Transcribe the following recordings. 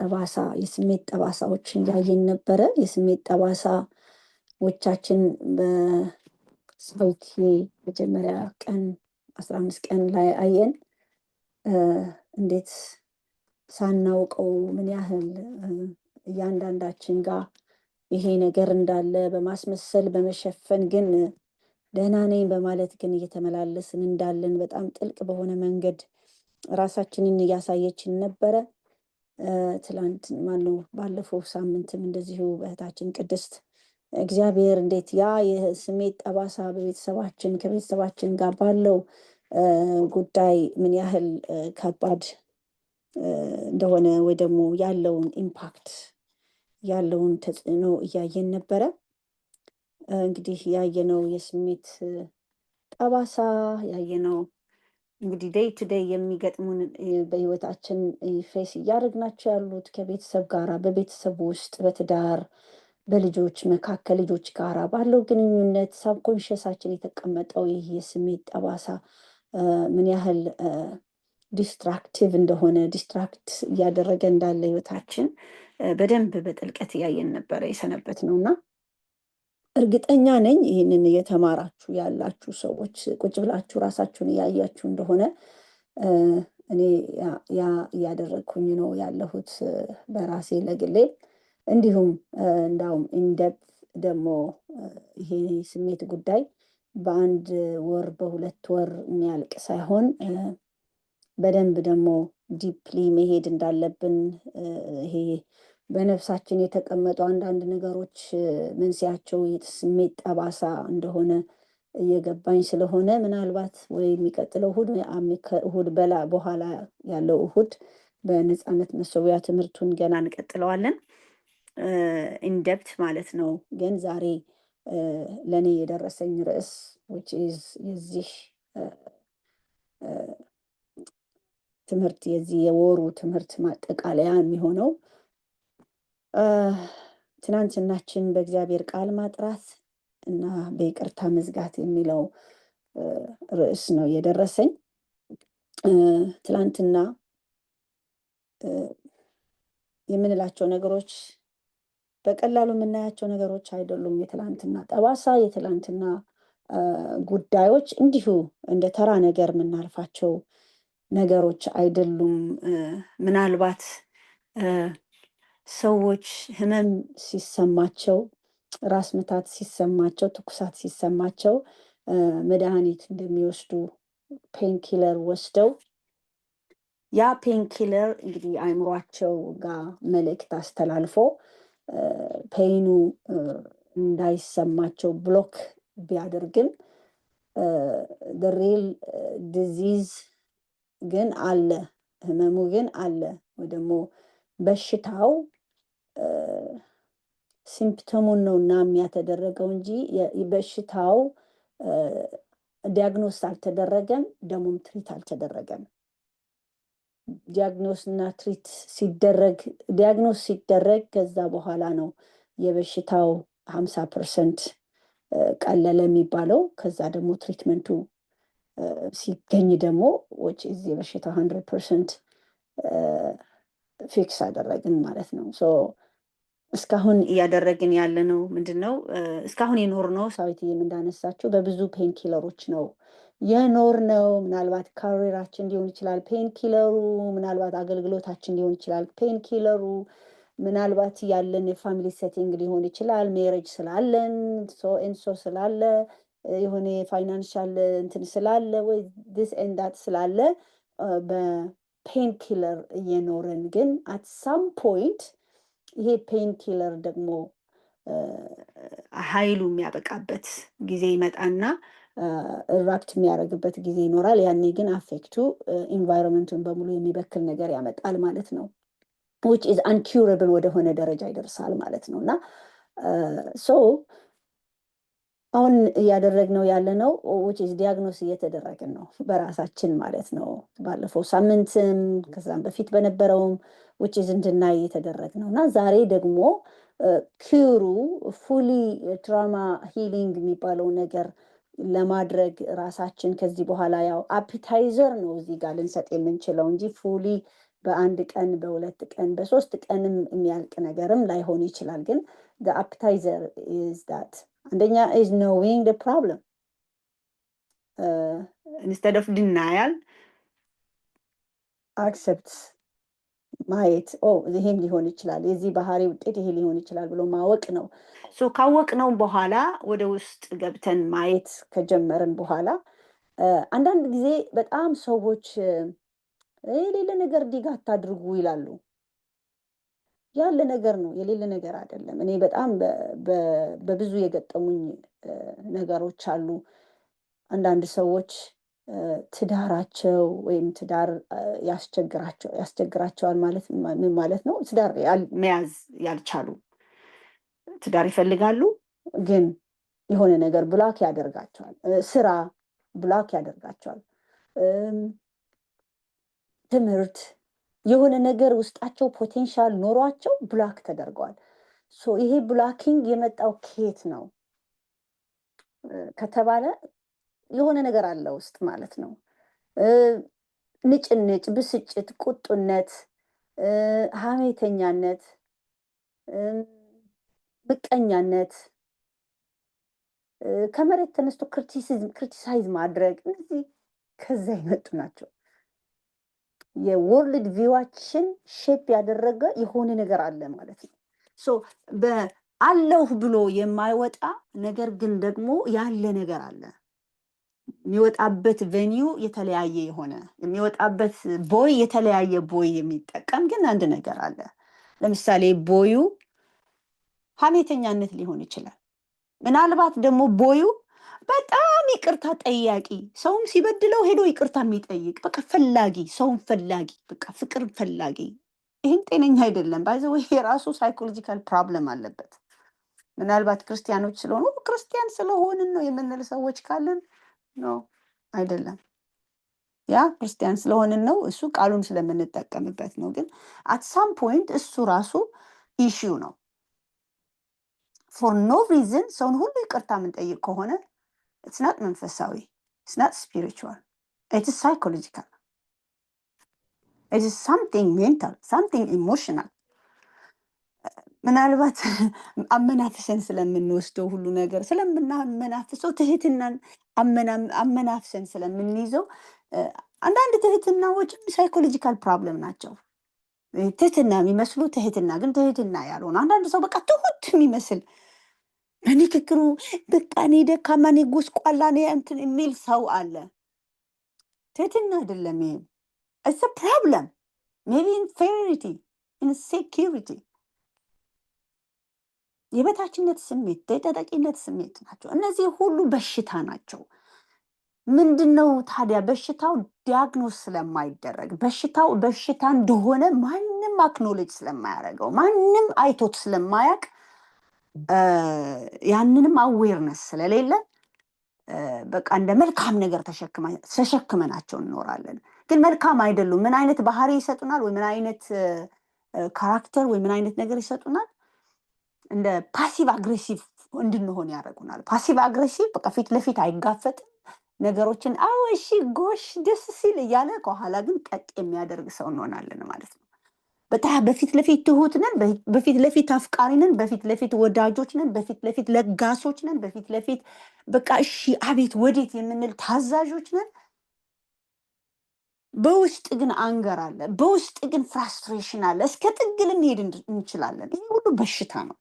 ጠባሳ የስሜት ጠባሳዎችን ያየን ነበረ። የስሜት ጠባሳዎቻችን በሳውቲ መጀመሪያ ቀን 15 ቀን ላይ አየን። እንዴት ሳናውቀው ምን ያህል እያንዳንዳችን ጋር ይሄ ነገር እንዳለ በማስመሰል በመሸፈን ግን ደህና ነኝ በማለት ግን እየተመላለስን እንዳለን በጣም ጥልቅ በሆነ መንገድ ራሳችንን እያሳየችን ነበረ። ትላንት ማነው ባለፈው ሳምንትም እንደዚሁ እህታችን ቅድስት እግዚአብሔር እንዴት ያ የስሜት ጠባሳ በቤተሰባችን ከቤተሰባችን ጋር ባለው ጉዳይ ምን ያህል ከባድ እንደሆነ ወይ ደግሞ ያለውን ኢምፓክት ያለውን ተጽዕኖ እያየን ነበረ። እንግዲህ ያየነው የስሜት ጠባሳ ያየነው እንግዲህ ዴይ ቱ ዴይ የሚገጥሙን በህይወታችን ፌስ እያደረግናቸው ያሉት ከቤተሰብ ጋራ በቤተሰብ ውስጥ በትዳር በልጆች መካከል ልጆች ጋራ ባለው ግንኙነት ሳብኮንሽሳችን የተቀመጠው ይህ የስሜት ጠባሳ ምን ያህል ዲስትራክቲቭ እንደሆነ ዲስትራክት እያደረገ እንዳለ ህይወታችን በደንብ በጥልቀት እያየን ነበረ የሰነበት ነውና እርግጠኛ ነኝ ይህንን እየተማራችሁ ያላችሁ ሰዎች ቁጭ ብላችሁ ራሳችሁን እያያችሁ እንደሆነ እኔ ያ እያደረግኩኝ ነው ያለሁት በራሴ ለግሌ። እንዲሁም እንዳውም ኢንደፕት ደግሞ ይሄ ስሜት ጉዳይ በአንድ ወር በሁለት ወር የሚያልቅ ሳይሆን በደንብ ደግሞ ዲፕሊ መሄድ እንዳለብን ይሄ በነፍሳችን የተቀመጡ አንዳንድ ነገሮች መንስኤያቸው የስሜት ጠባሳ እንደሆነ እየገባኝ ስለሆነ ምናልባት ወይ የሚቀጥለው እሁድ በኋላ ያለው እሁድ በነፃነት መሰዊያ ትምህርቱን ገና እንቀጥለዋለን ኢንደፕት ማለት ነው። ግን ዛሬ ለእኔ የደረሰኝ ርዕስ which is የዚህ ትምህርት የዚህ የወሩ ትምህርት ማጠቃለያ የሚሆነው ትናንትናችን በእግዚአብሔር ቃል ማጥራት እና በይቅርታ መዝጋት የሚለው ርዕስ ነው የደረሰኝ። ትናንትና የምንላቸው ነገሮች በቀላሉ የምናያቸው ነገሮች አይደሉም። የትላንትና ጠባሳ የትላንትና ጉዳዮች እንዲሁ እንደ ተራ ነገር የምናልፋቸው ነገሮች አይደሉም። ምናልባት ሰዎች ህመም ሲሰማቸው ራስ ምታት ሲሰማቸው ትኩሳት ሲሰማቸው መድኃኒት እንደሚወስዱ ፔንኪለር ወስደው ያ ፔንኪለር እንግዲህ አእምሯቸው ጋር መልእክት አስተላልፎ ፔኑ እንዳይሰማቸው ብሎክ ቢያደርግም ሪል ዲዚዝ ግን አለ፣ ህመሙ ግን አለ። ወይ ደግሞ በሽታው ሲምፕተሙን ነው እና የሚያተደረገው እንጂ በሽታው ዲያግኖስ አልተደረገም፣ ደሞም ትሪት አልተደረገም። ዲያግኖስ እና ትሪት ዲያግኖስ ሲደረግ ከዛ በኋላ ነው የበሽታው 50% ቀለለ የሚባለው። ከዛ ደግሞ ትሪትመንቱ ሲገኝ ደግሞ እዚህ የበሽታው 100% ፊክስ አደረግን ማለት ነው። እስካሁን እያደረግን ያለነው ምንድነው? እስካሁን የኖርነው ሳዊትዬም እንዳነሳችው በብዙ ፔንኪለሮች ነው የኖርነው። ምናልባት ካሪራችን ሊሆን ይችላል ፔንኪለሩ፣ ምናልባት አገልግሎታችን ሊሆን ይችላል ፔንኪለሩ፣ ምናልባት ያለን የፋሚሊ ሴቲንግ ሊሆን ይችላል፣ ሜሬጅ ስላለን ኤንሶ ስላለ የሆነ የፋይናንሻል እንትን ስላለ ወይ ዲስ ኤንድ ዳት ስላለ በፔንኪለር እየኖርን ግን አት ሳም ፖይንት ይሄ ፔንኪለር ደግሞ ኃይሉ የሚያበቃበት ጊዜ ይመጣና ራክት የሚያደርግበት ጊዜ ይኖራል። ያኔ ግን አፌክቱ ኢንቫይሮንመንቱን በሙሉ የሚበክል ነገር ያመጣል ማለት ነው። which is uncurable ወደሆነ ደረጃ ይደርሳል ማለት ነው። እና አሁን እያደረግነው ያለነው which is ዲያግኖስ እየተደረግን ነው በራሳችን ማለት ነው። ባለፈው ሳምንትም ከዛም በፊት በነበረውም which is እንድናይ እየተደረግነው እና ዛሬ ደግሞ ኪሩ ፉሊ ትራማ ሂሊንግ የሚባለው ነገር ለማድረግ ራሳችን ከዚህ በኋላ ያው አፒታይዘር ነው እዚህ ጋር ልንሰጥ የምንችለው እንጂ ፉሊ በአንድ ቀን በሁለት ቀን በሶስት ቀንም የሚያልቅ ነገርም ላይሆን ይችላል። ግን the appetizer is that አንደኛ is knowing the problem instead of denial accept ማየት ይሄም ሊሆን ይችላል የዚህ ባህሪ ውጤት ይሄ ሊሆን ይችላል ብሎ ማወቅ ነው። ካወቅነው በኋላ ወደ ውስጥ ገብተን ማየት ከጀመርን በኋላ አንዳንድ ጊዜ በጣም ሰዎች የሌለ ነገር ዲግ አታድርጉ ይላሉ። ያለ ነገር ነው፣ የሌለ ነገር አይደለም። እኔ በጣም በብዙ የገጠሙኝ ነገሮች አሉ። አንዳንድ ሰዎች ትዳራቸው ወይም ትዳር ያስቸግራቸዋል ማለት ምን ማለት ነው? ትዳር መያዝ ያልቻሉ ትዳር ይፈልጋሉ፣ ግን የሆነ ነገር ብላክ ያደርጋቸዋል። ስራ ብላክ ያደርጋቸዋል። ትምህርት የሆነ ነገር ውስጣቸው ፖቴንሻል ኖሯቸው ብላክ ተደርገዋል። ይሄ ብላኪንግ የመጣው ከየት ነው ከተባለ የሆነ ነገር አለ ውስጥ ማለት ነው። ንጭንጭ፣ ብስጭት፣ ቁጡነት፣ ሀሜተኛነት፣ ምቀኛነት፣ ከመሬት ተነስቶ ክሪቲሳይዝ ማድረግ፣ እነዚህ ከዛ የመጡ ናቸው። የወርልድ ቪዋችን ሼፕ ያደረገ የሆነ ነገር አለ ማለት ነው። አለሁ ብሎ የማይወጣ ነገር ግን ደግሞ ያለ ነገር አለ። የሚወጣበት ቬኒው የተለያየ የሆነ የሚወጣበት ቦይ የተለያየ ቦይ የሚጠቀም ግን አንድ ነገር አለ። ለምሳሌ ቦዩ ሀሜተኛነት ሊሆን ይችላል። ምናልባት ደግሞ ቦዩ በጣም ይቅርታ ጠያቂ፣ ሰውም ሲበድለው ሄዶ ይቅርታ የሚጠይቅ በቃ ፈላጊ፣ ሰውን ፈላጊ፣ በቃ ፍቅር ፈላጊ። ይህም ጤነኛ አይደለም። ባይዘው የራሱ ሳይኮሎጂካል ፕሮብለም አለበት። ምናልባት ክርስቲያኖች ስለሆኑ ክርስቲያን ስለሆንን ነው የምንል ሰዎች ካለን ነው አይደለም። ያ ክርስቲያን ስለሆንን ነው፣ እሱ ቃሉን ስለምንጠቀምበት ነው። ግን አት ሳም ፖይንት እሱ ራሱ ኢሹው ነው። ፎር ኖ ሪዝን ሰውን ሁሉ ይቅርታ የምንጠይቅ ከሆነ it's not መንፈሳዊ፣ it's not spiritual, it is psychological, it is something mental, something emotional. ምናልባት አመናፍሰን ስለምንወስደው ሁሉ ነገር ስለምናመናፍሰው ትህትናን አመናፍሰን ስለምንይዘው አንዳንድ ትህትናዎች ሳይኮሎጂካል ፕሮብለም ናቸው። ትህትና የሚመስሉ ትህትና ግን ትህትና ያልሆነ አንዳንድ ሰው በቃ ትሁት የሚመስል በንግግሩ በቃ እኔ ደካማ እኔ ጎስቋላ እኔ እንትን የሚል ሰው አለ። ትህትና አይደለም ይሄ። it's a problem, maybe inferiority, insecurity፣ የበታችነት ስሜት፣ የተጠቂነት ስሜት ናቸው። እነዚህ ሁሉ በሽታ ናቸው። ምንድነው ታዲያ በሽታው? ዲያግኖስ ስለማይደረግ በሽታው በሽታ እንደሆነ ማንም አክኖሌጅ ስለማያደርገው ማንም አይቶት ስለማያውቅ ያንንም አዌርነስ ስለሌለ በቃ እንደ መልካም ነገር ተሸክመናቸው እንኖራለን። ግን መልካም አይደሉም። ምን አይነት ባህሪ ይሰጡናል? ወይ ምን አይነት ካራክተር ወይ ምን አይነት ነገር ይሰጡናል? እንደ ፓሲቭ አግሬሲቭ እንድንሆን ያደርጉናል። ፓሲቭ አግሬሲቭ በቃ ፊት ለፊት አይጋፈጥም ነገሮችን እሺ ጎሽ ደስ ሲል እያለ ከኋላ ግን ቀጥ የሚያደርግ ሰው እንሆናለን ማለት ነው። በፊት ለፊት ትሁት ነን፣ በፊት ለፊት አፍቃሪ ነን፣ በፊት ለፊት ወዳጆች ነን፣ በፊት ለፊት ለጋሶች ነን፣ በፊት ለፊት በቃ እሺ አቤት ወዴት የምንል ታዛዦች ነን። በውስጥ ግን አንገር አለ፣ በውስጥ ግን ፍራስትሬሽን አለ። እስከ ጥግ ልንሄድ እንችላለን። ይህ ሁሉ በሽታ ነው።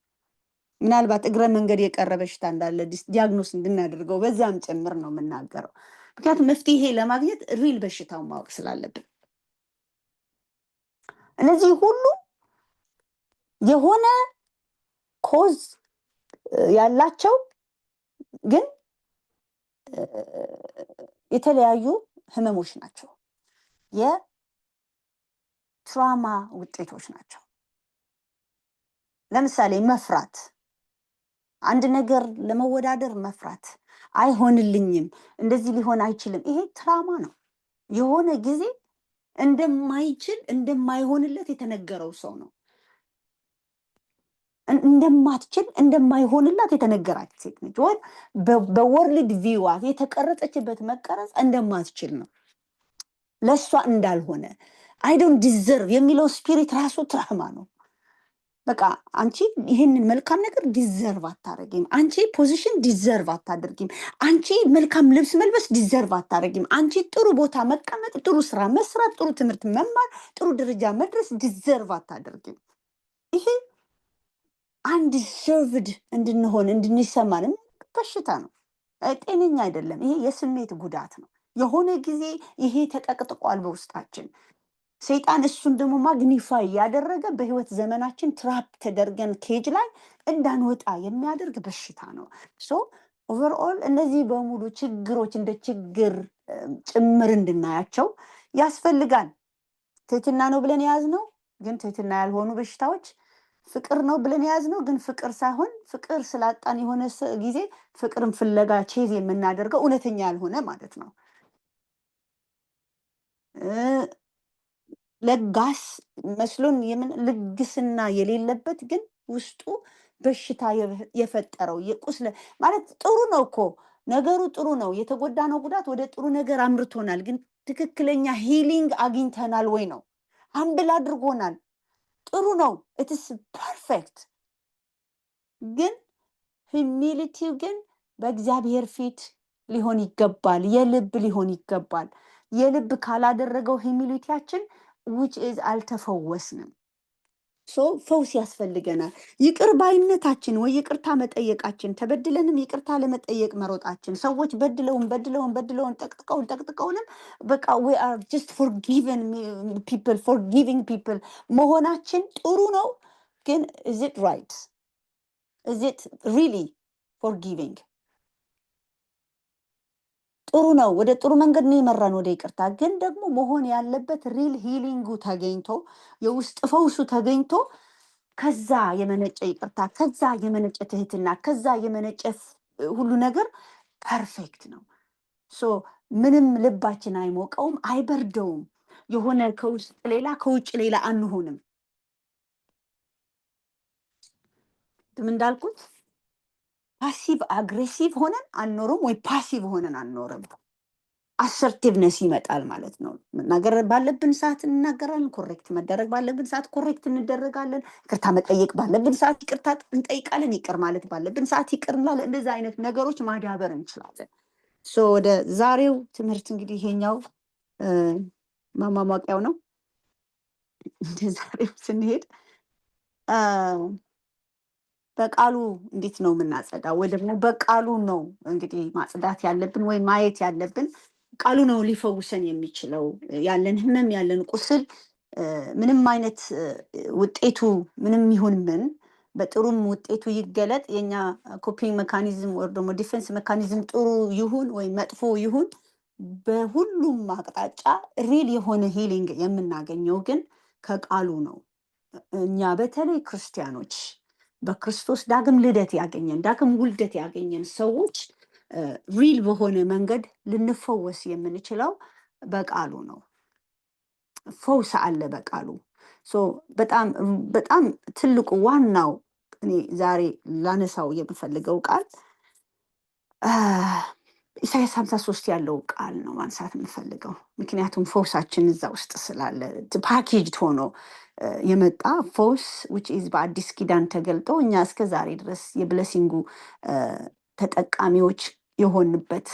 ምናልባት እግረ መንገድ የቀረ በሽታ እንዳለ ዲያግኖስ እንድናደርገው በዛም ጭምር ነው የምናገረው። ምክንያቱም መፍትሄ ለማግኘት ሪል በሽታውን ማወቅ ስላለብን እነዚህ ሁሉ የሆነ ኮዝ ያላቸው ግን የተለያዩ ህመሞች ናቸው። የትራማ ውጤቶች ናቸው። ለምሳሌ መፍራት፣ አንድ ነገር ለመወዳደር መፍራት፣ አይሆንልኝም፣ እንደዚህ ሊሆን አይችልም። ይሄ ትራማ ነው። የሆነ ጊዜ እንደማይችል እንደማይሆንለት የተነገረው ሰው ነው። እንደማትችል እንደማይሆንላት የተነገራት ሴት ነች። ወይ በወርልድ ቪዋ የተቀረጸችበት መቀረጽ እንደማትችል ነው፣ ለሷ እንዳልሆነ አይ ዶንት ዲዘርቭ የሚለው ስፒሪት ራሱ ትራማ ነው። በቃ አንቺ ይህንን መልካም ነገር ዲዘርቭ አታደርጊም። አንቺ ፖዚሽን ዲዘርቭ አታደርጊም። አንቺ መልካም ልብስ መልበስ ዲዘርቭ አታደርጊም። አንቺ ጥሩ ቦታ መቀመጥ፣ ጥሩ ስራ መስራት፣ ጥሩ ትምህርት መማር፣ ጥሩ ደረጃ መድረስ ዲዘርቭ አታደርጊም። ይሄ አንዲዘርቭድ እንድንሆን እንድንሰማን በሽታ ነው። ጤነኛ አይደለም። ይሄ የስሜት ጉዳት ነው። የሆነ ጊዜ ይሄ ተጠቅጥቋል በውስጣችን። ሰይጣን እሱን ደግሞ ማግኒፋይ ያደረገ በህይወት ዘመናችን ትራፕ ተደርገን ኬጅ ላይ እንዳንወጣ የሚያደርግ በሽታ ነው። ሶ ኦቨርኦል እነዚህ በሙሉ ችግሮች እንደ ችግር ጭምር እንድናያቸው ያስፈልጋል። ትህትና ነው ብለን የያዝነው ግን ትህትና ያልሆኑ በሽታዎች፣ ፍቅር ነው ብለን የያዝነው ግን ፍቅር ሳይሆን ፍቅር ስላጣን የሆነ ጊዜ ፍቅርን ፍለጋ ቼዝ የምናደርገው እውነተኛ ያልሆነ ማለት ነው። ለጋስ መስሎን ልግስና የሌለበት ግን ውስጡ በሽታ የፈጠረው የቁስለ ማለት ጥሩ ነው እኮ ነገሩ ጥሩ ነው። የተጎዳ ነው ጉዳት ወደ ጥሩ ነገር አምርቶናል። ግን ትክክለኛ ሂሊንግ አግኝተናል ወይ ነው? አምብል አድርጎናል። ጥሩ ነው። ኢትስ ፐርፌክት። ግን ሂሚሊቲው ግን በእግዚአብሔር ፊት ሊሆን ይገባል። የልብ ሊሆን ይገባል። የልብ ካላደረገው ሂሚሊቲያችን which is አልተፈወስንም። ፈውስ ያስፈልገናል። ይቅር ባይነታችን ወይ ይቅርታ መጠየቃችን፣ ተበድለንም ይቅርታ ለመጠየቅ መሮጣችን፣ ሰዎች በድለውን ጠቅጥቀውንም በቃ we are just forgiving people መሆናችን ጥሩ ነው። ግን is it right? Is it really forgiving? ጥሩ ነው። ወደ ጥሩ መንገድ ነው የመራን ወደ ይቅርታ። ግን ደግሞ መሆን ያለበት ሪል ሂሊንጉ ተገኝቶ የውስጥ ፈውሱ ተገኝቶ ከዛ የመነጨ ይቅርታ፣ ከዛ የመነጨ ትህትና፣ ከዛ የመነጨ ሁሉ ነገር ፐርፌክት ነው። ምንም ልባችን አይሞቀውም፣ አይበርደውም። የሆነ ከውስጥ ሌላ ከውጭ ሌላ አንሆንም። እንዳልኩት ፓሲቭ አግሬሲቭ ሆነን አንኖርም፣ ወይ ፓሲቭ ሆነን አንኖርም። አሰርቲቭነስ ይመጣል ማለት ነው። መናገር ባለብን ሰዓት እንናገራለን። ኮሬክት መደረግ ባለብን ሰዓት ኮሬክት እንደረጋለን። ይቅርታ መጠየቅ ባለብን ሰዓት ይቅርታ እንጠይቃለን። ይቅር ማለት ባለብን ሰዓት ይቅር እንላለን። እንደዚህ አይነት ነገሮች ማዳበር እንችላለን። ወደ ዛሬው ትምህርት እንግዲህ ይሄኛው ማሟሟቂያው ነው። እንደ ዛሬው ስንሄድ በቃሉ እንዴት ነው የምናጸዳው? ወይ ደግሞ በቃሉ ነው እንግዲህ ማጽዳት ያለብን ወይ ማየት ያለብን። ቃሉ ነው ሊፈውሰን የሚችለው። ያለን ህመም ያለን ቁስል ምንም አይነት ውጤቱ ምንም ይሁን ምን በጥሩም ውጤቱ ይገለጥ፣ የኛ ኮፒንግ ሜካኒዝም ወይ ደግሞ ዲፌንስ ሜካኒዝም ጥሩ ይሁን ወይ መጥፎ ይሁን፣ በሁሉም አቅጣጫ ሪል የሆነ ሂሊንግ የምናገኘው ግን ከቃሉ ነው። እኛ በተለይ ክርስቲያኖች በክርስቶስ ዳግም ልደት ያገኘን ዳግም ውልደት ያገኘን ሰዎች ሪል በሆነ መንገድ ልንፈወስ የምንችለው በቃሉ ነው። ፈውስ አለ በቃሉ። በጣም በጣም ትልቁ ዋናው እኔ ዛሬ ላነሳው የምፈልገው ቃል ኢሳያስ 53 ያለው ቃል ነው ማንሳት የምፈልገው። ምክንያቱም ፈውሳችን እዛ ውስጥ ስላለ ፓኬጅድ ሆኖ የመጣ ፈውስ which is በአዲስ ኪዳን ተገልጦ እኛ እስከ ዛሬ ድረስ የብለሲንጉ ተጠቃሚዎች የሆንበት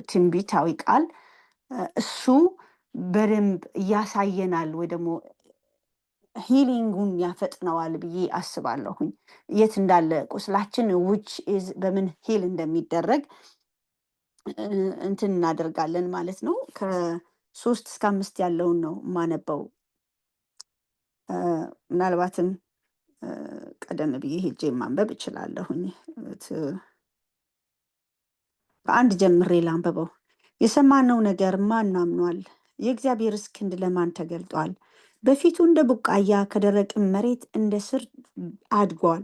ትንቢታዊ ቃል እሱ በደንብ ያሳየናል ወይ ደግሞ ሂሊንጉን ያፈጥነዋል ብዬ አስባለሁኝ። የት እንዳለ ቁስላችን which is በምን ሂል እንደሚደረግ እንትን እናደርጋለን ማለት ነው። ከ3 እስከ 5 ያለውን ነው ማነበው። ምናልባትም ቀደም ብዬ ሄጄ ማንበብ እችላለሁኝ። ከአንድ ጀምሬ ላንብበው። የሰማነው ነገር ማን አምኗል? የእግዚአብሔርስ ክንድ ለማን ተገልጧል? በፊቱ እንደ ቡቃያ ከደረቅም መሬት እንደ ስር አድጓል።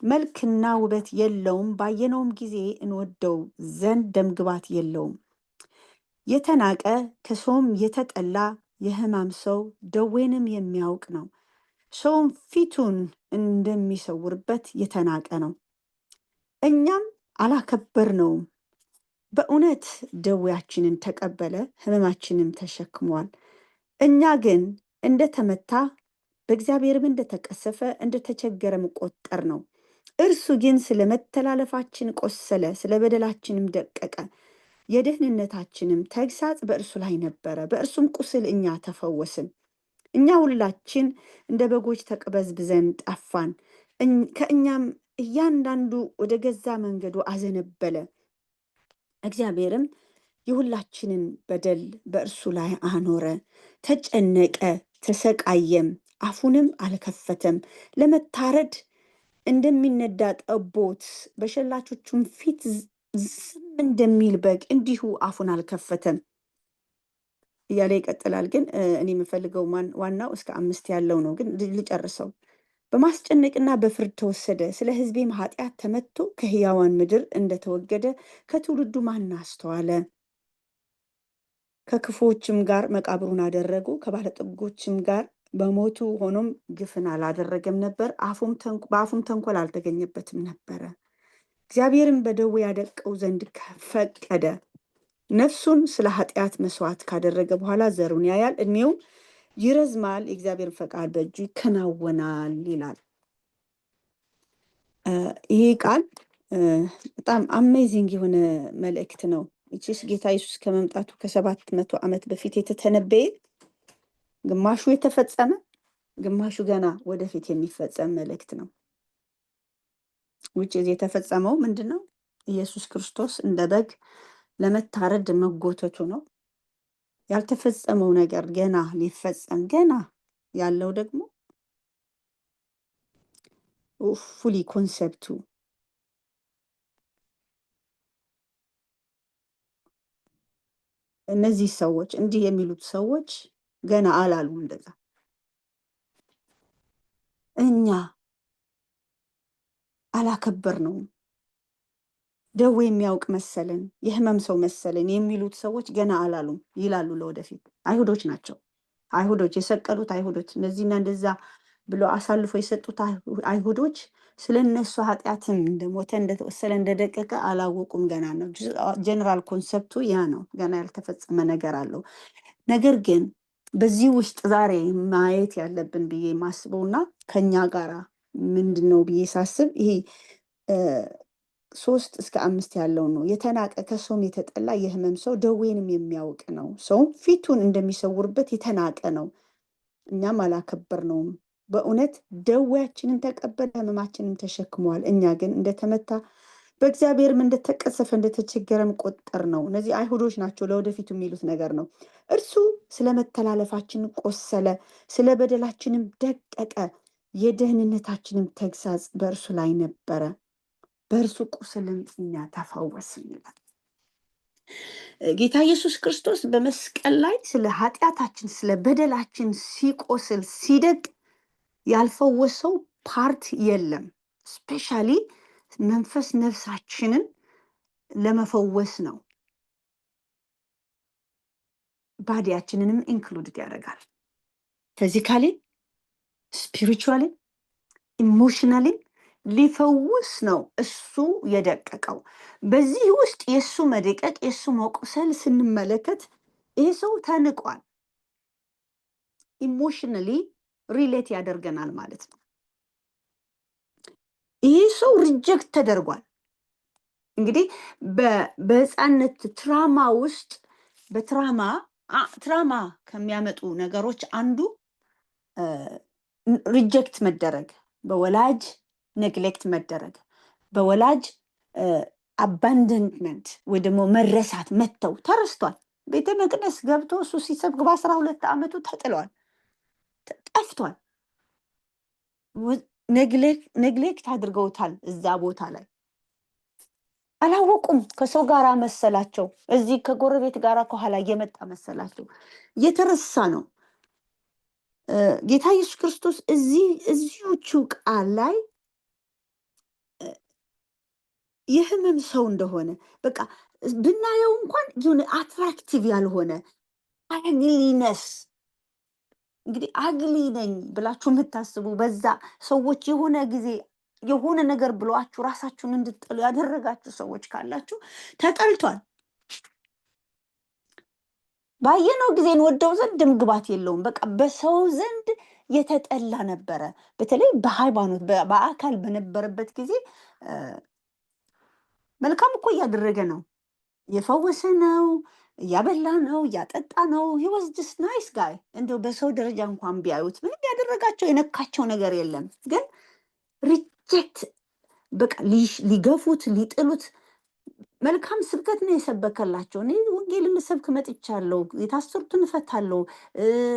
መልክና ውበት የለውም፣ ባየነውም ጊዜ እንወደው ዘንድ ደምግባት የለውም። የተናቀ ከሰውም የተጠላ የሕማም ሰው ደዌንም የሚያውቅ ነው። ሰውም ፊቱን እንደሚሰውርበት የተናቀ ነው፣ እኛም አላከበርነውም። በእውነት ደዌያችንን ተቀበለ፣ ሕመማችንም ተሸክሟል። እኛ ግን እንደተመታ በእግዚአብሔርም እንደተቀሰፈ እንደተቸገረም ቆጠር ነው። እርሱ ግን ስለ መተላለፋችን ቆሰለ፣ ስለ በደላችንም ደቀቀ። የደህንነታችንም ተግሳጽ በእርሱ ላይ ነበረ፣ በእርሱም ቁስል እኛ ተፈወስን። እኛ ሁላችን እንደ በጎች ተቅበዝብዘን ጠፋን፣ ከእኛም እያንዳንዱ ወደ ገዛ መንገዱ አዘነበለ። እግዚአብሔርም የሁላችንን በደል በእርሱ ላይ አኖረ። ተጨነቀ፣ ተሰቃየም፣ አፉንም አልከፈተም። ለመታረድ እንደሚነዳ ጠቦት በሸላቾቹም ፊት ዝም እንደሚል በግ እንዲሁ አፉን አልከፈተም እያለ ይቀጥላል። ግን እኔ የምፈልገው ዋናው እስከ 5 ያለው ነው። ግን ልጨርሰው። በማስጨነቅና በፍርድ ተወሰደ፣ ስለ ሕዝቤም ኃጢአት ተመትቶ ከሕያዋን ምድር እንደተወገደ ከትውልዱ ማን አስተዋለ? ከክፉዎችም ጋር መቃብሩን አደረጉ፣ ከባለጠጎችም ጋር በሞቱ። ሆኖም ግፍን አላደረገም ነበር፣ በአፉም ተንኮል አልተገኘበትም ነበረ። እግዚአብሔርም በደዌ ያደቀው ዘንድ ፈቀደ። ነፍሱን ስለ ኃጢአት መስዋዕት ካደረገ በኋላ ዘሩን ያያል፣ እድሜው ይረዝማል፣ የእግዚአብሔር ፈቃድ በእጁ ይከናወናል ይላል። ይሄ ቃል በጣም አሜዚንግ የሆነ መልእክት ነው። ይቺስ ጌታ ኢየሱስ ከመምጣቱ ከ700 ዓመት በፊት የተተነበየ፣ ግማሹ የተፈጸመ ግማሹ ገና ወደፊት የሚፈጸም መልእክት ነው። ውጭ የተፈጸመው ምንድን ነው? ኢየሱስ ክርስቶስ እንደ በግ ለመታረድ መጎተቱ ነው። ያልተፈጸመው ነገር ገና ሊፈጸም ገና ያለው ደግሞ ፉሊ ኮንሰፕቱ እነዚህ ሰዎች እንዲህ የሚሉት ሰዎች ገና አላሉ። እንደዛ እኛ አላከበር ነው፣ ደዌ የሚያውቅ መሰለን፣ የህመም ሰው መሰለን የሚሉት ሰዎች ገና አላሉም ይላሉ። ለወደፊት አይሁዶች ናቸው። አይሁዶች የሰቀሉት አይሁዶች፣ እነዚህና እንደዛ ብሎ አሳልፎ የሰጡት አይሁዶች ስለ እነሱ ኃጢአትም እንደሞተ እንደተወሰለ እንደደቀቀ አላወቁም። ገና ነው። ጀነራል ኮንሰፕቱ ያ ነው። ገና ያልተፈጸመ ነገር አለው። ነገር ግን በዚህ ውስጥ ዛሬ ማየት ያለብን ብዬ ማስበውና ከኛ ጋራ ምንድን ነው ብዬ ሳስብ ይሄ 3 እስከ 5 ያለው ነው። የተናቀ ከሰውም የተጠላ የህመም ሰው ደዌንም የሚያውቅ ነው። ሰውም ፊቱን እንደሚሰውርበት የተናቀ ነው፣ እኛም አላከበር ነውም። በእውነት ደዌያችንን ተቀበለ፣ ህመማችንን ተሸክሟል። እኛ ግን እንደተመታ በእግዚአብሔርም እንደተቀሰፈ እንደተቸገረም ቆጠር ነው። እነዚህ አይሁዶች ናቸው። ለወደፊቱ የሚሉት ነገር ነው። እርሱ ስለ መተላለፋችን ቆሰለ፣ ስለ በደላችንም ደቀቀ። የደህንነታችንም ተግሳጽ በእርሱ ላይ ነበረ፣ በእርሱ ቁስልም እኛ ተፈወስን ይላል። ጌታ ኢየሱስ ክርስቶስ በመስቀል ላይ ስለ ኃጢአታችን ስለ በደላችን ሲቆስል ሲደቅ ያልፈወሰው ፓርት የለም። ስፔሻሊ መንፈስ ነፍሳችንን ለመፈወስ ነው። ባዲያችንንም ኢንክሉድ ያደርጋል። ፊዚካሊ፣ ስፒሪቹዋሊ፣ ኢሞሽናሊ ሊፈውስ ነው እሱ የደቀቀው። በዚህ ውስጥ የእሱ መደቀቅ የእሱ መቁሰል ስንመለከት ይህ ሰው ተንቋል። ኢሞሽናሊ ሪሌት ያደርገናል ማለት ነው። ይህ ሰው ሪጀክት ተደርጓል። እንግዲህ በህፃነት ትራማ ውስጥ ትራማ ከሚያመጡ ነገሮች አንዱ ሪጀክት መደረግ፣ በወላጅ ኔግሌክት መደረግ፣ በወላጅ አባንደንትመንት ወይ ደግሞ መረሳት፣ መተው ተረስቷል። ቤተ መቅደስ ገብቶ እሱ ሲሰብክ በ12 ዓመቱ ተጥሏል፣ ጠፍቷል። ኔግሌክት አድርገውታል። እዛ ቦታ ላይ አላወቁም። ከሰው ጋር መሰላቸው፣ እዚህ ከጎረቤት ጋር ከኋላ እየመጣ መሰላቸው። የተረሳ ነው። ጌታ ኢየሱስ ክርስቶስ እዚሁቹ ቃል ላይ የህመም ሰው እንደሆነ በቃ ብናየው እንኳን የሆነ አትራክቲቭ ያልሆነ አግሊነስ። እንግዲህ አግሊ ነኝ ብላችሁ የምታስቡ በዛ ሰዎች የሆነ ጊዜ የሆነ ነገር ብሏችሁ ራሳችሁን እንድትጠሉ ያደረጋችሁ ሰዎች ካላችሁ ተጠልቷል። ባየነው ጊዜ እንወደው ዘንድ ደም ግባት የለውም። በቃ በሰው ዘንድ የተጠላ ነበረ። በተለይ በሃይማኖት በአካል በነበረበት ጊዜ መልካም እኮ እያደረገ ነው፣ የፈወሰ ነው፣ እያበላ ነው፣ እያጠጣ ነው። he was just nice guy። እንደው በሰው ደረጃ እንኳን ቢያዩት ምንም ያደረጋቸው የነካቸው ነገር የለም። ግን ሪጀክት በቃ ሊገፉት ሊጥሉት መልካም ስብከት ነው የሰበከላቸው። እኔ ወንጌልን ልሰብክ መጥቻለሁ፣ የታሰሩትን እፈታለሁ፣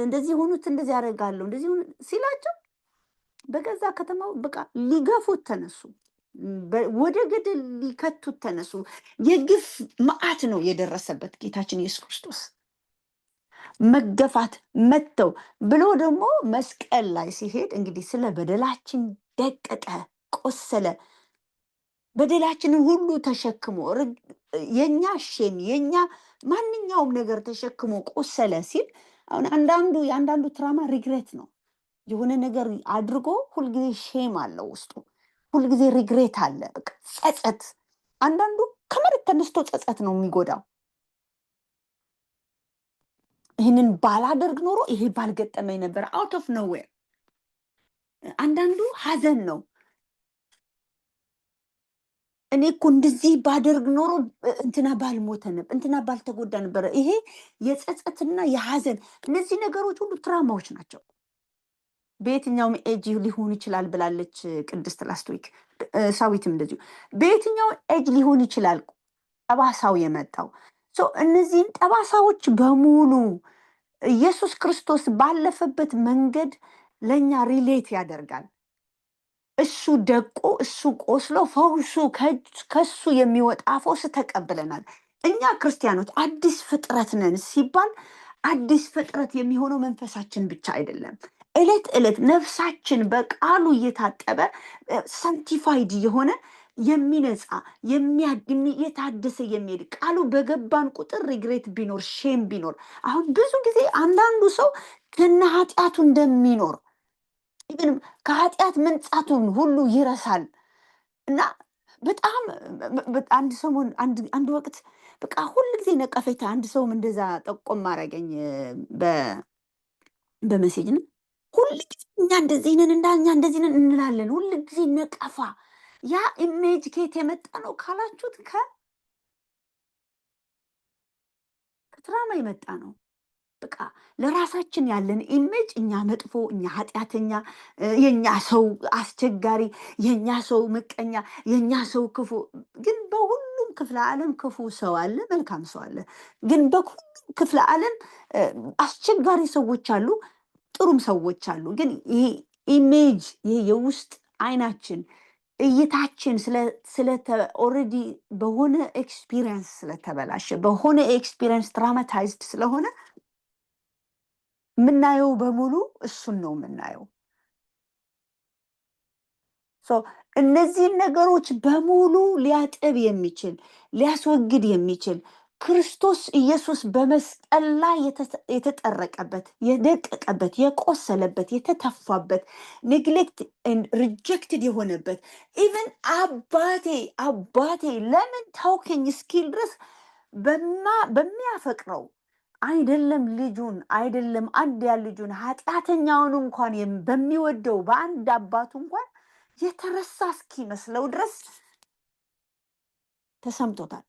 እንደዚህ ሆኑት እንደዚህ ያደርጋለሁ እንደዚህ ሲላቸው በገዛ ከተማው በቃ ሊገፉት ተነሱ፣ ወደ ገደል ሊከቱት ተነሱ። የግፍ መዓት ነው የደረሰበት ጌታችን ኢየሱስ ክርስቶስ። መገፋት መተው ብሎ ደግሞ መስቀል ላይ ሲሄድ እንግዲህ ስለ በደላችን ደቀቀ፣ ቆሰለ፣ በደላችንን ሁሉ ተሸክሞ የኛ ሼም የኛ ማንኛውም ነገር ተሸክሞ ቆሰለ ሲል አሁን የአንዳንዱ ትራማ ሪግሬት ነው። የሆነ ነገር አድርጎ ሁልጊዜ ሼም አለው ውስጡ፣ ሁልጊዜ ሪግሬት አለ፣ በቃ ጸጸት። አንዳንዱ ከመሬት ተነስቶ ጸጸት ነው የሚጎዳው። ይህንን ባላደርግ ኖሮ ይሄ ባልገጠመኝ ነበር፣ አውት ኦፍ ኖዌር። አንዳንዱ ሀዘን ነው። እኔ እኮ እንደዚህ ባደርግ ኖሮ እንትና ባልሞተ ነበር፣ እንትና ባልተጎዳ ነበረ። ይሄ የጸጸትና የሀዘን እነዚህ ነገሮች ሁሉ ትራማዎች ናቸው። በየትኛውም ኤጅ ሊሆን ይችላል ብላለች ቅድስት ላስት ዊክ። ሳዊትም እንደዚሁ በየትኛው ኤጅ ሊሆን ይችላል ጠባሳው የመጣው። እነዚህን ጠባሳዎች በሙሉ ኢየሱስ ክርስቶስ ባለፈበት መንገድ ለእኛ ሪሌት ያደርጋል። እሱ ደቆ እሱ ቆስሎ ፈውሱ ከሱ የሚወጣ ፈውስ ተቀብለናል። እኛ ክርስቲያኖች አዲስ ፍጥረት ነን ሲባል አዲስ ፍጥረት የሚሆነው መንፈሳችን ብቻ አይደለም። እለት እለት ነፍሳችን በቃሉ እየታጠበ ሳንቲፋይድ የሆነ የሚነጻ የታደሰ የሚሄድ ቃሉ በገባን ቁጥር ሪግሬት ቢኖር ሼም ቢኖር አሁን ብዙ ጊዜ አንዳንዱ ሰው ከነ ኃጢአቱ እንደሚኖር ኢቭን ከኃጢአት መንጻቱን ሁሉ ይረሳል። እና በጣም አንድ ሰሞን አንድ ወቅት በቃ ሁሉ ጊዜ ነቀፌታ አንድ ሰውም እንደዛ ጠቆም ማረገኝ በመሴጅ ነው። ሁሉ ጊዜ እኛ እንደዚህ ነን እኛ እንደዚህ ነን እንላለን። ሁሉ ጊዜ ነቀፋ። ያ ኢሜጅ ከየት የመጣ ነው ካላችሁት ከትራማ የመጣ ነው። በቃ ለራሳችን ያለን ኢሜጅ እኛ መጥፎ፣ እኛ ኃጢአተኛ፣ የኛ ሰው አስቸጋሪ፣ የኛ ሰው ምቀኛ፣ የኛ ሰው ክፉ። ግን በሁሉም ክፍለ ዓለም ክፉ ሰው አለ፣ መልካም ሰው አለ። ግን በሁሉም ክፍለ ዓለም አስቸጋሪ ሰዎች አሉ፣ ጥሩም ሰዎች አሉ። ግን ይሄ ኢሜጅ ይሄ የውስጥ አይናችን እይታችን ኦልሬዲ በሆነ ኤክስፒሪየንስ ስለተበላሸ በሆነ ኤክስፒሪየንስ ትራማታይዝድ ስለሆነ የምናየው በሙሉ እሱን ነው የምናየው። እነዚህን ነገሮች በሙሉ ሊያጥብ የሚችል ሊያስወግድ የሚችል ክርስቶስ ኢየሱስ በመስቀል ላይ የተጠረቀበት የደቀቀበት የቆሰለበት የተተፋበት ኔግሌክት ሪጀክትድ የሆነበት ኢቨን አባቴ ለምን ታውከኝ እስኪል ድረስ በሚያፈቅረው አይደለም ልጁን አይደለም አንድያ ልጁን ኃጢአተኛውን እንኳን በሚወደው በአንድ አባቱ እንኳን የተረሳ እስኪመስለው ድረስ ተሰምቶታል።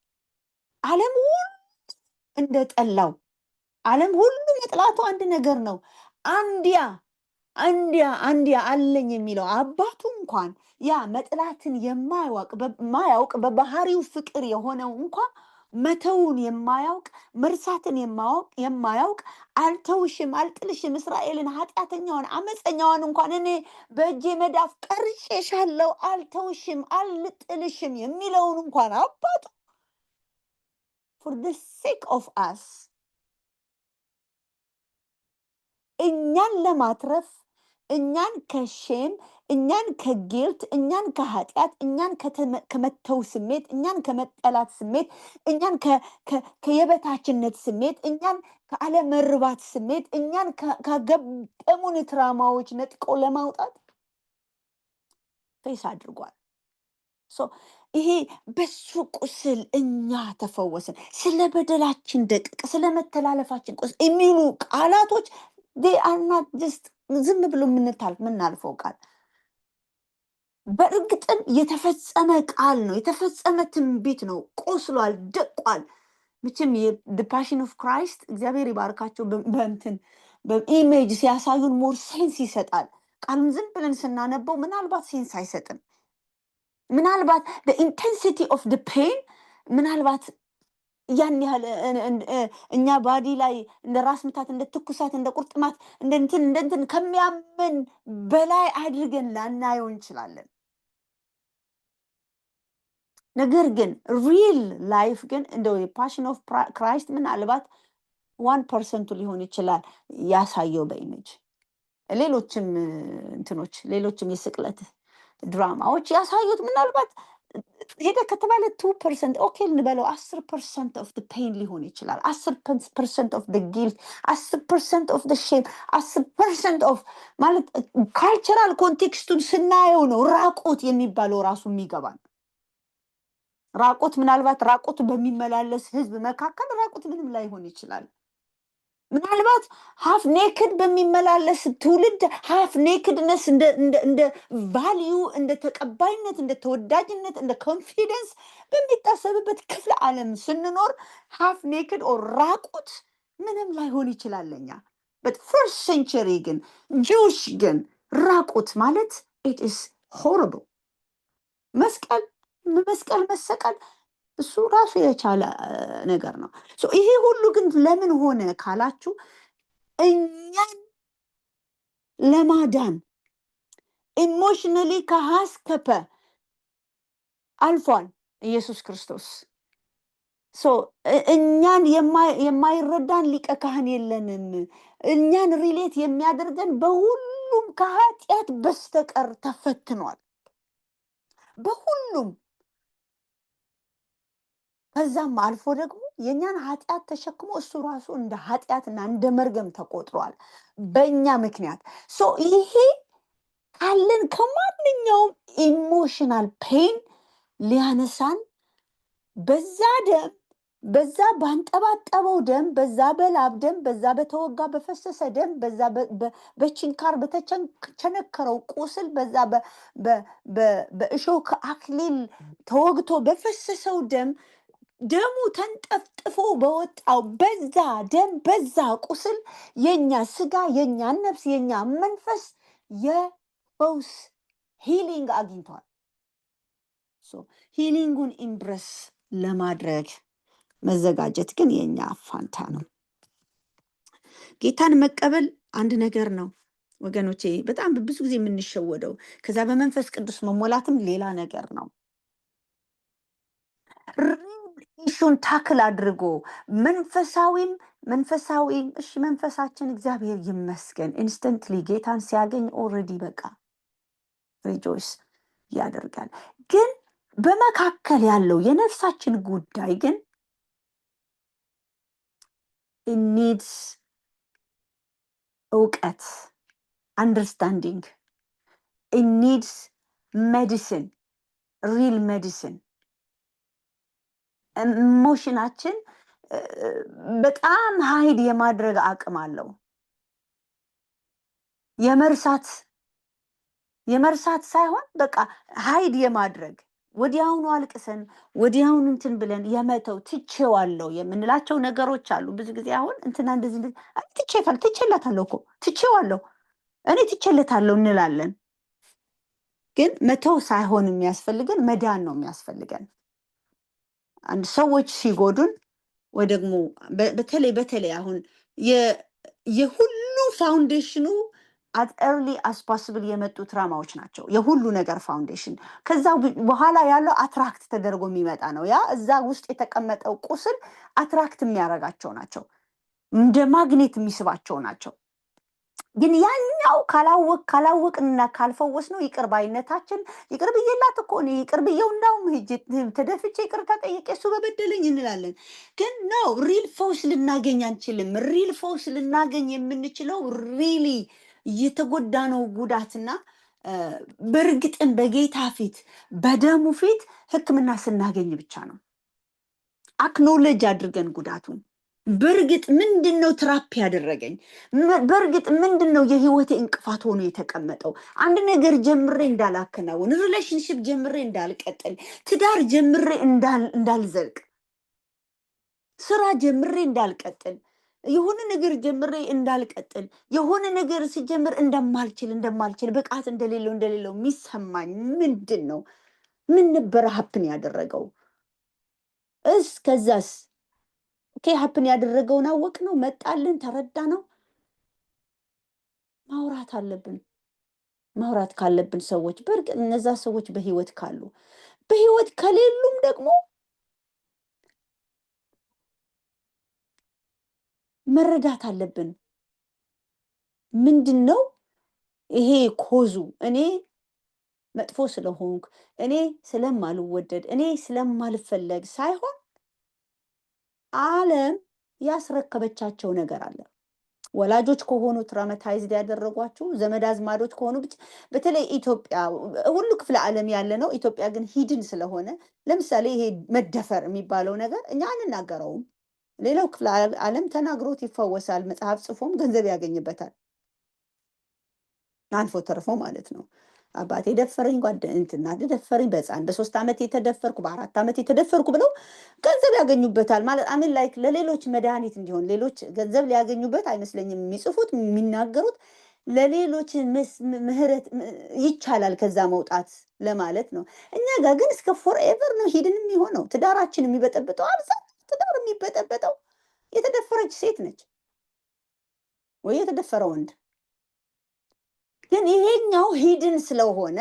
ዓለም ሁሉ እንደጠላው፣ ዓለም ሁሉ መጥላቱ አንድ ነገር ነው። አንድያ አለኝ የሚለው አባቱ እንኳን ያ መጥላትን የማያውቅ በባህሪው ፍቅር የሆነው እንኳን መተውን የማያውቅ መርሳትን የማያውቅ አልተውሽም አልጥልሽም እስራኤልን ኃጢአተኛዋን አመፀኛዋን እንኳን እኔ በእጄ መዳፍ ቀርጬሻለሁ አልተውሽም አልጥልሽም የሚለውን እንኳን አባቱ for the sake of us እኛን ለማትረፍ እኛን ከሼም እኛን ከጊልት እኛን ከኃጢአት እኛን ከመተው ስሜት እኛን ከመጠላት ስሜት እኛን ከየበታችነት ስሜት እኛን ከአለመርባት ስሜት እኛን ከገጠሙን ትራማዎች ነጥቆ ለማውጣት ፌስ አድርጓል። ይሄ በሱ ቁስል እኛ ተፈወስን፣ ስለ በደላችን ደቀቀ፣ ስለ መተላለፋችን ቁስል የሚሉ ቃላቶች they are not just ዝም ብሎ የምናልፈው ቃል። በእርግጥም የተፈጸመ ቃል ነው፣ የተፈጸመ ትንቢት ነው። ቆስሏል፣ ደቋል። መቼም ፓሽን ኦፍ ክራይስት እግዚአብሔር ይባርካቸው በእንትን በኢሜጅ ሲያሳዩን ሞር ሴንስ ይሰጣል። ቃሉን ዝም ብለን ስናነበው ምናልባት ሴንስ አይሰጥም። ምናልባት ኢንቴንሲቲ ኦፍ ፔን ምናልባት ያን ያህል እኛ ባዲ ላይ እንደ ራስ ምታት፣ እንደ ትኩሳት፣ እንደ ቁርጥማት፣ እንደ እንትን ከሚያምን በላይ አድርገን ላናየው እንችላለን። ነገር ግን ሪል ላይፍ ግን እንደው የፓሽን ኦፍ ክራይስት ምናልባት 1% ሊሆን ይችላል ያሳየው በኢሜጅ። ሌሎችም እንትኖች ሌሎችም የስቅለት ድራማዎች ያሳዩት ምናልባት ሄደ ከተባለ 2% ኦኬ እንበለው 10% ኦፍ ፔን ሊሆን ይችላል። 10% ኦፍ ጊልት፣ 10% ኦፍ ሼም፣ 10% ኦፍ ማለት ካልቸራል ኮንቴክስቱን ስናየው ነው ራቆት የሚባለው ራሱ የሚገባን። ራቆት ምናልባት ራቆት በሚመላለስ ህዝብ መካከል ራቆት ምንም ላይሆን ይችላል። ምናልባት ሃፍ ኔክድ በሚመላለስ ትውልድ ሃፍ ኔክድነስ እንደ ቫልዩ፣ እንደ ተቀባይነት፣ እንደ ተወዳጅነት፣ እንደ ኮንፊደንስ በሚታሰብበት ክፍለ ዓለም ስንኖር ሃፍ ኔክድ ኦር ራቁት ምንም ላይሆን ይችላል ለኛ። በት ፈርስት ሴንቸሪ ግን ጁሽ ግን ራቁት ማለት ኢት ኢስ ሆሪብል። መስቀል መሰቀል እሱ ራሱ የቻለ ነገር ነው። ይሄ ሁሉ ግን ለምን ሆነ ካላችሁ እኛን ለማዳን ኢሞሽናሊ ከሀስከፐ አልፏል ኢየሱስ ክርስቶስ። እኛን የማይረዳን ሊቀ ካህን የለንም። እኛን ሪሌት የሚያደርገን በሁሉም ከኃጢአት በስተቀር ተፈትኗል፣ በሁሉም። ከዛም አልፎ ደግሞ የኛን ኃጢአት ተሸክሞ እሱ ራሱ እንደ ኃጢአትና እንደ መርገም ተቆጥሯል በእኛ ምክንያት። ይሄ ካለን ከማንኛውም ኢሞሽናል ፔን ሊያነሳን በዛ ደም፣ በዛ ባንጠባጠበው ደም፣ በዛ በላብ ደም፣ በዛ በተወጋ በፈሰሰ ደም፣ በዛ በችንካር በተቸነከረው ቁስል፣ በዛ በእሾህ አክሊል ተወግቶ በፈሰሰው ደም፣ ደሙ ተንጠፍጥፎ በወጣው በዛ ደም፣ በዛ ቁስል የኛ ስጋ፣ የኛ ነፍስ፣ የኛ መንፈስ የፈውስ ሂሊንግ አግኝቷል። ሂሊንጉን ኢምብረስ ለማድረግ መዘጋጀት ግን የኛ ፋንታ ነው። ጌታን መቀበል አንድ ነገር ነው ወገኖቼ፣ በጣም ብዙ ጊዜ የምንሸወደው። ከዛ በመንፈስ ቅዱስ መሞላትም ሌላ ነገር ነው። ኢሹን ታክል አድርጎ መንፈሳዊም እሺ፣ መንፈሳችን እግዚአብሔር ይመስገን ኢንስተንትሊ ጌታን ሲያገኝ ኦልሬዲ በቃ ሪጆይስ ያደርጋል። ግን በመካከል ያለው የነፍሳችን ጉዳይ ግን ኒድስ እውቀት፣ አንደርስታንዲንግ፣ ኒድስ ሜዲሲን፣ ሪል ሜዲሲን። ኢሞሽናችን በጣም ሀይድ የማድረግ አቅም አለው። የመርሳት ሳይሆን በቃ ሀይድ የማድረግ ወዲያውኑ አልቅሰን ወዲያውኑ እንትን ብለን የመተው ትቼዋለሁ የምንላቸው ነገሮች አሉ። ብዙ ጊዜ አሁን እንትና እንደዚህ ትቼላታለሁ እኮ ትቼዋለሁ፣ እኔ ትቼለታለሁ እንላለን። ግን መተው ሳይሆን የሚያስፈልገን መዳን ነው የሚያስፈልገን። አንድ ሰዎች ሲጎዱን ወይ ደግሞ በተለይ አሁን የሁሉ ፋውንዴሽኑ አት ኤርሊ አስ ፖሲብል የመጡ ትራማዎች ናቸው የሁሉ ነገር ፋውንዴሽን። ከዛ በኋላ ያለው አትራክት ተደርጎ የሚመጣ ነው። ያ እዛ ውስጥ የተቀመጠው ቁስል አትራክት የሚያደርጋቸው ናቸው፣ እንደ ማግኔት የሚስባቸው ናቸው። ግን ያኛው ካላወቅንና ካልፈወስ ነው ይቅር ባይነታችን፣ ይቅር ብዬላት እኮ እኔ ይቅር ብዬው እንዳውም ሂጅ ተደፍቼ ይቅርታ ጠይቄ እሱ በበደለኝ እንላለን። ግን ነው ሪል ፈውስ ልናገኝ አንችልም። ሪል ፈውስ ልናገኝ የምንችለው ሪሊ የተጎዳነው ጉዳትና በእርግጥም በጌታ ፊት በደሙ ፊት ሕክምና ስናገኝ ብቻ ነው አክኖሌጅ አድርገን ጉዳቱን በእርግጥ ምንድነው ትራፕ ያደረገኝ በእርግጥ ምንድነው የህይወቴ እንቅፋት ሆኖ የተቀመጠው አንድ ነገር ጀምሬ እንዳላከናውን ሪሌሽንሺፕ ጀምሬ እንዳልቀጥል ትዳር ጀምሬ እንዳልዘልቅ ስራ ጀምሬ እንዳልቀጥል የሆነ ነገር ጀምሬ እንዳልቀጥል የሆነ ነገር ሲጀምር እንደማልችል ብቃት እንደሌለው የሚሰማኝ ምንድነው ምን ነበር ሀፕን ያደረገው እስከዛስ ኦኬ ሀፕን ያደረገውን አወቅ ነው መጣልን ተረዳ ነው ማውራት አለብን ማውራት ካለብን ሰዎች በርግጥ እነዛ ሰዎች በህይወት ካሉ በህይወት ከሌሉም ደግሞ መረዳት አለብን ምንድነው ይሄ ኮዙ እኔ መጥፎ ስለሆንኩ እኔ ስለማልወደድ እኔ ስለማልፈለግ ሳይሆን ዓለም ያስረከበቻቸው ነገር አለ ወላጆች ከሆኑ ትራውማታይዝድ ያደረጓቸው ዘመድ አዝማዶች ከሆኑ በተለይ ኢትዮጵያ ሁሉ ክፍለ ዓለም ያለ ነው ኢትዮጵያ ግን ሂድን ስለሆነ ለምሳሌ ይሄ መደፈር የሚባለው ነገር እኛ አንናገረውም ሌላው ክፍለ ዓለም ተናግሮት ይፈወሳል መጽሐፍ ጽፎም ገንዘብ ያገኝበታል አልፎ ተርፎ ማለት ነው አባቴ ደፈረኝ ጓደኛና ደፈረኝ በህፃን በ3 ዓመት የተደፈርኩ በ4 ዓመት የተደፈርኩ ብለው ገንዘብ ያገኙበታል ማለት አሜን ላይክ ለሌሎች መድኃኒት እንዲሆን ሌሎች ገንዘብ ሊያገኙበት አይመስለኝም የሚጽፉት የሚናገሩት ለሌሎች ምህረት ይቻላል ከዛ መውጣት ለማለት ነው እኛ ጋር ግን እስከ ፎርኤቨር ነው ሂድን የሚሆነው ትዳራችን የሚበጠበጠው አብዛኛው ትዳር የሚበጠበጠው የተደፈረች ሴት ነች ወይ የተደፈረ ወንድ ግን ይሄኛው ሂድን ስለሆነ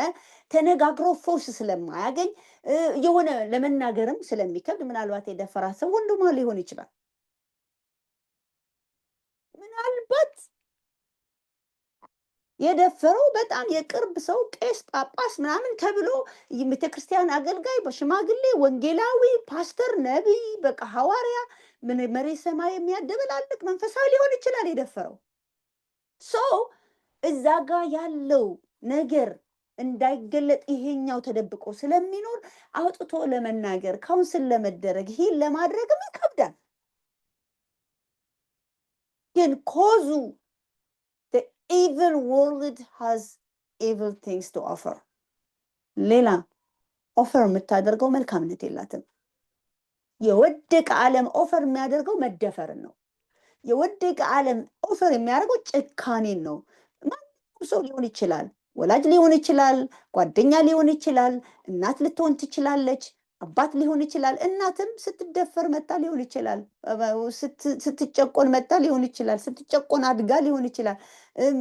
ተነጋግሮ ፎርስ ስለማያገኝ የሆነ ለመናገርም ስለሚከብድ ምናልባት የደፈራ ሰው ወንድሟ ሊሆን ይችላል ምናልባት የደፈረው በጣም የቅርብ ሰው ቄስ ጳጳስ ምናምን ተብሎ የቤተክርስቲያን አገልጋይ በሽማግሌ ወንጌላዊ ፓስተር ነብይ በቃ ሐዋርያ መሬት ሰማይ የሚያደበላልቅ መንፈሳዊ ሊሆን ይችላል የደፈረው እዛ ጋር ያለው ነገር እንዳይገለጥ ይሄኛው ተደብቆ ስለሚኖር አውጥቶ ለመናገር ካውንስል ለመደረግ ሂል ለማድረግ ይከብዳል ግን ኮዙ the evil world has evil things to offer ሌላ ኦፈር የምታደርገው መልካምነት የላትም የወደቀ ዓለም ኦፈር የሚያደርገው መደፈርን ነው የወደቀ ዓለም ኦፈር የሚያደርገው ጭካኔን ነው ሰው ሊሆን ይችላል ወላጅ ሊሆን ይችላል ጓደኛ ሊሆን ይችላል እናት ልትሆን ትችላለች አባት ሊሆን ይችላል እናትም ስትደፈር መጣ ሊሆን ይችላል ስትጨቆን መጣ ሊሆን ይችላል ስትጨቆን አድጋ ሊሆን ይችላል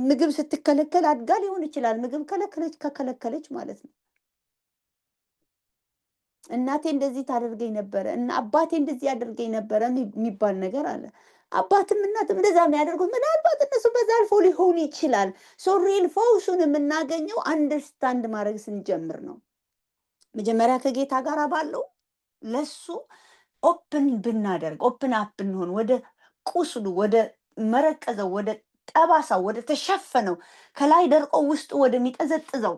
ምግብ ስትከለከል አድጋ ሊሆን ይችላል ምግብ ከከለከለች ማለት ነው እናቴ እንደዚህ ታደርገኝ ነበር እና አባቴ እንደዚህ ያደርገኝ ነበር የሚባል ነገር አለ አባትም እናትም እንደዛ የሚያደርጉት ምናልባት እነሱ በዛ አልፎ ሊሆን ይችላል ሪል ፈውሱን የምናገኘው አንደርስታንድ ማድረግ ስንጀምር ነው መጀመሪያ ከጌታ ጋር ባለው ለሱ ኦፕን ብናደርግ ኦፕን አፕ ብንሆን ወደ ቁስሉ ወደ መረቀዘው ወደ ጠባሳው ወደ ተሸፈነው ከላይ ደርቆ ውስጡ ወደሚጠዘጥዘው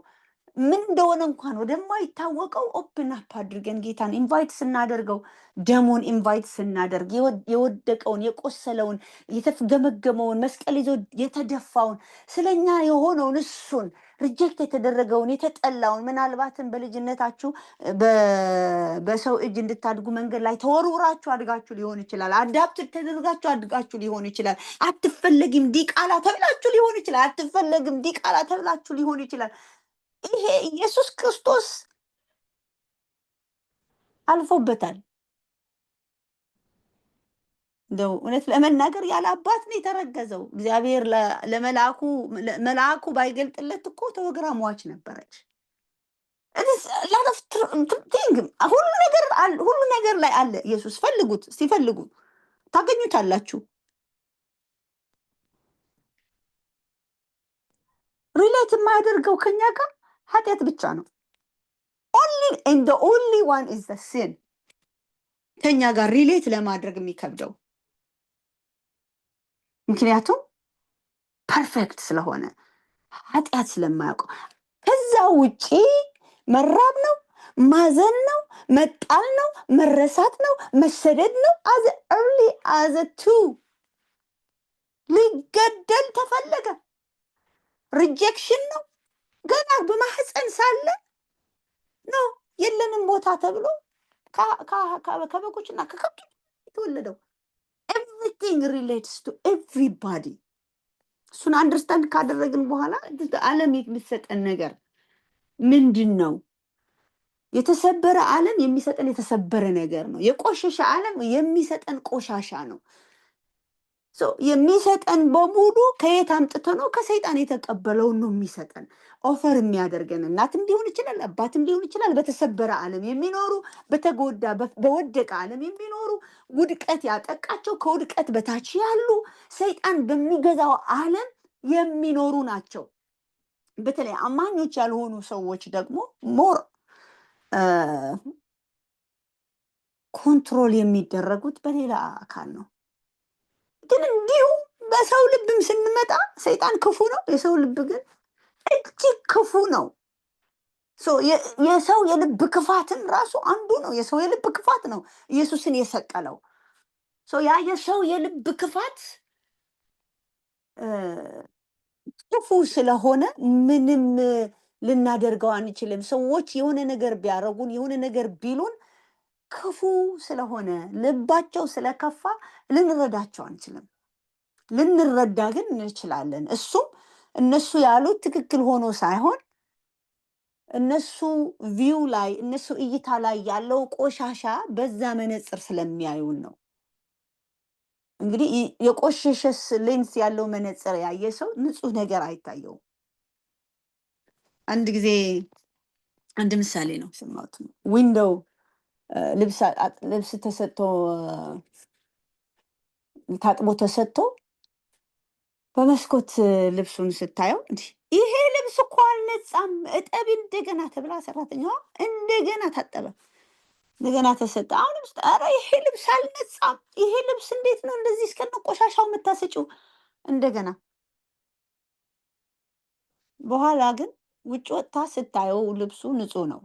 ምን እንደሆነ እንኳን ወደማይታወቀው ኦፕን አፕ አድርገን ጌታን ኢንቫይት ስናደርገው ደሙን ኢንቫይት ስናደርግ የወደቀውን የቆሰለውን የተገመገመውን መስቀል ይዞ የተደፋውን ስለኛ የሆነውን እሱን ሪጀክት የተደረገውን የተጠላውን ምናልባትም በልጅነታችሁ በሰው እጅ እንድታድጉ መንገድ ላይ ተወርውራችሁ አድጋችሁ ሊሆን ይችላል አዳፕት ተደርጋችሁ አድጋችሁ ሊሆን ይችላል አትፈለግም ዲቃላ ተብላችሁ ሊሆን ይችላል አትፈለግም ዲቃላ ተብላችሁ ሊሆን ይችላል ይሄ ኢየሱስ ክርስቶስ አልፎበታል እንደው እውነት ለመናገር ያለ አባት ነው የተረገዘው እግዚአብሔር ለመልአኩ ባይገልጥለት እኮ ተወግራ ሟች ነበረች ሁሉ ነገር ላይ አለ ኢየሱስ ፈልጉት ሲፈልጉ ታገኙታላችሁ ሪሌት የማያደርገው ከኛ ጋር ኃጢአት ብቻ ነው only one is the sin ከኛ ጋር ሪሌት ለማድረግ የሚከብደው ምክንያቱም ፐርፌክት ስለሆነ ኃጢአት ስለማያውቀው ከዛ ውጪ መራብ ነው፣ ማዘን ነው፣ መጣል ነው፣ መረሳት ነው፣ መሰደድ ነው። as early as a 2 ሊገደል ተፈለገ። ሪጀክሽን ነው። ገና በማህፀን ሳለ ነው የለንም ቦታ ተብሎ ከበጎችና ከከብቶች የተወለደው። everything relates to everybody። እሱን አንደርስታንድ ካደረግን በኋላ ዓለም የሚሰጠን ነገር ምንድን ነው? የተሰበረ ዓለም የሚሰጠን የተሰበረ ነገር ነው። የቆሸሸ ዓለም የሚሰጠን ቆሻሻ ነው። የሚሰጠን በሙሉ ከየት አምጥቶ ነው? ከሰይጣን የተቀበለውን ነው የሚሰጠን። ኦፈር የሚያደርገን እናትም ሊሆን ይችላል፣ አባትም ሊሆን ይችላል። በተሰበረ ዓለም የሚኖሩ በተጎዳ በወደቀ ዓለም የሚኖሩ ውድቀት ያጠቃቸው ከውድቀት በታች ያሉ ሰይጣን በሚገዛው ዓለም የሚኖሩ ናቸው። በተለይ አማኞች ያልሆኑ ሰዎች ደግሞ ሞር ኮንትሮል የሚደረጉት በሌላ አካል ነው። ግን እንዲሁ በሰው ልብም ስንመጣ ሰይጣን ክፉ ነው፣ የሰው ልብ ግን እጅግ ክፉ ነው። የሰው የልብ ክፋትን ራሱ አንዱ ነው። የሰው የልብ ክፋት ነው ኢየሱስን የሰቀለው። ያ የሰው የልብ ክፋት ክፉ ስለሆነ ምንም ልናደርገው አንችልም። ሰዎች የሆነ ነገር ቢያረጉን የሆነ ነገር ቢሉን ክፉ ስለሆነ ልባቸው ስለከፋ ልንረዳቸው አንችልም። ልንረዳ ግን እንችላለን። እሱም እነሱ ያሉት ትክክል ሆኖ ሳይሆን እነሱ ቪው ላይ እነሱ እይታ ላይ ያለው ቆሻሻ በዛ መነጽር ስለሚያዩን ነው። እንግዲህ የቆሸሸስ ሌንስ ያለው መነጽር ያየ ሰው ንጹህ ነገር አይታየውም። አንድ ጊዜ አንድ ምሳሌ ነው ሰማሁት። ዊንዶው ልብስ ተሰጥቶ ታጥቦ ተሰጥቶ በመስኮት ልብሱን ስታየው ይሄ ልብስ እኮ አልነጻም እጠቢ እንደገና ተብላ ሰራተኛዋ እንደገና ታጠበ፣ እንደገና ተሰጠ። አሁን ኧረ ይሄ ልብስ አልነጻም፣ ይሄ ልብስ እንዴት ነው እንደዚህ እስከነ ቆሻሻው የምታሰጪው? እንደገና በኋላ ግን ውጭ ወጥታ ስታየው ልብሱ ንጹህ ነው።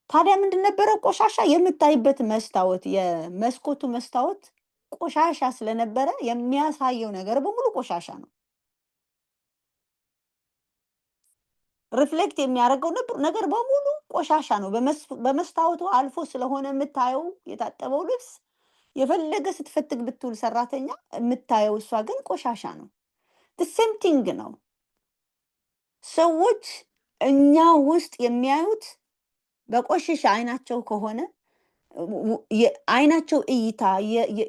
ታዲያ ምንድን ነበረ ቆሻሻ? የምታይበት መስታወት፣ የመስኮቱ መስታወት ቆሻሻ ስለነበረ የሚያሳየው ነገር በሙሉ ቆሻሻ ነው። ሪፍሌክት የሚያደርገው ነገር በሙሉ ቆሻሻ ነው። በመስታወቱ አልፎ ስለሆነ የምታየው የታጠበው ልብስ የፈለገ ስትፈትግ ብትውል ሰራተኛ የምታየው እሷ ግን ቆሻሻ ነው። ሴም ቲንግ ነው። ሰዎች እኛ ውስጥ የሚያዩት በቆሸሸ አይናቸው ከሆነ አይናቸው እይታ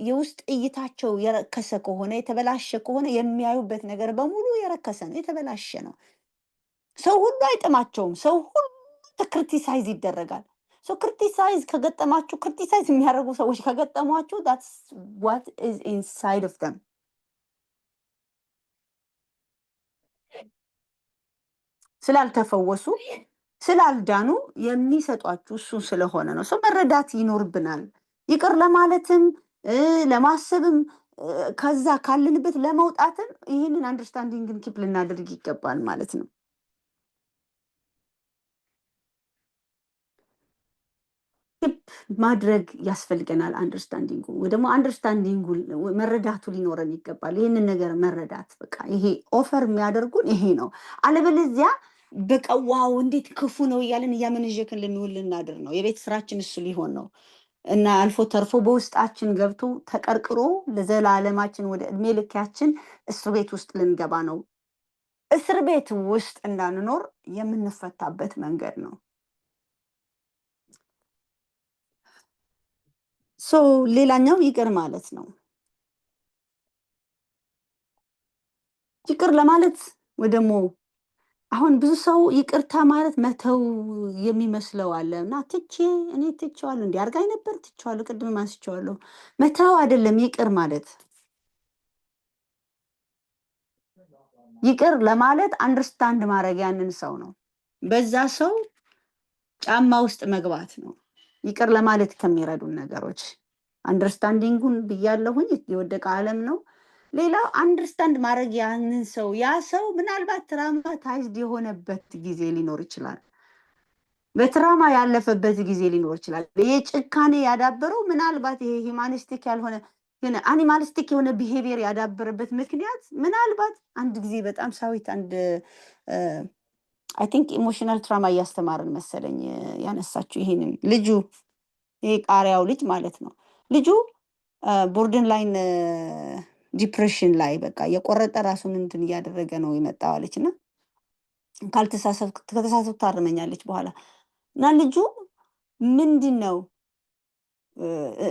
የውስጥ እይታቸው የረከሰ ከሆነ የተበላሸ ከሆነ የሚያዩበት ነገር በሙሉ የረከሰ ነው፣ የተበላሸ ነው። ሰው ሁሉ አይጥማቸውም። ሰው ሁሉ ክሪቲሳይዝ ይደረጋል። ክሪቲሳይዝ ከገጠማችሁ ክሪቲሳይዝ የሚያደርጉ ሰዎች ከገጠሟችሁ that's what is inside of them። ስላልተፈወሱ ስላልዳኑ የሚሰጧችሁ እሱ ስለሆነ ነው። ሰው መረዳት ይኖርብናል። ይቅር ለማለትም ለማሰብም ከዛ ካለንበት ለመውጣትም ይህንን አንደርስታንዲንግን ኪፕ ልናደርግ ይገባል ማለት ነው። ማድረግ ያስፈልገናል። አንደርስታንዲንጉ ወይ ደግሞ አንደርስታንዲንጉ መረዳቱ ሊኖረን ይገባል። ይህንን ነገር መረዳት በቃ ይሄ ኦፈር የሚያደርጉን ይሄ ነው። አለበለዚያ በቃ ዋው እንዴት ክፉ ነው እያለን እያመነዠክን ልንውል ልናድር ነው። የቤት ስራችን እሱ ሊሆን ነው እና አልፎ ተርፎ በውስጣችን ገብቶ ተቀርቅሮ ለዘላለማችን ወደ እድሜ ልካችን እስር ቤት ውስጥ ልንገባ ነው። እስር ቤት ውስጥ እንዳንኖር የምንፈታበት መንገድ ነው። ሌላኛው ይቅር ማለት ነው። ይቅር ለማለት ወይ ደግሞ አሁን ብዙ ሰው ይቅርታ ማለት መተው የሚመስለው አለ እና እኔ ትቼዋለሁ እንዲህ አድርጋኝ ነበር ትቼዋለሁ፣ ቅድም አንስቼዋለሁ። መተው አይደለም ይቅር ማለት። ይቅር ለማለት አንደርስታንድ ማድረግ ያንን ሰው ነው፣ በዛ ሰው ጫማ ውስጥ መግባት ነው። ይቅር ለማለት ከሚረዱን ነገሮች አንደርስታንዲንጉን ብያለሁኝ። የወደቀ ዓለም ነው። ሌላው አንደርስታንድ ማድረግ ያንን ሰው ያ ሰው ምናልባት ትራውማታይዝድ የሆነበት ጊዜ ሊኖር ይችላል። በትራማ ያለፈበት ጊዜ ሊኖር ይችላል። ይሄ ጭካኔ ያዳበረው ምናልባት ይሄ ሂማኒስቲክ ያልሆነ ግን አኒማሊስቲክ የሆነ ቢሄቪየር ያዳበረበት ምክንያት ምናልባት አንድ ጊዜ በጣም ሳዊት አንድ አይ ቲንክ ኢሞሽናል ትራማ እያስተማርን መሰለኝ ያነሳችሁ ይሄንን ልጁ ይሄ ቃሪያው ልጅ ማለት ነው። ልጁ ቦርደን ላይን ዲፕሬሽን ላይ በቃ የቆረጠ ራሱን እንትን እያደረገ ነው የመጣው አለች እና ከተሳሳትኩ ታርመኛለች በኋላ እና ልጁ ምንድን ነው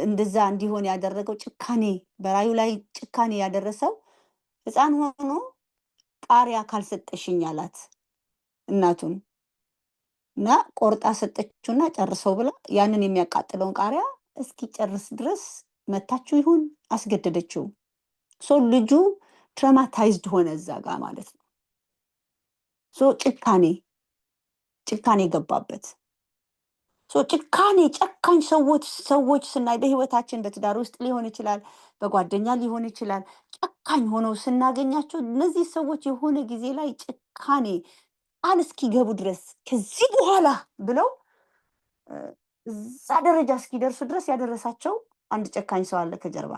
እንደዛ እንዲሆን ያደረገው ጭካኔ በራዩ ላይ ጭካኔ ያደረሰው ህፃን ሆኖ ቃሪያ ካልሰጠሽኝ አላት እናቱን እና ቆርጣ ሰጠችውና ጨርሰው ብላ ያንን የሚያቃጥለውን ቃሪያ እስኪ ጨርስ ድረስ መታችሁ ይሁን አስገደደችው። ሶ ልጁ ትራውማታይዝድ ሆነ እዛ ጋር ማለት ነው። ሶ ጭካኔ ገባበት። ሶ ጭካኔ ጨካኝ ሰዎች ስናይ በህይወታችን በትዳር ውስጥ ሊሆን ይችላል፣ በጓደኛ ሊሆን ይችላል። ጨካኝ ሆነው ስናገኛቸው እነዚህ ሰዎች የሆነ ጊዜ ላይ ጭካኔ ቃል እስኪገቡ ድረስ ከዚህ በኋላ ብለው እዛ ደረጃ እስኪደርሱ ድረስ ያደረሳቸው አንድ ጨካኝ ሰው አለ ከጀርባ።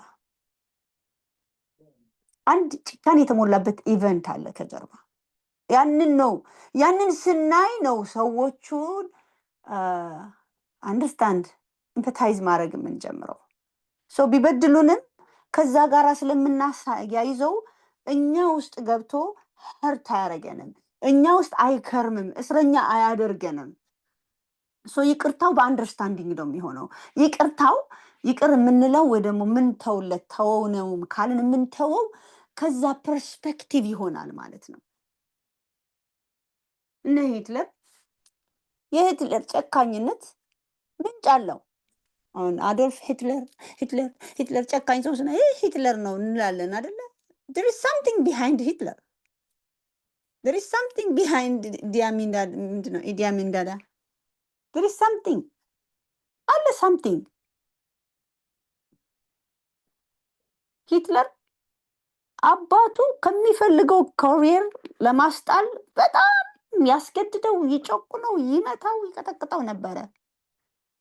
አንድ ጭካኔ የተሞላበት ኢቨንት አለ ከጀርባ። ያንን ስናይ ነው ሰዎቹን አንደርስታንድ ኢምፓታይዝ ማድረግ የምንጀምረው። ሰው ቢበድሉንም ከዛ ጋር ስለምናያይዘው እኛ ውስጥ ገብቶ ሀርት አያደርገንም፣ እኛ ውስጥ አይከርምም፣ እስረኛ አያደርገንም። ይቅርታው በአንደርስታንዲንግ ነው የሚሆነው። ይቅር የምንለው ወይ ደግሞ ምንተውለት ተወው ነው ካልን የምንተወው ከዛ ፐርስፔክቲቭ ይሆናል ማለት ነው። እነ የሂትለር ጨካኝነት ምንጭ አለው። አሁን አዶልፍ ሂትለር ጨካኝ ሰው ስና ይህ ሂትለር ነው እንላለን አይደለ? there is something behind Hitler. there is something behind Idi Amin Dada. there is something አለ something ሂትለር አባቱ ከሚፈልገው ኮሪየር ለማስጣል በጣም ያስገድደው፣ ይጨቁነው፣ ይመታው፣ ይቀጠቅጠው ነበረ።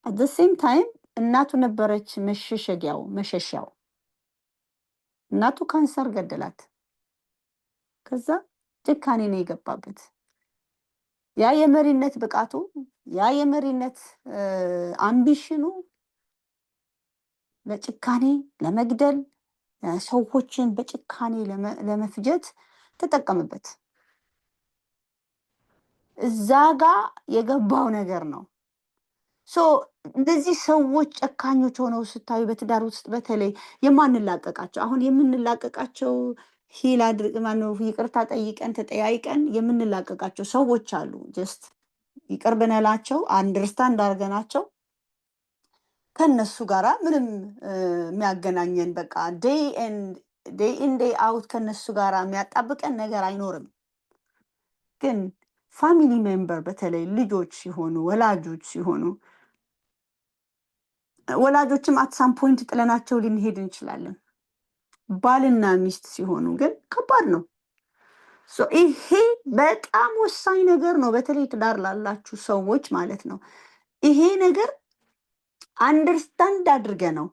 at the same time እናቱ ነበረች መሸሻው። እናቱ ካንሰር ገደላት። ከዛ ጭካኔ ነው የገባበት። ያ የመሪነት ብቃቱ፣ ያ የመሪነት አምቢሽኑ ለጭካኔ ለመግደል ሰዎችን በጭካኔ ለመፍጀት ተጠቀመበት። እዛ ጋ የገባው ነገር ነው። እንደዚህ ሰዎች ጨካኞች ሆነው ስታዩ በትዳር ውስጥ በተለይ የማንላቀቃቸው አሁን የምንላቀቃቸው ሂል አድርግ ማነው ይቅርታ ጠይቀን ተጠያይቀን የምንላቀቃቸው ሰዎች አሉ። ጀስት ይቅር ብንላቸው አንደርስታንድ አድርገናቸው ከነሱ ጋራ ምንም የሚያገናኘን በቃ ዴይ ኢን ዴይ አውት ከነሱ ጋራ የሚያጣብቀን ነገር አይኖርም። ግን ፋሚሊ ሜምበር በተለይ ልጆች ሲሆኑ ወላጆች ሲሆኑ ወላጆችም አት ሳም ፖይንት ጥለናቸው ልንሄድ እንችላለን። ባልና ሚስት ሲሆኑ ግን ከባድ ነው። ይሄ በጣም ወሳኝ ነገር ነው። በተለይ ትዳር ላላችሁ ሰዎች ማለት ነው። ይሄ ነገር አንደርስታንድ አድርገ ነው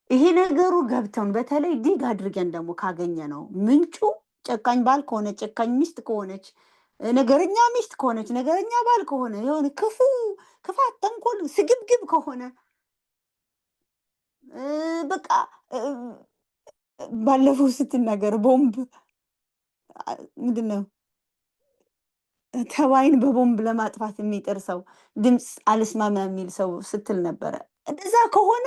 ይሄ ነገሩ ገብተውን በተለይ ዲግ አድርገን ደግሞ ካገኘ ነው ምንጩ ጨካኝ ባል ከሆነ ጨካኝ ሚስት ከሆነች ነገረኛ ሚስት ከሆነች ነገረኛ ባል ከሆነ የሆነ ክፋት ተንኮል ስግብግብ ከሆነ በቃ ባለፈው ስትናገር ቦምብ ምንድነው ተባይን በቦምብ ለማጥፋት የሚጥር ሰው ድምፅ አልስማማ የሚል ሰው ስትል ነበረ። እንደዛ ከሆነ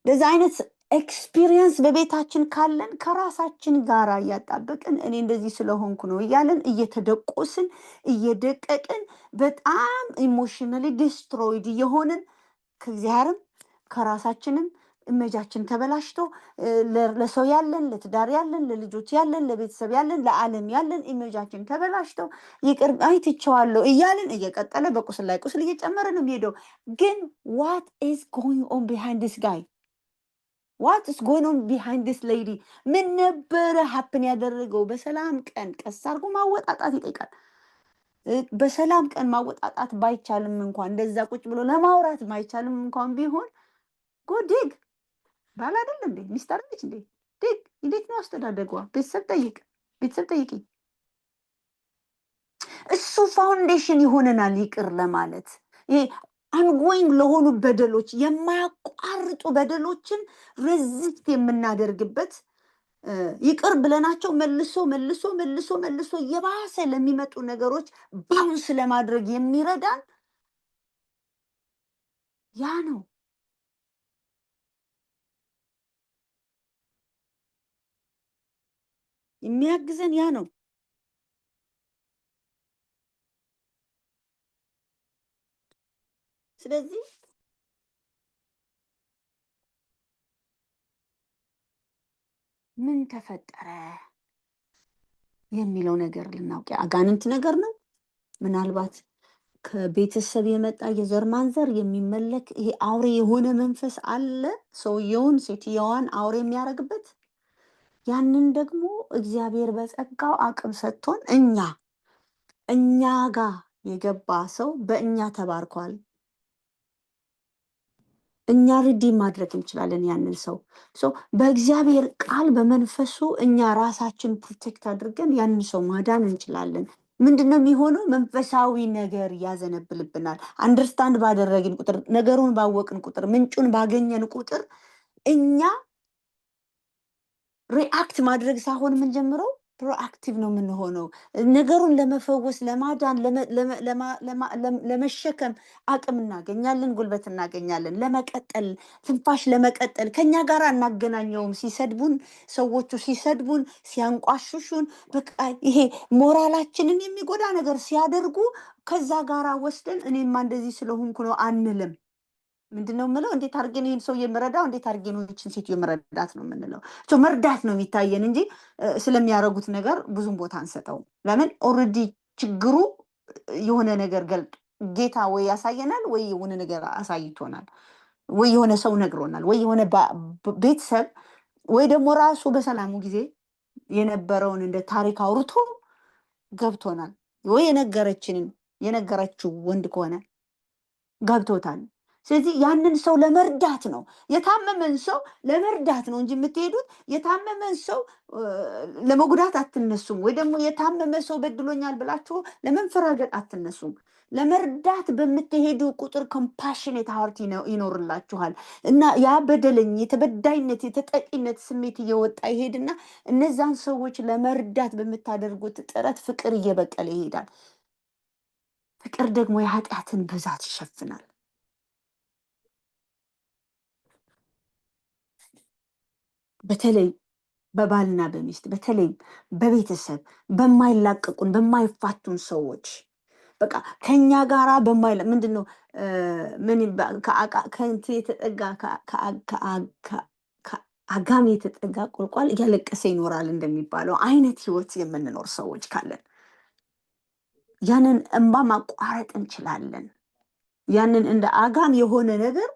እንደዛ አይነት ኤክስፒሪየንስ በቤታችን ካለን ከራሳችን ጋር እያጣበቅን እኔ እንደዚህ ስለሆንኩ ነው እያለን እየተደቆስን እየደቀቅን በጣም ኢሞሽናሊ ዲስትሮይድ እየሆንን ከእግዚአብሔርም ከራሳችንም እመጃችን ተበላሽቶ ለሰው ያለን ለትዳር ያለን ለልጆች ያለን ለቤተሰብ ያለን ለዓለም ያለን ኢሜጃችን ተበላሽቶ ይቅር አይትቸዋለሁ እያልን እየቀጠለ በቁስል ላይ ቁስል እየጨመረ ነው የሚሄደው። ግን what is going on behind this guy? ዋትስ ጎይንግ ኦን ቢሃይንድ ዲስ ሌዲ? ምን ነበረ ሀፕን ያደረገው? በሰላም ቀን ቀስ አድርጎ ማወጣጣት ይጠይቃል። በሰላም ቀን ማወጣጣት ባይቻልም እንኳን እንደዛ ቁጭ ብሎ ለማውራት ባይቻልም እንኳን ቢሆን ጎዲግ ባል አይደል እንዴ? ሚስት አይደለች እንዴ? ዲግ እንዴት ነው አስተዳደጓ? ቤተሰብ ጠይቅ፣ ቤተሰብ ጠይቂ። እሱ ፋውንዴሽን ይሆነናል ይቅር ለማለት። ይሄ አንጎይንግ ለሆኑ በደሎች፣ የማያቋርጡ በደሎችን ሬዚስት የምናደርግበት ይቅር ብለናቸው መልሶ መልሶ መልሶ መልሶ የባሰ ለሚመጡ ነገሮች ባውንስ ለማድረግ የሚረዳን ያ ነው። የሚያግዘን ያ ነው። ስለዚህ ምን ተፈጠረ የሚለው ነገር ልናውቅ፣ አጋንንት ነገር ነው ምናልባት ከቤተሰብ የመጣ የዘር ማንዘር የሚመለክ ይሄ አውሬ የሆነ መንፈስ አለ ሰውየውን ሴትየዋን አውሬ የሚያደርግበት። ያንን ደግሞ እግዚአብሔር በጸጋው አቅም ሰጥቶን እኛ ጋር የገባ ሰው በእኛ ተባርኳል። እኛ ሪዲም ማድረግ እንችላለን ያንን ሰው በእግዚአብሔር ቃል በመንፈሱ እኛ ራሳችን ፕሮቴክት አድርገን ያንን ሰው ማዳን እንችላለን። ምንድነው የሚሆነው? መንፈሳዊ ነገር ያዘነብልብናል። አንደርስታንድ ባደረግን ቁጥር፣ ነገሩን ባወቅን ቁጥር፣ ምንጩን ባገኘን ቁጥር እኛ ሪአክት ማድረግ ሳይሆን የምንጀምረው ፕሮአክቲቭ ነው የምንሆነው። ነገሩን ለመፈወስ፣ ለማዳን፣ ለመሸከም አቅም እናገኛለን፣ ጉልበት እናገኛለን። ለመቀጠል ትንፋሽ ለመቀጠል ከኛ ጋር እናገናኘውም። ሲሰድቡን፣ ሰዎቹ ሲሰድቡን፣ ሲያንቋሽሹን፣ በቃ ይሄ ሞራላችንን የሚጎዳ ነገር ሲያደርጉ ከዛ ጋራ ወስደን እኔማ እንደዚህ ስለሆንኩ ነው አንልም። ምንድነው የምለው? እንዴት አድርጌን ይህን ሰው የምረዳው? እንዴት አድርጌን ይህችን ሴትዮ የምረዳት ነው የምንለው። መርዳት ነው የሚታየን እንጂ ስለሚያደርጉት ነገር ብዙም ቦታ አንሰጠውም። ለምን? ኦልሬዲ ችግሩ የሆነ ነገር ገልጦ ጌታ ወይ ያሳየናል፣ ወይ የሆነ ነገር አሳይቶናል፣ ወይ የሆነ ሰው ነግሮናል፣ ወይ የሆነ ቤተሰብ፣ ወይ ደግሞ ራሱ በሰላሙ ጊዜ የነበረውን እንደ ታሪክ አውርቶ ገብቶናል። ወይ የነገረችው ወንድ ከሆነ ገብቶታል። ስለዚህ ያንን ሰው ለመርዳት ነው፣ የታመመን ሰው ለመርዳት ነው እንጂ የምትሄዱት የታመመን ሰው ለመጉዳት አትነሱም። ወይ ደግሞ የታመመ ሰው በድሎኛል ብላችሁ ለመንፈራገጥ አትነሱም። ለመርዳት በምትሄዱ ቁጥር ኮምፓሽኔት ሃርት ይኖርላችኋል እና ያ በደለኝ የተበዳይነት የተጠቂነት ስሜት እየወጣ ይሄድና እነዛን ሰዎች ለመርዳት በምታደርጉት ጥረት ፍቅር እየበቀለ ይሄዳል። ፍቅር ደግሞ የኃጢአትን ብዛት ይሸፍናል። በተለይ በባልና በሚስት በተለይ በቤተሰብ በማይላቀቁን በማይፋቱን ሰዎች በቃ ከኛ ጋራ ምንድነው ከእንትን የተጠጋ አጋም የተጠጋ ቁልቋል እያለቀሰ ይኖራል እንደሚባለው አይነት ህይወት የምንኖር ሰዎች ካለን ያንን እንባ ማቋረጥ እንችላለን። ያንን እንደ አጋም የሆነ ነገር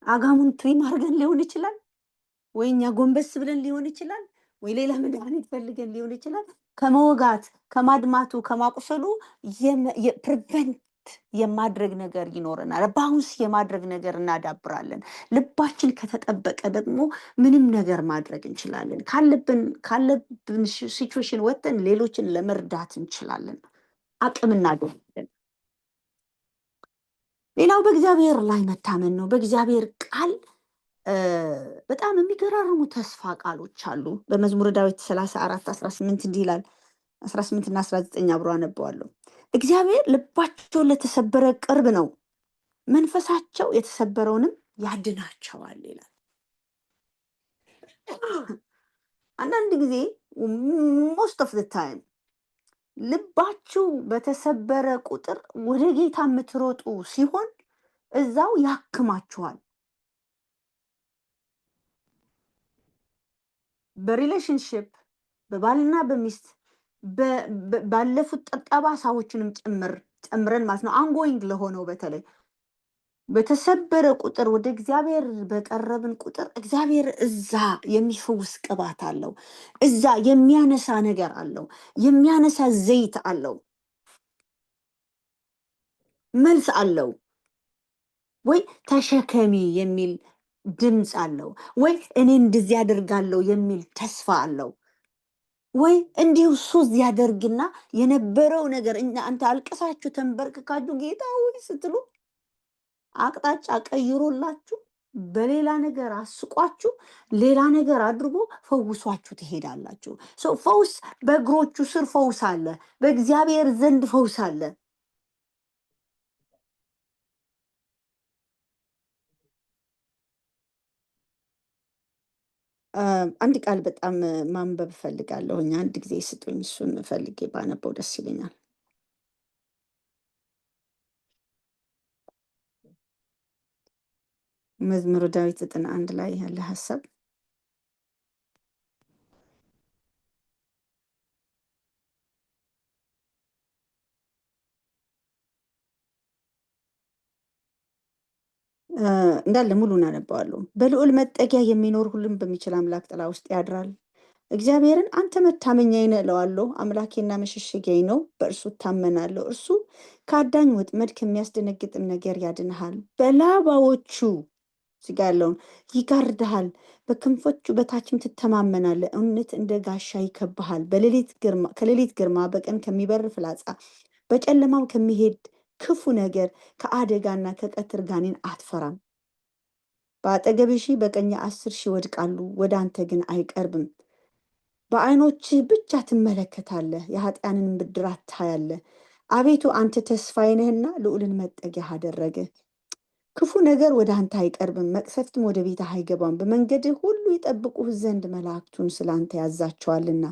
አጋሙን ትሪም አድርገን ሊሆን ይችላል፣ ወይ እኛ ጎንበስ ብለን ሊሆን ይችላል፣ ወይ ሌላ መድኃኒት ፈልገን ሊሆን ይችላል። ከመወጋት ከማድማቱ ከማቁሰሉ ፕሪቨንት የማድረግ ነገር ይኖረናል። ባውንስ የማድረግ ነገር እናዳብራለን። ልባችን ከተጠበቀ ደግሞ ምንም ነገር ማድረግ እንችላለን። ካለብን ሲቹዌሽን ወጥተን ሌሎችን ለመርዳት እንችላለን። አቅም እናገኛለን። ሌላው በእግዚአብሔር ላይ መታመን ነው። በእግዚአብሔር ቃል በጣም የሚገራርሙ ተስፋ ቃሎች አሉ። በመዝሙረ ዳዊት 34:18 እንዲህ ይላል። 18 እና 19 አብሮ አነበዋለሁ። እግዚአብሔር ልባቸው ለተሰበረ ቅርብ ነው፣ መንፈሳቸው የተሰበረውንም ያድናቸዋል ይላል። አንዳንድ ጊዜ ሞስት ኦፍ ዘ ታይም ልባችሁ በተሰበረ ቁጥር ወደ ጌታ የምትሮጡ ሲሆን እዛው ያክማችኋል። በሪሌሽንሽፕ በባልና በሚስት ባለፉት ጠባሳዎችንም ጨምረን ማለት ነው አንጎይንግ ለሆነው በተለይ በተሰበረ ቁጥር ወደ እግዚአብሔር በቀረብን ቁጥር እግዚአብሔር እዛ የሚፈውስ ቅባት አለው። እዛ የሚያነሳ ነገር አለው። የሚያነሳ ዘይት አለው። መልስ አለው። ወይ ተሸከሚ የሚል ድምፅ አለው። ወይ እኔ እንደዚህ ያደርጋለሁ የሚል ተስፋ አለው። ወይ እንዲሁ ሱዝ ያደርግና የነበረው ነገር አንተ አልቅሳችሁ ተንበርክካችሁ ጌታ ሆይ ስትሉ አቅጣጫ ቀይሮላችሁ በሌላ ነገር አስቋችሁ ሌላ ነገር አድርጎ ፈውሷችሁ ትሄዳላችሁ። ፈውስ በእግሮቹ ስር ፈውስ አለ። በእግዚአብሔር ዘንድ ፈውስ አለ። አንድ ቃል በጣም ማንበብ እፈልጋለሁኝ። አንድ ጊዜ ስጡኝ፣ እሱን ፈልጌ ባነበው ደስ ይለኛል። መዝሙረ ዳዊት 91 ላይ ያለ ሀሳብ እንዳለ ሙሉን አነባዋለሁ። በልዑል መጠጊያ የሚኖር ሁሉም በሚችል አምላክ ጥላ ውስጥ ያድራል። እግዚአብሔርን አንተ መታመኛዬ ነህ እለዋለሁ። አምላኬና መሸሸጊያዬ ነው፣ በእርሱ እታመናለሁ። እርሱ ከአዳኝ ወጥመድ ከሚያስደነግጥም ነገር ያድንሃል። በላባዎቹ እዚህ ጋ ያለውን ይጋርድሃል፣ በክንፎቹ በታችም ትተማመናለህ። እውነት እንደ ጋሻ ይከብሃል። ከሌሊት ግርማ፣ በቀን ከሚበር ፍላጻ፣ በጨለማም ከሚሄድ ክፉ ነገር፣ ከአደጋና ከቀትር ጋኔን አትፈራም። በአጠገብህ ሺህ በቀኝ 10 ሺህ ይወድቃሉ፣ ወደ አንተ ግን አይቀርብም። በዓይኖችህ ብቻ ትመለከታለህ፣ የኃጢአንን ብድራት ታያለህ። አቤቱ አንተ ተስፋዬ ነህና ልዑልን መጠጊያ አደረገ። ክፉ ነገር ወደ አንተ አይቀርብም፣ መቅሰፍትም ወደ ቤትህ አይገባም። በመንገድህ ሁሉ ይጠብቁህ ዘንድ መላእክቱን ስለ አንተ ያዛቸዋልና፣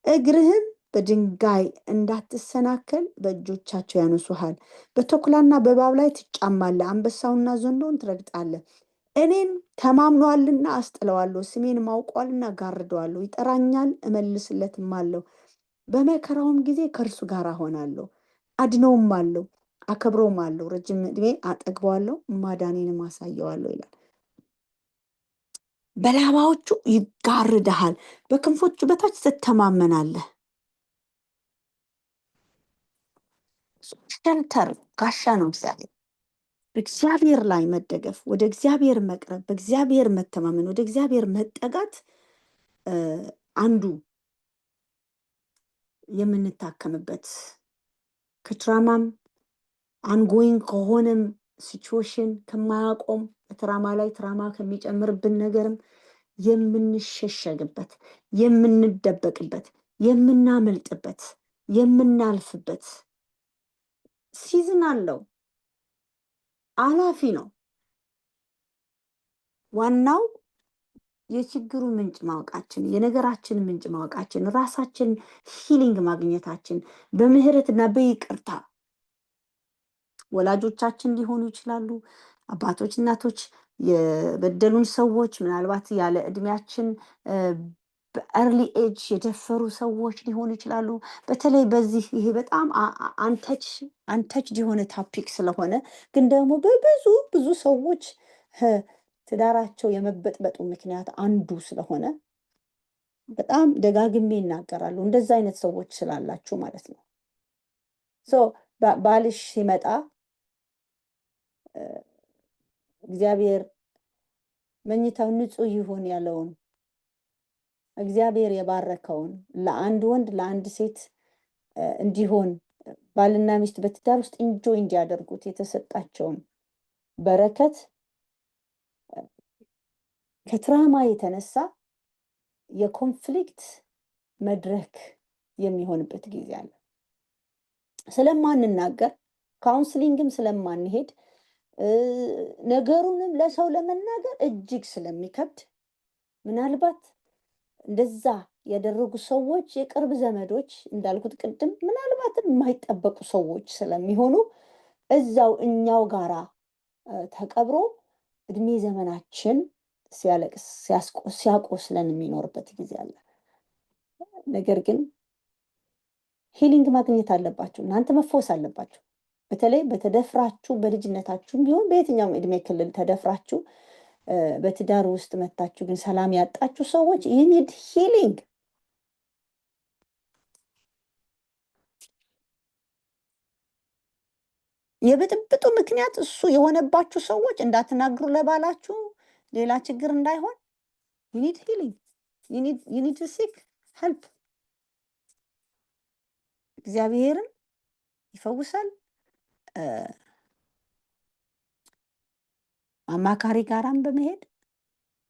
እግርህም በድንጋይ እንዳትሰናከል በእጆቻቸው ያነሱሃል። በተኩላና በእባብ ላይ ትጫማለህ፣ አንበሳውና ዘንዶውን ትረግጣለህ። እኔን ተማምኗልና አስጥለዋለሁ፣ ስሜን ማውቋልና ጋርደዋለሁ። ይጠራኛል፣ እመልስለትም አለሁ። በመከራውም ጊዜ ከእርሱ ጋር እሆናለሁ፣ አድነውም አለሁ፣ አከብረውም አለሁ። ረጅም ዕድሜ አጠግበዋለሁ፣ ማዳኔንም አሳየዋለሁ ይላል። በላባዎቹ ይጋርድሃል፣ በክንፎቹ በታች ትተማመናለህ። ሸልተር ጋሻ ነው እግዚአብሔር። በእግዚአብሔር ላይ መደገፍ፣ ወደ እግዚአብሔር መቅረብ፣ በእግዚአብሔር መተማመን፣ ወደ እግዚአብሔር መጠጋት አንዱ የምንታከምበት ከትራማም አንጎይንግ ከሆነም ሲቹዌሽን ከማያቆም በትራማ ላይ ትራማ ከሚጨምርብን ነገርም የምንሸሸግበት፣ የምንደበቅበት፣ የምናመልጥበት፣ የምናልፍበት ሲዝን አለው። አላፊ ነው። ዋናው የችግሩ ምንጭ ማወቃችን፣ የነገራችን ምንጭ ማወቃችን፣ ራሳችን ሂሊንግ ማግኘታችን በምህረትና በይቅርታ ወላጆቻችን ሊሆኑ ይችላሉ፣ አባቶች፣ እናቶች፣ የበደሉን ሰዎች፣ ምናልባት ያለ እድሜያችን በኤርሊ ኤጅ የደፈሩ ሰዎች ሊሆኑ ይችላሉ። በተለይ በዚህ ይሄ በጣም አንተች የሆነ ታፒክ ስለሆነ ግን ደግሞ ብዙ ሰዎች ትዳራቸው የመበጥበጡ ምክንያት አንዱ ስለሆነ በጣም ደጋግሜ ይናገራሉ። እንደዛ አይነት ሰዎች ስላላችሁ ማለት ነው። ባልሽ ሲመጣ እግዚአብሔር መኝታው ንጹህ ይሁን ያለውን እግዚአብሔር የባረከውን ለአንድ ወንድ ለአንድ ሴት እንዲሆን ባልና ሚስት በትዳር ውስጥ ኢንጆይ እንዲያደርጉት የተሰጣቸውን በረከት ከትራማ የተነሳ የኮንፍሊክት መድረክ የሚሆንበት ጊዜ አለ። ስለማንናገር ካውንስሊንግም ስለማንሄድ ነገሩንም ለሰው ለመናገር እጅግ ስለሚከብድ ምናልባት እንደዛ ያደረጉ ሰዎች የቅርብ ዘመዶች እንዳልኩት ቅድም ምናልባትም የማይጠበቁ ሰዎች ስለሚሆኑ እዛው እኛው ጋራ ተቀብሮ እድሜ ዘመናችን ሲያለቅስ ሲያቆስለን የሚኖርበት ጊዜ አለ። ነገር ግን ሂሊንግ ማግኘት አለባችሁ። እናንተ መፈወስ አለባችሁ። በተለይ በተደፍራችሁ በልጅነታችሁም ቢሆን በየትኛውም እድሜ ክልል ተደፍራችሁ በትዳር ውስጥ መታችሁ ግን ሰላም ያጣችሁ ሰዎች you need healing። የብጥብጡ ምክንያት እሱ የሆነባችሁ ሰዎች እንዳትናግሩ ለባላችሁ ሌላ ችግር እንዳይሆን you need healing you need to seek help። እግዚአብሔርን ይፈውሳል። አማካሪ ጋራም በመሄድ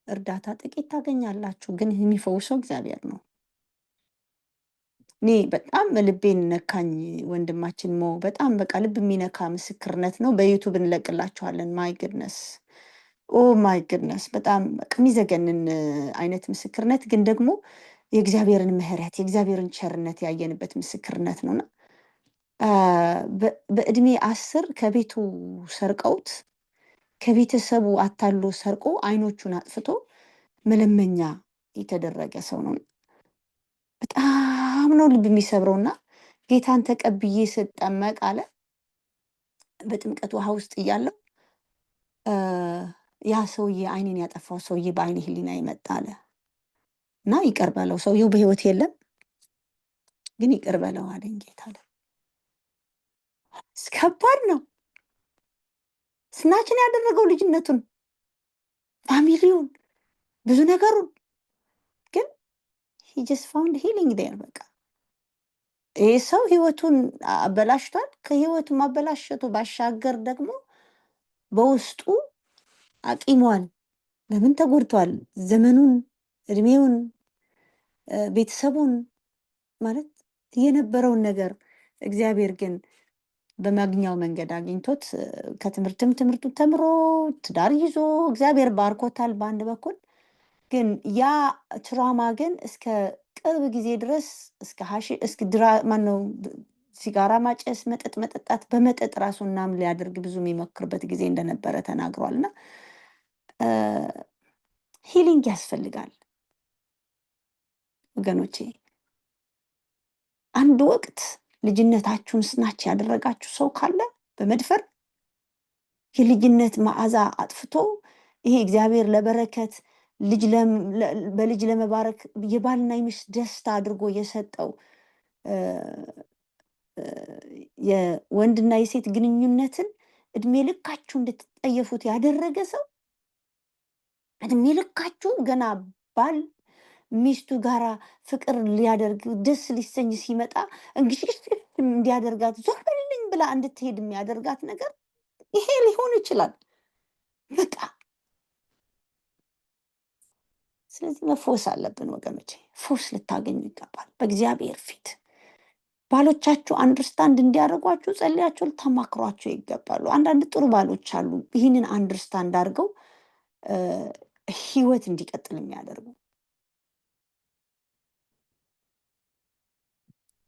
እርዳታ ጥቂት ታገኛላችሁ፣ ግን የሚፈውሰው እግዚአብሔር ነው። እኔ በጣም ልቤን ነካኝ ወንድማችን ሞ በጣም በቃ ልብ የሚነካ ምስክርነት ነው። በዩቱብ እንለቅላችኋለን። ማይ ግድነስ ኦ ማይ ግድነስ በጣም የሚዘገንን አይነት ምስክርነት፣ ግን ደግሞ የእግዚአብሔርን ምሕረት የእግዚአብሔርን ቸርነት ያየንበት ምስክርነት ነውና በእድሜ 10 ከቤቱ ሰርቀውት ከቤተሰቡ አታሎ ሰርቆ አይኖቹን አጥፍቶ መለመኛ የተደረገ ሰው ነው። በጣም ነው ልብ የሚሰብረውና ጌታን ተቀብዬ ስጠመቅ አለ በጥምቀት ውሃ ውስጥ እያለው ያ ሰውዬ አይኔን ያጠፋው ሰውዬ በአይኔ ህሊና ይመጣ አለ እና ይቅር በለው። ሰውየው በህይወት የለም ግን ይቅር በለው አለኝ ጌታ አለ። ከባድ ነው። ስናችን ያደረገው ልጅነቱን ፋሚሊውን ብዙ ነገሩን ግን he just found healing there። በቃ ይሄ ሰው ህይወቱን አበላሽቷል። ከህይወቱ ማበላሸቱ ባሻገር ደግሞ በውስጡ አቂሟል። ለምን ተጎድቷል? ዘመኑን፣ እድሜውን፣ ቤተሰቡን ማለት የነበረውን ነገር እግዚአብሔር ግን በማግኛው መንገድ አግኝቶት ከትምህርትም ትምህርቱ ተምሮ ትዳር ይዞ እግዚአብሔር ባርኮታል በአንድ በኩል። ግን ያ ትራማ ግን እስከ ቅርብ ጊዜ ድረስ እስከ ማነው ሲጋራ ማጨስ፣ መጠጥ መጠጣት፣ በመጠጥ ራሱን ናም ሊያደርግ ብዙ የሚሞክርበት ጊዜ እንደነበረ ተናግሯልና ሂሊንግ ያስፈልጋል ወገኖቼ። አንድ ወቅት ልጅነታችሁን ስናች ያደረጋችሁ ሰው ካለ በመድፈር የልጅነት መዓዛ አጥፍቶ ይሄ እግዚአብሔር ለበረከት በልጅ ለመባረክ የባልና የሚስት ደስታ አድርጎ የሰጠው የወንድና የሴት ግንኙነትን እድሜ ልካችሁ እንድትጠየፉት ያደረገ ሰው እድሜ ልካችሁ ገና ባል ሚስቱ ጋራ ፍቅር ሊያደርግ ደስ ሊሰኝ ሲመጣ እንግዲህ እንዲያደርጋት ዞር በልልኝ ብላ እንድትሄድ የሚያደርጋት ነገር ይሄ ሊሆን ይችላል። በቃ ስለዚህ መፈወስ አለብን ወገኖቼ። ፈውስ ልታገኙ ይገባል በእግዚአብሔር ፊት። ባሎቻችሁ አንደርስታንድ እንዲያደርጓችሁ ጸልያችሁ ልታማክሯቸው ይገባሉ። አንዳንድ ጥሩ ባሎች አሉ ይህንን አንደርስታንድ አድርገው ህይወት እንዲቀጥል የሚያደርጉ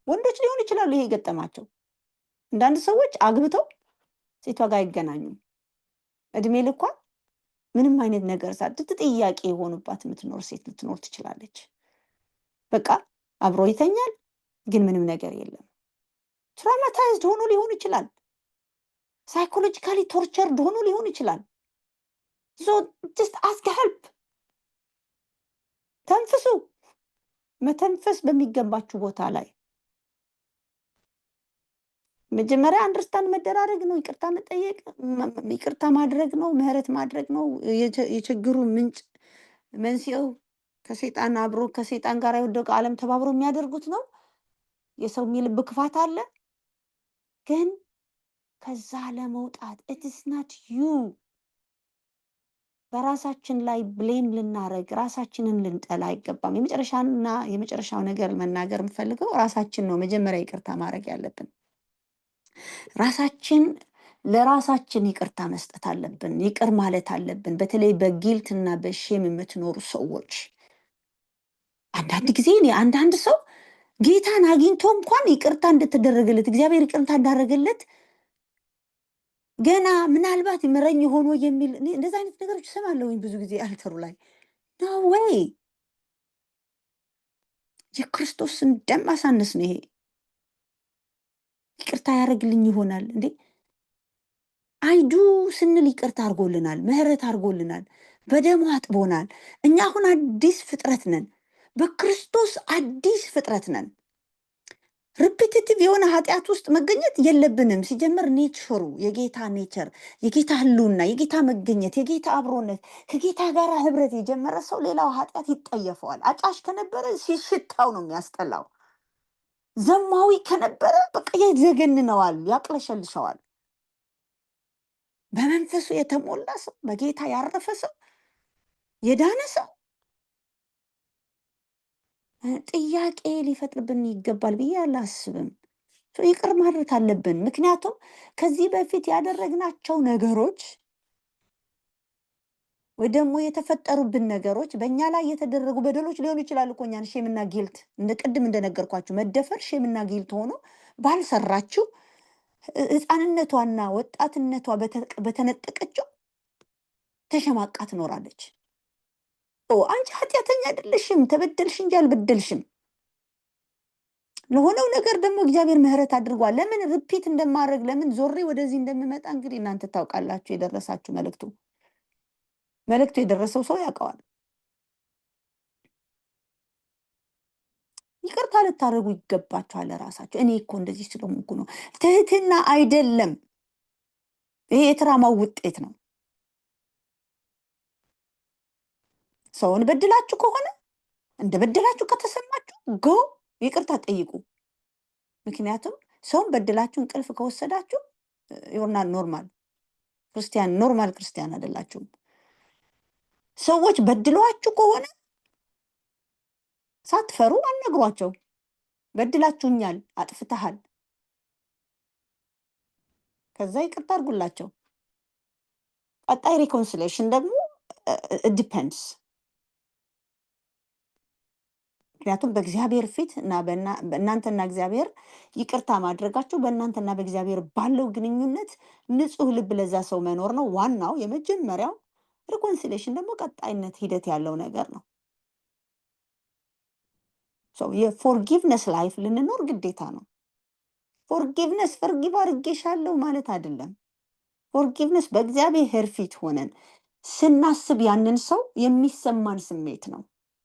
ወንዶች ሊሆን ይችላሉ። ይሄ ገጠማቸው። አንዳንድ ሰዎች አግብተው ሴቷ ጋር አይገናኙም። እድሜ ልኳን ምንም አይነት ነገር ጥያቄ የሆኑባት የምትኖር ሴት ልትኖር ትችላለች። በቃ አብሮ ይተኛል ግን ምንም ነገር የለም። ትራውማታይዝድ ሆኖ ሊሆን ይችላል። ሳይኮሎጂካሊ ቶርቸርድ ሆኖ ሊሆን ይችላል። so just ask help። ተንፍሱ። መተንፈስ በሚገባችሁ ቦታ ላይ መጀመሪያ አንደርስታንድ መደራረግ ነው። ይቅርታ መጠየቅ፣ ይቅርታ ማድረግ ነው። ምህረት ማድረግ ነው። የችግሩ ምንጭ መንስኤው ከሰይጣን አብሮ ከሰይጣን ጋር የወደቀ ዓለም ተባብሮ የሚያደርጉት ነው። የሰው ልብ ክፋት አለ። ግን ከዛ ለመውጣት it is not you። በራሳችን ላይ ብሌም ልናረግ ራሳችንን ልንጠላ አይገባም። የመጨረሻው ነገር መናገር የምፈልገው ራሳችን ነው። መጀመሪያ ይቅርታ ማድረግ ያለብን ራሳችን ለራሳችን ይቅርታ መስጠት አለብን። ይቅር ማለት አለብን። በተለይ በጊልትና በሼም የምትኖሩ ሰዎች አንዳንድ ጊዜ አንዳንድ ሰው ጌታን አግኝቶ እንኳን ይቅርታ እንደተደረገለት እግዚአብሔር ይቅርታ እንዳደረገለት ገና ምናልባት ምረኝ ሆኖ የሚል እንደዛ አይነት ነገሮች እሰማለሁኝ ብዙ ጊዜ አልተሩ ላይ no way። የክርስቶስን ደም ማሳነስ ነው ይሄ። ይቅርታ ያደርግልኝ ይሆናል እንዴ? አይዱ ስንል ይቅርታ አድርጎልናል፣ ምህረት አድርጎልናል፣ በደሙ አጥቦናል። እኛ አሁን አዲስ ፍጥረት ነን፣ በክርስቶስ አዲስ ፍጥረት ነን። ሪፒቲቲቭ የሆነ ኃጢአት ውስጥ መገኘት የለብንም። ሲጀምር ኔቸሩ የጌታ ኔቸር፣ የጌታ ህልውና፣ የጌታ መገኘት፣ የጌታ አብሮነት፣ ከጌታ ጋር ህብረት የጀመረ ሰው ሌላው ኃጢአት ይጠየፈዋል። አጫሽ ከነበረ ሽታው ነው የሚያስጠላው። ዘማዊ ከነበረ በቃ ያዘገንነዋል፣ ያቅለሸልሸዋል። በመንፈሱ የተሞላ ሰው፣ በጌታ ያረፈ ሰው፣ የዳነ ሰው ጥያቄ ሊፈጥርብን ይገባል ብዬ አላስብም። ይቅር ማለት አለብን። ምክንያቱም ከዚህ በፊት ያደረግናቸው ነገሮች ወይ ደግሞ የተፈጠሩብን ነገሮች፣ በእኛ ላይ የተደረጉ በደሎች ሊሆኑ ይችላሉ እኮ እኛን ሼምና ጊልት፣ እንደ ቅድም እንደነገርኳችሁ መደፈር ሼምና ጊልት ሆኖ ባልሰራችሁ ህፃንነቷና ወጣትነቷ በተነጠቀችው ተሸማቃ ትኖራለች። አንቺ ኃጢአተኛ አይደለሽም፣ ተበደልሽ እንጂ አልበደልሽም። ለሆነው ነገር ደግሞ እግዚአብሔር ምህረት አድርጓል። ለምን ሪፒት እንደማድረግ ለምን ዞሬ ወደዚህ እንደምመጣ እንግዲህ እናንተ ታውቃላችሁ። የደረሳችሁ መልእክቱ የደረሰው ሰው ያውቀዋል። ይቅርታ ልታደርጉ ይገባችኋል ለራሳችሁ። እኔ እኮ እንደዚህ ስለሆንኩ ነው። ትህትና አይደለም፣ ይሄ የትራማው ውጤት ነው። ሰውን በድላችሁ ከሆነ እንደበደላችሁ ከተሰማችሁ ጎ ይቅርታ ጠይቁ። ምክንያቱም ሰውን በድላችሁ እንቅልፍ ከወሰዳችሁ ይሆናል ኖርማል ክርስቲያን አይደላችሁም። ሰዎች በድሏችሁ ከሆነ ሳትፈሩ አናግሯቸው። በድላችሁኛል፣ አጥፍተሃል፣ ከዛ ይቅርታ አድርጉላቸው። ቀጣይ ሪኮንሲሌሽን ደግሞ ዲፔንድስ። ምክንያቱም በእግዚአብሔር ፊት እና በእናንተና እግዚአብሔር ይቅርታ ማድረጋችሁ በእናንተና በእግዚአብሔር ባለው ግንኙነት ንጹህ ልብ ለዛ ሰው መኖር ነው ዋናው የመጀመሪያው። ሪኮንሲሌሽን ደግሞ ቀጣይነት ሂደት ያለው ነገር ነው። የፎርጊቭነስ ላይፍ ልንኖር ግዴታ ነው። ፎርጊቭነስ ፈርጊቭ አድርጌሻለሁ ማለት አይደለም። ፎርጊቭነስ በእግዚአብሔር ፊት ሆነን ስናስብ ያንን ሰው የሚሰማን ስሜት ነው።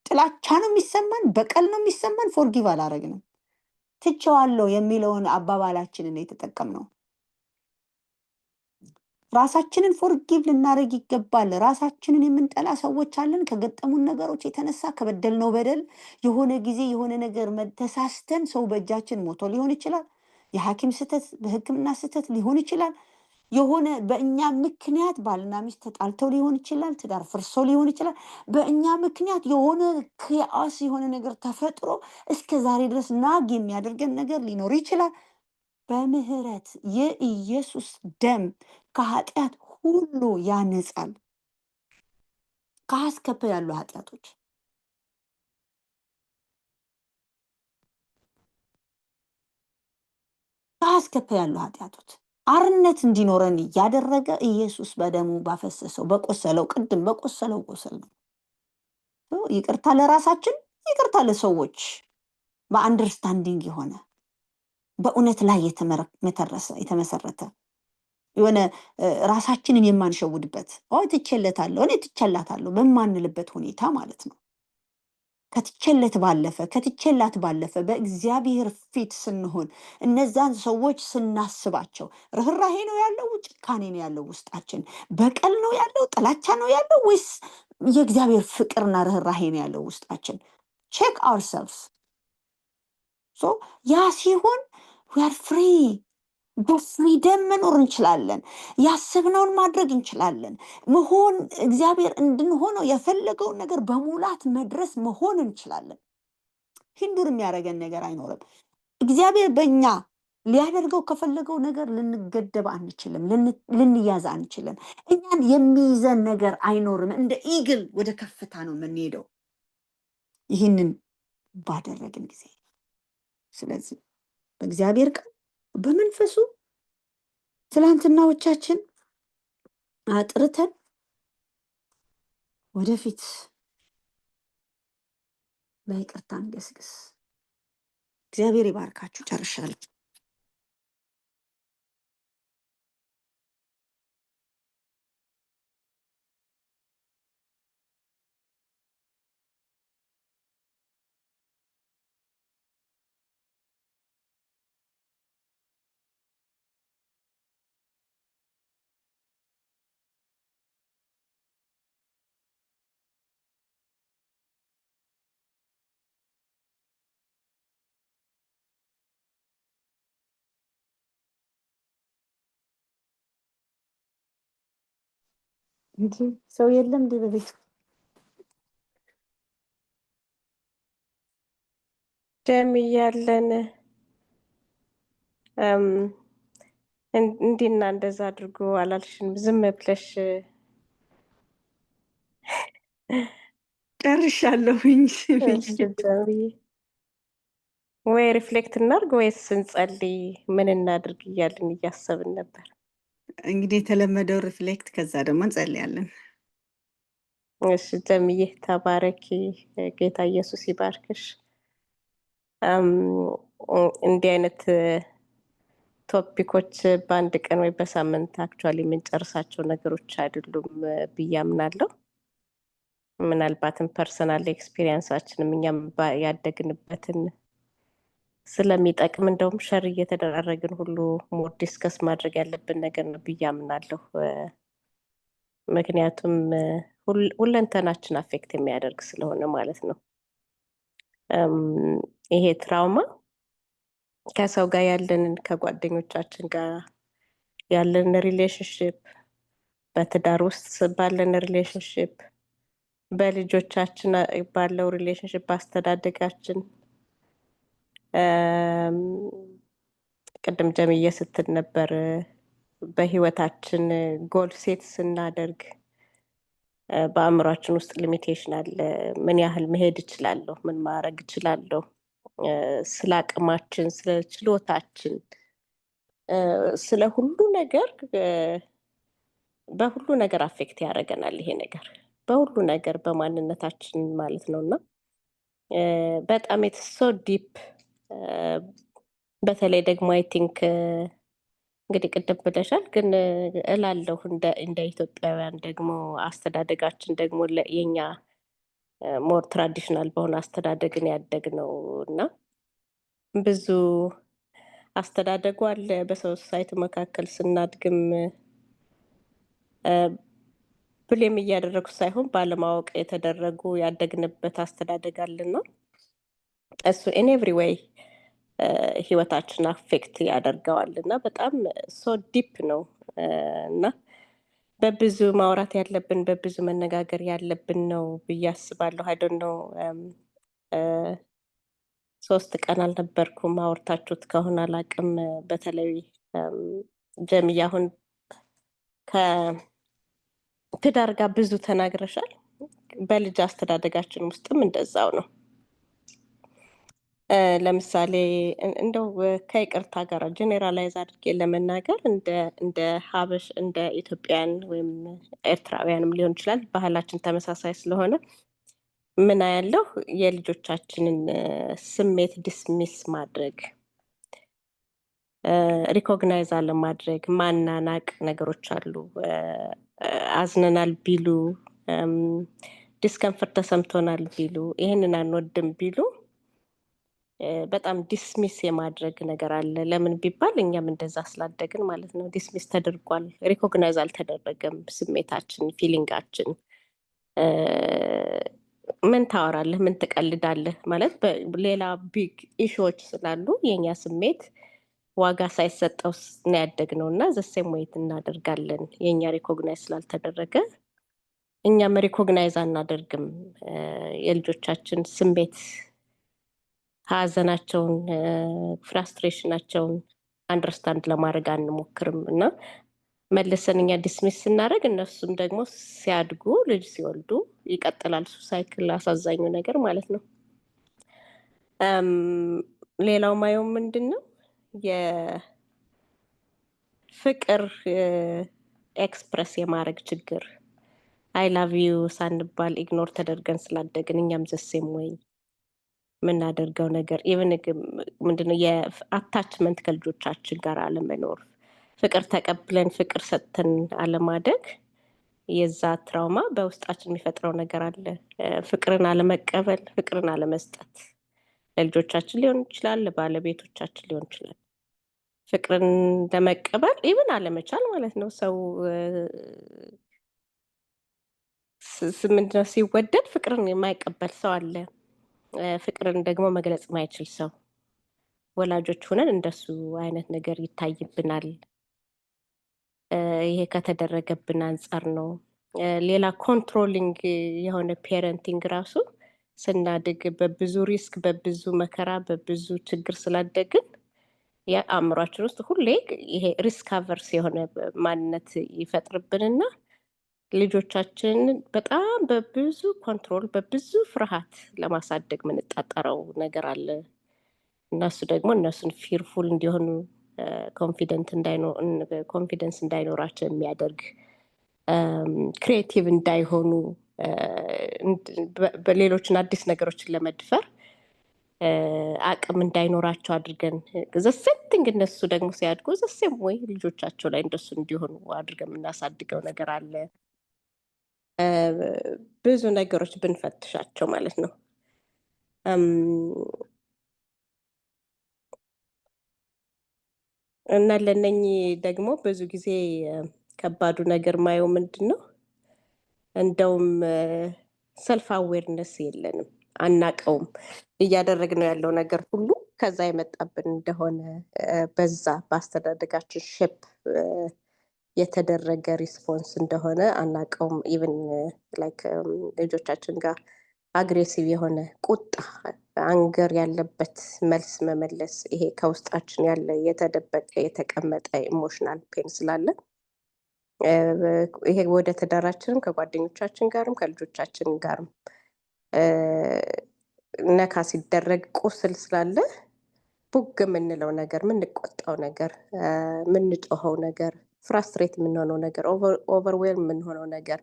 ጥላቻ ነው የሚሰማን፣ በቀል ነው የሚሰማን። ፎርጊቭ አላረግንም፣ ትቼዋለሁ የሚለውን አባባላችንን የተጠቀምነው። ራሳችንን ፎርጊቭ ልናደርግ ይገባል። ራሳችንን የምንጠላ ሰዎች አለን። ከገጠሙን ነገሮች የተነሳ ከበደልነው በደል የሆነ ጊዜ የሆነ ነገር ተሳስተን ሰው በእጃችን ሞቶ ሊሆን ይችላል። የሐኪም ስህተት፣ በሕክምና ስህተት ሊሆን ይችላል። የሆነ በእኛ ምክንያት ባልና ሚስት ተጣልተው ሊሆን ይችላል። ትዳር ፍርሶ ሊሆን ይችላል። በእኛ ምክንያት የሆነ ክያስ የሆነ ነገር ተፈጥሮ እስከ ዛሬ ድረስ ናግ የሚያደርገን ነገር ሊኖር ይችላል። በምህረት የኢየሱስ ደም ከኃጢአት ሁሉ ያነጻል። ከአስከፈ ያሉ ኃጢአቶች ከአስከፈ ያሉ ኃጢአቶች አርነት እንዲኖረን ያደረገ ኢየሱስ በደሙ ባፈሰሰው በቆሰለው ቅድም በቆሰለው ቁስል ነው። ይቅርታ ለራሳችን፣ ይቅርታ ለሰዎች በአንደርስታንዲንግ የሆነ በእውነት ላይ የተመሰረተ የሆነ ራሳችንን የማንሸውድበት ትቼለታለሁ እኔ ትቼላታለሁ በማንልበት ሁኔታ ማለት ነው። ከትቼላት ባለፈ በእግዚአብሔር ፊት ስንሆን እነዛን ሰዎች ስናስባቸው ርኅራሄ ነው ያለው፣ ጭካኔ ነው ያለው ውስጣችን? በቀል ነው ያለው፣ ጥላቻ ነው ያለው ወይስ የእግዚአብሔር ፍቅርና ርኅራሄ ነው ያለው ውስጣችን? ቼክ አውርሰልቭስ። ያ ሲሆን we are free። በፍሪደም መኖር እንችላለን። ያሰብነውን ማድረግ እንችላለን። መሆን እግዚአብሔር እንድንሆነው የፈለገውን ነገር በሙላት መድረስ መሆን እንችላለን። ሂንዱር የሚያደርገን ነገር አይኖርም። እግዚአብሔር በእኛ ሊያደርገው ከፈለገው ነገር ልንገደብ አንችልም፣ ልንያዝ አንችልም። እኛን የሚይዘን ነገር አይኖርም። እንደ ኢግል ወደ ከፍታ ነው የምንሄደው ይህንን ባደረግን ጊዜ። ስለዚህ በእግዚአብሔር ቃል በመንፈሱ ትላንትናዎቻችን አጥርተን ወደፊት በይቅርታ እንገስግስ። እግዚአብሔር ይባርካችሁ። ጨርሻለሁ። እንጂ ሰው የለም እንዴ በቤቱ? ደም እያለን እንዲና እንደዛ አድርጎ አላልሽንም? ዝም ብለሽ ጨርሻለሁኝ። እሺ ጀምዬ፣ ወይ ሪፍሌክት እናድርግ ወይስ ስንጸልይ ምን እናድርግ እያልን እያሰብን ነበር። እንግዲህ የተለመደው ሪፍሌክት፣ ከዛ ደግሞ እንጸልያለን። እሺ ጀምዬ ተባረኪ፣ ጌታ ኢየሱስ ይባርክሽ። እንዲህ አይነት ቶፒኮች በአንድ ቀን ወይ በሳምንት አክቹዋሊ የምንጨርሳቸው ነገሮች አይደሉም ብዬ አምናለሁ። ምናልባትም ፐርሰናል ኤክስፒሪየንሳችንም እኛም ያደግንበትን ስለሚጠቅም እንደውም ሸር እየተደራረግን ሁሉ ሞር ዲስከስ ማድረግ ያለብን ነገር ነው ብዬ አምናለሁ። ምክንያቱም ሁለንተናችን አፌክት የሚያደርግ ስለሆነ ማለት ነው። ይሄ ትራውማ ከሰው ጋር ያለንን ከጓደኞቻችን ጋር ያለን ሪሌሽንሽፕ፣ በትዳር ውስጥ ባለን ሪሌሽንሽፕ፣ በልጆቻችን ባለው ሪሌሽንሽፕ፣ በአስተዳደጋችን ቅድም ጀምዬ ስትል ነበር በህይወታችን ጎል ሴት ስናደርግ በአእምሯችን ውስጥ ሊሚቴሽን አለ። ምን ያህል መሄድ እችላለሁ? ምን ማድረግ እችላለሁ? ስለ አቅማችን፣ ስለ ችሎታችን፣ ስለ ሁሉ ነገር በሁሉ ነገር አፌክት ያደርገናል። ይሄ ነገር በሁሉ ነገር በማንነታችን ማለት ነው እና በጣም የተሶ ዲፕ በተለይ ደግሞ አይ ቲንክ እንግዲህ ቅድም ብለሻል፣ ግን እላለሁ እንደ ኢትዮጵያውያን ደግሞ አስተዳደጋችን ደግሞ የኛ ሞር ትራዲሽናል በሆነ አስተዳደግን ያደግነው እና ብዙ አስተዳደጉ አለ። በሰው ሶሳይቲ መካከል ስናድግም ብሌም እያደረጉ ሳይሆን ባለማወቅ የተደረጉ ያደግንበት አስተዳደግ አለና እሱ ኢን ኤቭሪ ዌይ ህይወታችን አፌክት ያደርገዋል እና በጣም ሶ ዲፕ ነው እና በብዙ ማውራት ያለብን በብዙ መነጋገር ያለብን ነው ብዬ አስባለሁ። አይ ዶንት ኖ 3 ቀን አልነበርኩም፣ አውርታችሁት ከሆነ አላውቅም። በተለይ ጀምዬ አሁን ከትዳር ጋር ብዙ ተናግረሻል። በልጅ አስተዳደጋችን ውስጥም እንደዛው ነው። ለምሳሌ እንደው ከይቅርታ ጋር ጀኔራላይዝ አድርጌ ለመናገር እንደ ሀበሽ እንደ ኢትዮጵያን ወይም ኤርትራውያንም ሊሆን ይችላል ባህላችን ተመሳሳይ ስለሆነ ምን ያለው የልጆቻችንን ስሜት ዲስሚስ ማድረግ፣ ሪኮግናይዝ አለማድረግ፣ ማናናቅ ነገሮች አሉ። አዝነናል ቢሉ፣ ዲስከምፈርት ተሰምቶናል ቢሉ፣ ይህንን አንወድም ቢሉ በጣም ዲስሚስ የማድረግ ነገር አለ። ለምን ቢባል እኛም እንደዛ ስላደግን ማለት ነው። ዲስሚስ ተደርጓል፣ ሪኮግናይዝ አልተደረገም ስሜታችን፣ ፊሊንጋችን። ምን ታወራለህ? ምን ትቀልዳለህ? ማለት ሌላ ቢግ ኢሹዎች ስላሉ የኛ ስሜት ዋጋ ሳይሰጠው ነው ያደግነው እና ዘሴም ወይት እናደርጋለን። የኛ ሪኮግናይዝ ስላልተደረገ እኛም ሪኮግናይዝ አናደርግም የልጆቻችን ስሜት፣ ሀዘናቸውን፣ ፍራስትሬሽናቸውን አንደርስታንድ ለማድረግ አንሞክርም እና መልሰን እኛ ዲስሚስ ስናደርግ እነሱም ደግሞ ሲያድጉ ልጅ ሲወልዱ ይቀጥላል እሱ ሳይክል። አሳዛኙ ነገር ማለት ነው። ሌላው ማየው ምንድን ነው የፍቅር ኤክስፕረስ የማድረግ ችግር። አይ ላቭ ዩ ሳንባል ኢግኖር ተደርገን ስላደግን እኛም ዘሴም ወይ የምናደርገው ነገር ኢቨን ምንድነው የአታችመንት ከልጆቻችን ጋር አለመኖር፣ ፍቅር ተቀብለን ፍቅር ሰጥተን አለማደግ፣ የዛ ትራውማ በውስጣችን የሚፈጥረው ነገር አለ። ፍቅርን አለመቀበል፣ ፍቅርን አለመስጠት ለልጆቻችን ሊሆን ይችላል፣ ለባለቤቶቻችን ሊሆን ይችላል። ፍቅርን ለመቀበል ኢቨን አለመቻል ማለት ነው። ሰው ምንድነው ሲወደድ ፍቅርን የማይቀበል ሰው አለ። ፍቅርን ደግሞ መግለጽ ማይችል ሰው። ወላጆች ሆነን እንደሱ አይነት ነገር ይታይብናል። ይሄ ከተደረገብን አንጻር ነው። ሌላ ኮንትሮሊንግ የሆነ ፔረንቲንግ ራሱ ስናድግ በብዙ ሪስክ፣ በብዙ መከራ፣ በብዙ ችግር ስላደግን የአእምሯችን ውስጥ ሁሌ ይሄ ሪስክ አቨርስ የሆነ ማንነት ይፈጥርብንና ልጆቻችን በጣም በብዙ ኮንትሮል፣ በብዙ ፍርሃት ለማሳደግ ምንጣጠረው ነገር አለ። እነሱ ደግሞ እነሱን ፊርፉል እንዲሆኑ ኮንፊደንስ እንዳይኖራቸው የሚያደርግ ክሪኤቲቭ እንዳይሆኑ በሌሎችን አዲስ ነገሮችን ለመድፈር አቅም እንዳይኖራቸው አድርገን ዘሴቲንግ እነሱ ደግሞ ሲያድጉ ዘሴም ወይ ልጆቻቸው ላይ እንደሱ እንዲሆኑ አድርገን የምናሳድገው ነገር አለ። ብዙ ነገሮች ብንፈትሻቸው ማለት ነው። እና ለነኚህ ደግሞ ብዙ ጊዜ ከባዱ ነገር ማየው ምንድን ነው? እንደውም ሰልፍ አዌርነስ የለንም፣ አናቀውም። እያደረግነው ያለው ነገር ሁሉ ከዛ የመጣብን እንደሆነ በዛ በአስተዳደጋችን ሼፕ የተደረገ ሪስፖንስ እንደሆነ አናቀውም። ኢቨን ላይክ ልጆቻችን ጋር አግሬሲቭ የሆነ ቁጣ፣ አንገር ያለበት መልስ መመለስ፣ ይሄ ከውስጣችን ያለ የተደበቀ የተቀመጠ ኢሞሽናል ፔን ስላለ ይሄ ወደ ትዳራችንም ከጓደኞቻችን ጋርም ከልጆቻችን ጋርም ነካ ሲደረግ ቁስል ስላለ ቡግ የምንለው ነገር፣ የምንቆጣው ነገር፣ የምንጮኸው ነገር፣ ፍራስትሬት የምንሆነው ነገር፣ ኦቨርዌልም የምንሆነው ነገር፣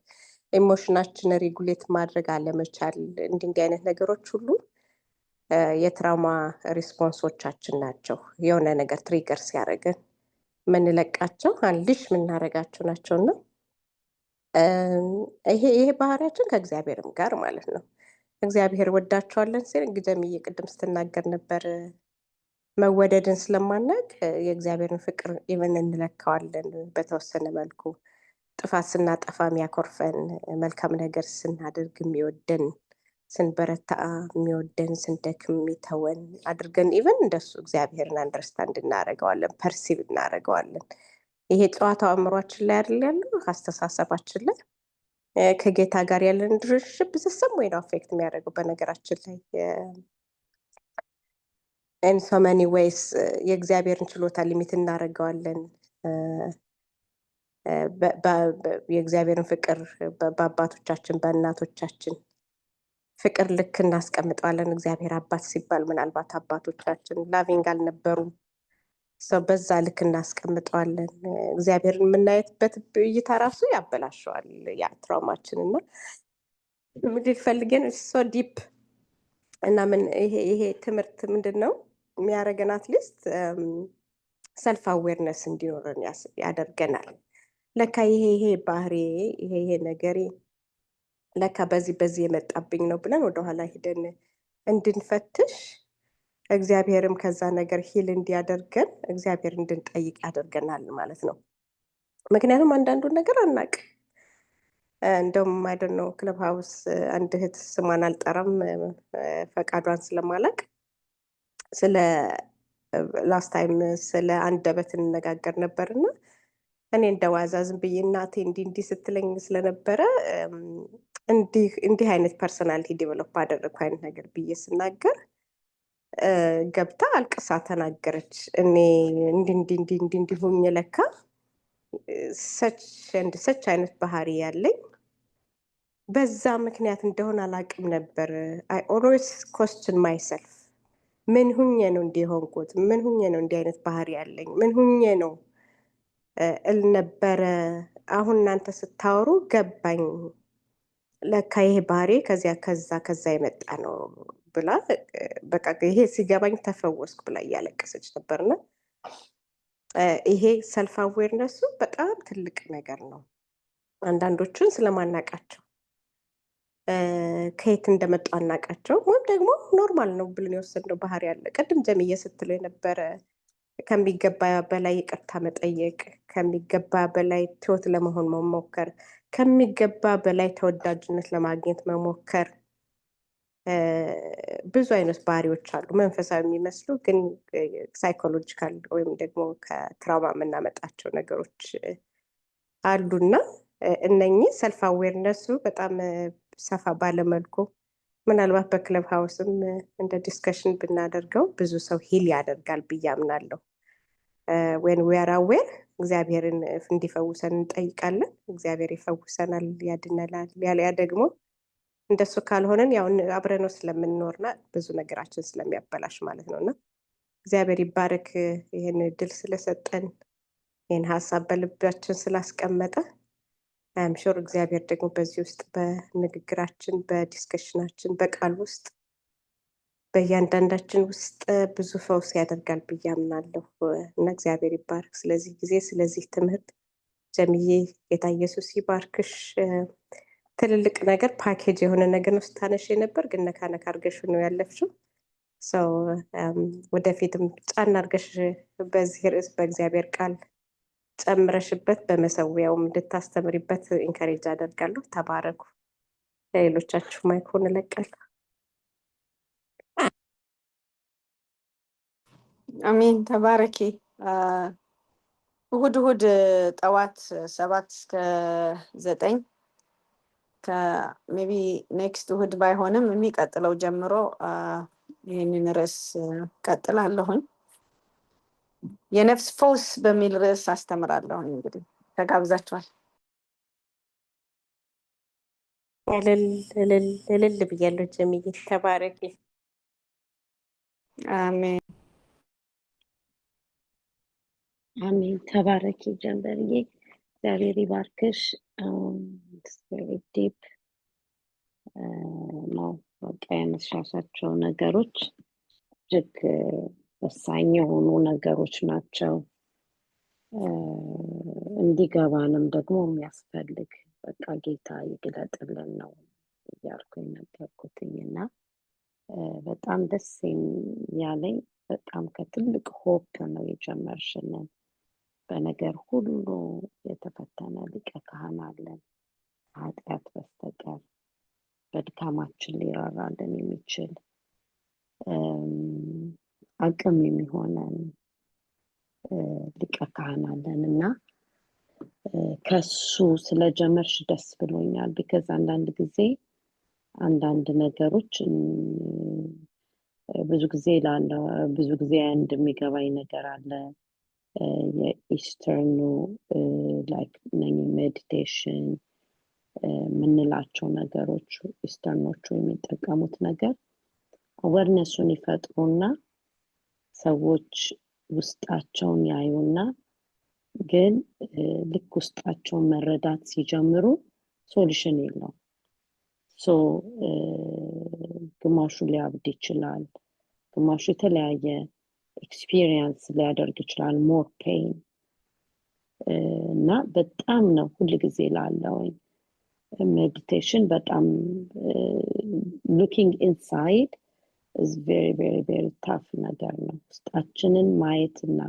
ኢሞሽናችን ሬጉሌት ማድረግ አለመቻል፣ እንዲህ አይነት ነገሮች ሁሉ የትራውማ ሪስፖንሶቻችን ናቸው። የሆነ ነገር ትሪገር ሲያደርገን የምንለቃቸው አንልሽ የምናደርጋቸው ናቸው። እና ይሄ ባህሪያችን ከእግዚአብሔርም ጋር ማለት ነው። እግዚአብሔር ወዳቸዋለን ሲል ግዘምዬ ቅድም ስትናገር ነበር። መወደድን ስለማናቅ የእግዚአብሔርን ፍቅር ኢቨን እንለካዋለን በተወሰነ መልኩ። ጥፋት ስናጠፋ የሚያኮርፈን፣ መልካም ነገር ስናደርግ የሚወደን፣ ስንበረታ የሚወደን፣ ስንደክም የሚተወን አድርገን ኢቨን እንደሱ እግዚአብሔርን አንደርስታንድ እናደርገዋለን፣ ፐርሲቭ እናደርገዋለን። ይሄ ጨዋታው አእምሯችን ላይ አይደል ያለው፣ አስተሳሰባችን ላይ ከጌታ ጋር ያለን ድርሽብ ዘሰም ወይ ነው አፌክት የሚያደርገው። በነገራችን ላይ ኢን ሶ መኒ ዌይስ የእግዚአብሔርን ችሎታ ሊሚት እናደርገዋለን። የእግዚአብሔርን ፍቅር በአባቶቻችን በእናቶቻችን ፍቅር ልክ እናስቀምጠዋለን። እግዚአብሔር አባት ሲባል ምናልባት አባቶቻችን ላቪንግ አልነበሩም፣ ሰው በዛ ልክ እናስቀምጠዋለን። እግዚአብሔርን የምናየትበት እይታ ራሱ ያበላሸዋል ያ ትራውማችን። እና ምንድን ፈልገን ሶ ዲፕ እና ይሄ ትምህርት ምንድን ነው የሚያደርገን? አትሊስት ሰልፍ አዌርነስ እንዲኖረን ያደርገናል። ለካ ይሄ ባህሪ ይሄ ነገሬ ለካ በዚህ የመጣብኝ ነው ብለን ወደኋላ ሂደን እንድንፈትሽ፣ እግዚአብሔርም ከዛ ነገር ሂል እንዲያደርገን እግዚአብሔር እንድንጠይቅ ያደርገናል ማለት ነው። ምክንያቱም አንዳንዱን ነገር አናቅ። እንደውም አይደል ነው ክለብ ሀውስ አንድ እህት ስሟን አልጠራም ፈቃዷን ስለማላቅ ስለ ላስት ታይም ስለ አንደበት እንነጋገር ነበርና እኔ እንደዋዛ ዝም ብዬ እናቴ እንዲህ ስትለኝ ስለነበረ እንዲህ አይነት ፐርሰናሊቲ ዴቨሎፕ አደረግኩ አይነት ነገር ብዬ ስናገር ገብታ አልቅሳ ተናገረች። እኔ እንዲህ ሆኜ ለካ ሰች አይነት ባህሪ ያለኝ በዛ ምክንያት እንደሆነ አላቅም ነበር። አይ ኦልዌይስ ኮስችን ማይሰልፍ ምን ሁኜ ነው እንዲሆንኩት? ምን ሁኜ ነው እንዲህ አይነት ባህሪ ያለኝ? ምን ሁኜ ነው እልነበረ። አሁን እናንተ ስታወሩ ገባኝ፣ ለካ ይሄ ባህሪ ከዛ የመጣ ነው ብላ በቃ ይሄ ሲገባኝ ተፈወስኩ ብላ እያለቀሰች ነበርና ይሄ ሰልፍ አዌርነሱ በጣም ትልቅ ነገር ነው። አንዳንዶቹን ስለማናቃቸው ከየት እንደመጡ አናቃቸው፣ ወይም ደግሞ ኖርማል ነው ብለን የወሰድነው ባህሪ ያለ። ቅድም ጀምዬ ስትለው የነበረ ከሚገባ በላይ ይቅርታ መጠየቅ፣ ከሚገባ በላይ ትሁት ለመሆን መሞከር፣ ከሚገባ በላይ ተወዳጅነት ለማግኘት መሞከር። ብዙ አይነት ባህሪዎች አሉ፣ መንፈሳዊ የሚመስሉ ግን ሳይኮሎጂካል ወይም ደግሞ ከትራውማ የምናመጣቸው ነገሮች አሉና እነኚህ ሰልፍ አዌርነሱ በጣም ሰፋ ባለመልኩ ምናልባት በክለብ ሃውስም እንደ ዲስከሽን ብናደርገው ብዙ ሰው ሂል ያደርጋል ብዬ አምናለሁ። ዌን ዊ አር አዌር እግዚአብሔርን እንዲፈውሰን እንጠይቃለን። እግዚአብሔር ይፈውሰናል፣ ያድነናል። ያለያ ደግሞ እንደሱ ካልሆነን ያው አብረነው ስለምንኖርና ብዙ ነገራችን ስለሚያበላሽ ማለት ነውና እግዚአብሔር ይባረክ ይህን እድል ስለሰጠን ይህን ሀሳብ በልባችን ስላስቀመጠ አም ሹር እግዚአብሔር ደግሞ በዚህ ውስጥ በንግግራችን በዲስከሽናችን በቃል ውስጥ በእያንዳንዳችን ውስጥ ብዙ ፈውስ ያደርጋል ብዬ አምናለሁ እና እግዚአብሔር ይባርክ። ስለዚህ ጊዜ ስለዚህ ትምህርት ጀምዬ ጌታ ኢየሱስ ይባርክሽ። ትልልቅ ነገር ፓኬጅ የሆነ ነገር ነው ስታነሽ ነበር፣ ግን ነካ ነካ አድርገሽ ነው ያለፍሽው። ሰው ወደፊትም ጫና አድርገሽ በዚህ ርዕስ በእግዚአብሔር ቃል ጨምረሽበት በመሰዊያውም እንድታስተምሪበት ኢንካሬጅ አደርጋለሁ። ተባረኩ። ለሌሎቻችሁ ማይክሮን እለቃለሁ። አሜን። ተባረኪ። እሁድ ጠዋት 7 እስከ 9 ከሜቢ ኔክስት እሁድ ባይሆንም የሚቀጥለው ጀምሮ ይህንን ርዕስ ቀጥላለሁኝ። የነፍስ ፈውስ በሚል ርዕስ አስተምራለሁኝ። እንግዲህ ተጋብዛችኋል። እልል ብያለሁ። ጀምዬ ተባረኪ። አሜን አሜን። ተባረኪ ጀንበርዬ፣ እግዚአብሔር ይባርክሽ። ዲፕ ነው በቃ ያነሳሻቸው ነገሮች እጅግ ወሳኝ የሆኑ ነገሮች ናቸው። እንዲገባንም ደግሞ የሚያስፈልግ በቃ ጌታ ይግለጥልን ነው እያልኩኝ ነበርኩትኝ እና በጣም ደስ ያለኝ በጣም ከትልቅ ሆፕ ነው የጀመርሽልን። በነገር ሁሉ የተፈተነ ሊቀ ካህን አለን፣ ኃጢአት በስተቀር በድካማችን ሊራራልን የሚችል አቅም የሚሆነን ሊቀ ካህን አለን እና ከሱ ስለጀመርሽ ደስ ብሎኛል። ቢከዝ አንዳንድ ጊዜ አንዳንድ ነገሮች ብዙ ጊዜ አንድ የሚገባኝ ነገር አለ። የኢስተርኑ ላይክ ሜዲቴሽን የምንላቸው ነገሮች ኢስተርኖቹ የሚጠቀሙት ነገር አዌርነሱን ይፈጥሩና ሰዎች ውስጣቸውን ያዩና ግን ልክ ውስጣቸውን መረዳት ሲጀምሩ ሶሉሽን የለውም። ግማሹ ሊያብድ ይችላል፣ ግማሹ የተለያየ ኤክስፒሪየንስ ሊያደርግ ይችላል፣ ሞር ፔን እና በጣም ነው ሁል ጊዜ ላለውኝ ሜዲቴሽን በጣም ሉኪንግ ኢንሳይድ is very tough ነገር ነው። ውስጣችንን ማየትና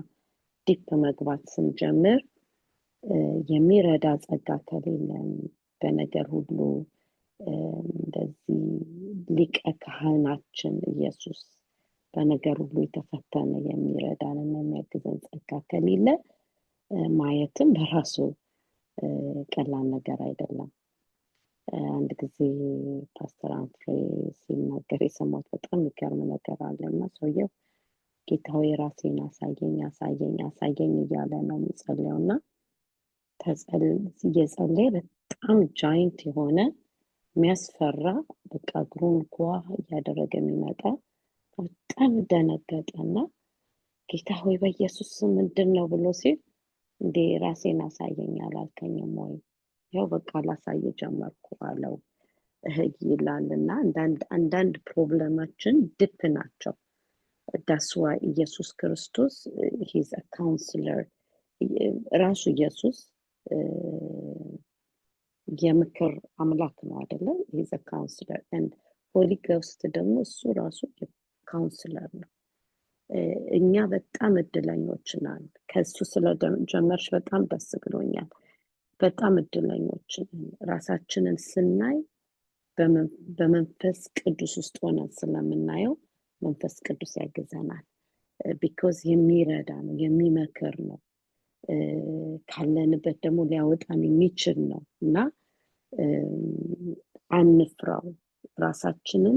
ዲፕ መግባት ስንጀምር የሚረዳ ጸጋ ከሌለን በነገር ሁሉ እንደዚህ ሊቀ ካህናችን ኢየሱስ በነገር ሁሉ የተፈተነ የሚረዳንና የሚያግዘን ጸጋ ከሌለ ማየትም በራሱ ቀላል ነገር አይደለም። አንድ ጊዜ ፓስተር አንፍሬ ሲናገር የሰማሁት በጣም የሚገርም ነገር አለና ሰውየው ጌታ ሆይ ራሴን አሳየኝ እያለ ነው የሚጸልየው እና እየጸለየ በጣም ጃይንት የሆነ የሚያስፈራ በቃ እግሩን ጓ እያደረገ የሚመጣ በጣም ደነገጠና ጌታ ሆይ በኢየሱስ ስም ምንድን ነው ብሎ ሲል እንዴ ራሴን አሳየኝ አላልከኝም ወይ? ያው በቃ ላሳየ ጀመርኩ አለው ይላልና አንዳንድ ፕሮብለማችን ዲፕ ናቸው። ዳስዋ ኢየሱስ ክርስቶስ ሂዝ አ ካውንስለር ራሱ ኢየሱስ የምክር አምላክ ነው አይደለ? ሂዝ አ ካውንስለር and ሆሊ ጎስት ደግሞ እሱ ራሱ ካውንስለር ነው። እኛ በጣም እድለኞች ነን። ከሱ ስለጀመርሽ በጣም ደስ ብሎኛል። በጣም እድለኞች ነን። ራሳችንን ስናይ በመንፈስ ቅዱስ ውስጥ ሆነን ስለምናየው መንፈስ ቅዱስ ያግዘናል። ቢኮዝ የሚረዳ ነው፣ የሚመክር ነው። ካለንበት ደግሞ ሊያወጣን የሚችል ነው እና አንፍራው። ራሳችንን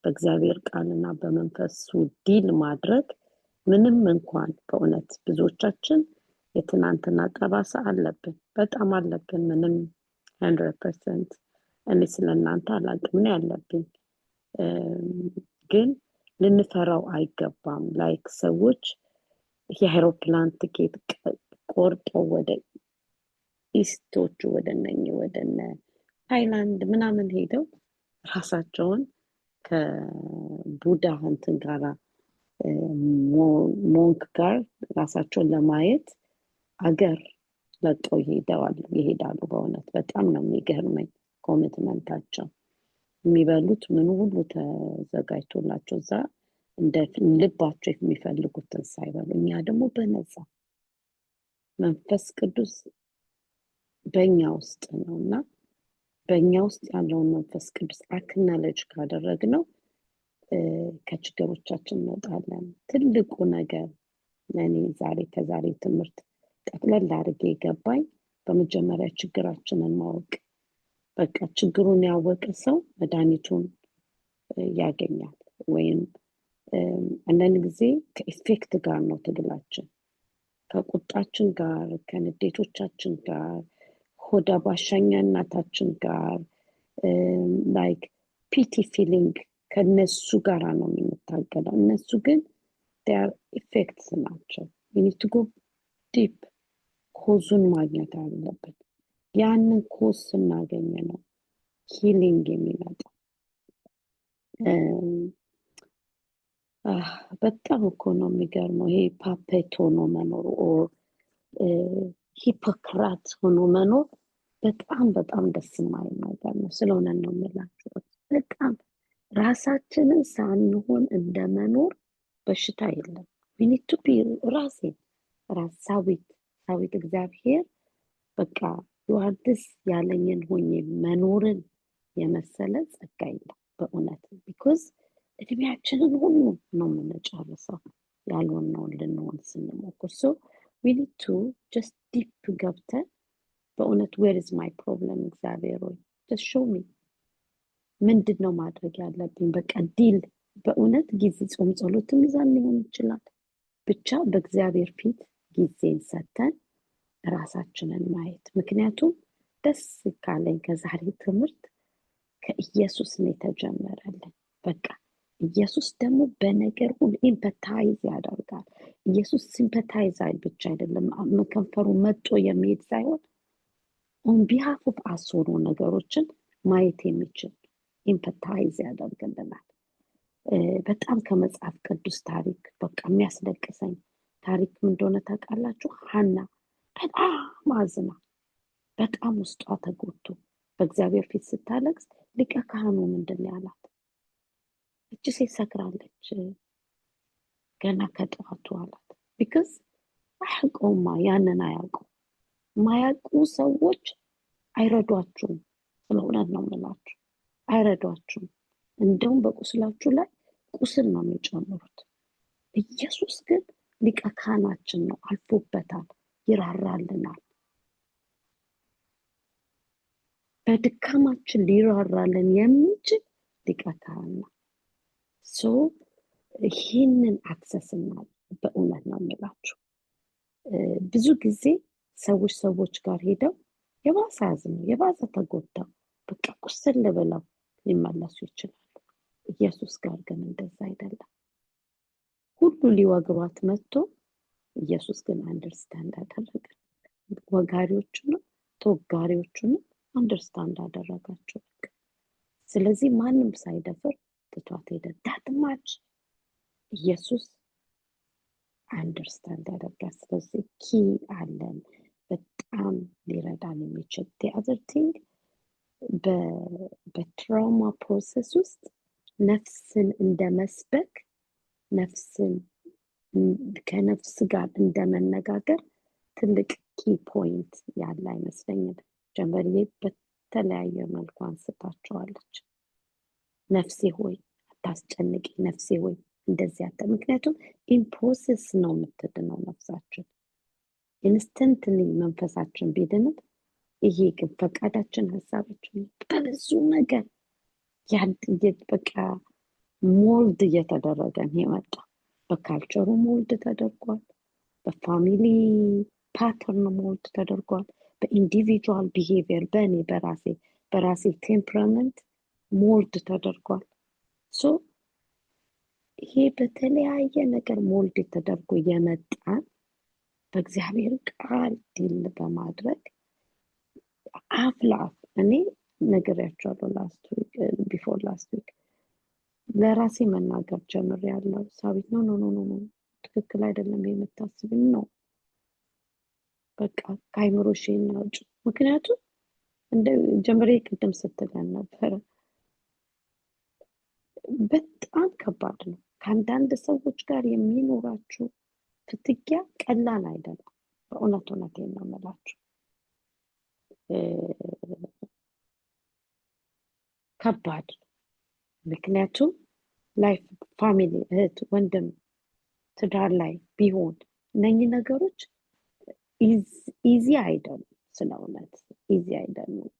በእግዚአብሔር ቃልና በመንፈሱ ዲል ማድረግ ምንም እንኳን በእውነት ብዙዎቻችን የትናንትና ጠባሳ አለብን፣ በጣም አለብን። ምንም 100% እኔ ስለእናንተ አላውቅም ነው ያለብኝ። ግን ልንፈራው አይገባም። ላይክ ሰዎች የአይሮፕላን ትኬት ቆርጠው ወደ ኢስቶቹ ወደ ታይላንድ ምናምን ሄደው ራሳቸውን ከቡዳ እንትን ጋራ ሞንክ ጋር ራሳቸውን ለማየት አገር ለቀው ይሄዳሉ። በእውነት በጣም ነው የሚገርመኝ ኮሚትመንታቸው። የሚበሉት ምን ሁሉ ተዘጋጅቶላቸው እዛ እንደ ልባቸው የሚፈልጉትን ሳይበሉ፣ እኛ ደግሞ በነፃ መንፈስ ቅዱስ በእኛ ውስጥ ነው እና በእኛ ውስጥ ያለውን መንፈስ ቅዱስ አክናለጅ ካደረግነው ከችግሮቻችን እንወጣለን። ትልቁ ነገር ለእኔ ከዛሬ ትምህርት ጠቅለል አድርጌ የገባኝ በመጀመሪያ ችግራችንን ማወቅ። በቃ ችግሩን ያወቀ ሰው መድኃኒቱን ያገኛል። ወይም አንዳንድ ጊዜ ከኢፌክት ጋር ነው ትግላችን፣ ከቁጣችን ጋር፣ ከንዴቶቻችን ጋር፣ ሆዳ ባሻኛነታችን ጋር፣ ላይክ ፒቲ ፊሊንግ ከነሱ ጋር ነው የምንታገለው። እነሱ ግን ዴር ኢፌክትስ ናቸው። ዊ ኒድ ቱ ጎ ዲፕ ኮዙን ማግኘት አለብን። ያንን ኮዝ ስናገኝ ነው ሂሊንግ የሚመጣ። በጣም እኮ ነው የሚገርመው ይሄ ፓፔት ሆኖ መኖር ኦር ሂፖክራት ሆኖ መኖር በጣም በጣም ደስ የማይል ነገር ነው። ስለሆነ ነው የምላችሁ። በጣም ራሳችንን ሳንሆን እንደመኖር በሽታ የለም። we need to be ሳዊት እግዚአብሔር በቃ ዮሐንስ ያለኝን ሆኜ መኖርን የመሰለ ጸጋ የለም በእውነት። ቢኮዝ እድሜያችንን ሁሉ ነው የምንጨርሰው ያልሆነውን ልንሆን ስንሞክር። ሶ we need to just deep ገብተን በእውነት where is my problem እግዚአብሔር ሆይ just show me ምንድን ነው ማድረግ ያለብኝ? በቃ ዲል በእውነት ጊዜ ጾም ጸሎትም ይዛን ሊሆን ይችላል። ብቻ በእግዚአብሔር ፊት ጊዜን ሰተን ራሳችንን ማየት። ምክንያቱም ደስ ካለኝ ከዛሬ ትምህርት ከኢየሱስ ነው የተጀመረልን። በቃ ኢየሱስ ደግሞ በነገር ሁሉ ኢምፐታይዝ ያደርጋል። ኢየሱስ ሲምፐታይዝ ብቻ አይደለም ከንፈሩ መጦ የሚሄድ ሳይሆን ኦን ቢሃፍ ኦፍ አስ ሆኖ ነገሮችን ማየት የሚችል ኢምፐታይዝ ያደርግልናል። በጣም ከመጽሐፍ ቅዱስ ታሪክ በቃ የሚያስለቅሰኝ ታሪክ ምን እንደሆነ ታውቃላችሁ? ሐና በጣም አዝና በጣም ውስጧ ተጎድቶ በእግዚአብሔር ፊት ስታለቅስ ሊቀ ካህኑ ምንድን ነው ያላት? እቺ ሴት ሰክራለች ገና ከጠዋቱ አላት። ቢካዝ አያውቀውማ፣ ያንን አያውቀው። ማያውቁ ሰዎች አይረዷችሁም። ስለእውነት ነው የምላችሁ፣ አይረዷችሁም። እንደውም በቁስላችሁ ላይ ቁስል ነው የሚጨምሩት። ኢየሱስ ግን ሊቀ ካህናችን ነው፣ አልፎበታል፣ ይራራልናል። በድካማችን ሊራራልን የሚችል ሊቀ ካህን ነው። ሶ ይህንን አክሰስና በእውነት ነው የምላችሁ ብዙ ጊዜ ሰዎች ጋር ሄደው የባሰ አዝነው የባሰ ተጎድተው በቃ ቁስል ብለው ሊመለሱ ይችላሉ። ኢየሱስ ጋር ግን እንደዛ አይደለም። ሁሉ ሊወግሯት መጥቶ ኢየሱስ ግን አንደርስታንድ አደረገ። ወጋሪዎቹንም ተወጋሪዎቹንም አንደርስታንድ አደረጋቸው። ስለዚህ ማንም ሳይደፍር ትቷት ሄደ። ዳትማች ኢየሱስ አንደርስታንድ ያደርጋል። ስለዚህ ኪ አለን በጣም ሊረዳን የሚችል the ቲንግ በትራውማ ፕሮሰስ ውስጥ ነፍስን እንደመስበክ፣ ነፍስን ከነፍስ ጋር እንደመነጋገር ትልቅ ኪ ፖይንት ያለ አይመስለኝም። ጀንበርዬ በተለያየ መልኩ አንስታቸዋለች። ነፍሴ ሆይ አታስጨንቂ፣ ነፍሴ ሆይ እንደዚህ ምክንያቱም ኢምፕሮሰስ ነው የምትድነው ነፍሳችን። ኢንስተንትሊ መንፈሳችን ቢድንም ይሄ ግን ፈቃዳችን ሀሳባችን በብዙ ነገር በቃ ሞልድ እየተደረገ ነው የመጣ። በካልቸሩ ሞልድ ተደርጓል፣ በፋሚሊ ፓተርን ሞልድ ተደርጓል፣ በኢንዲቪጁዋል ቢሄቪየር በራሴ ቴምፐራመንት ሞልድ ተደርጓል። ሶ ይሄ በተለያየ ነገር ሞልድ ተደርጎ የመጣን በእግዚአብሔር ቃል ዲል በማድረግ አፍ ለአፍ እኔ ነግሬያቸዋለሁ ቢፎር ላስት ዊክ ለራሴ መናገር ጀምሬያለሁ። ሳቢት ኖ ትክክል አይደለም የምታስብ ነው በቃ ከአይምሮሽ እናውጭ። ምክንያቱም እንደ ጀምሬ ቅድም ስትለን ነበረ በጣም ከባድ ነው። ከአንዳንድ ሰዎች ጋር የሚኖራችሁ ፍትጊያ ቀላል አይደለም። በእውነት ነው የምላችሁ ከባድ ነው። ምክንያቱም ላይፍ ፋሚሊ፣ እህት፣ ወንድም፣ ትዳር ላይ ቢሆን እነኚህ ነገሮች ኢዚ አይደሉም። ስለ እውነት ኢዚ አይደሉም።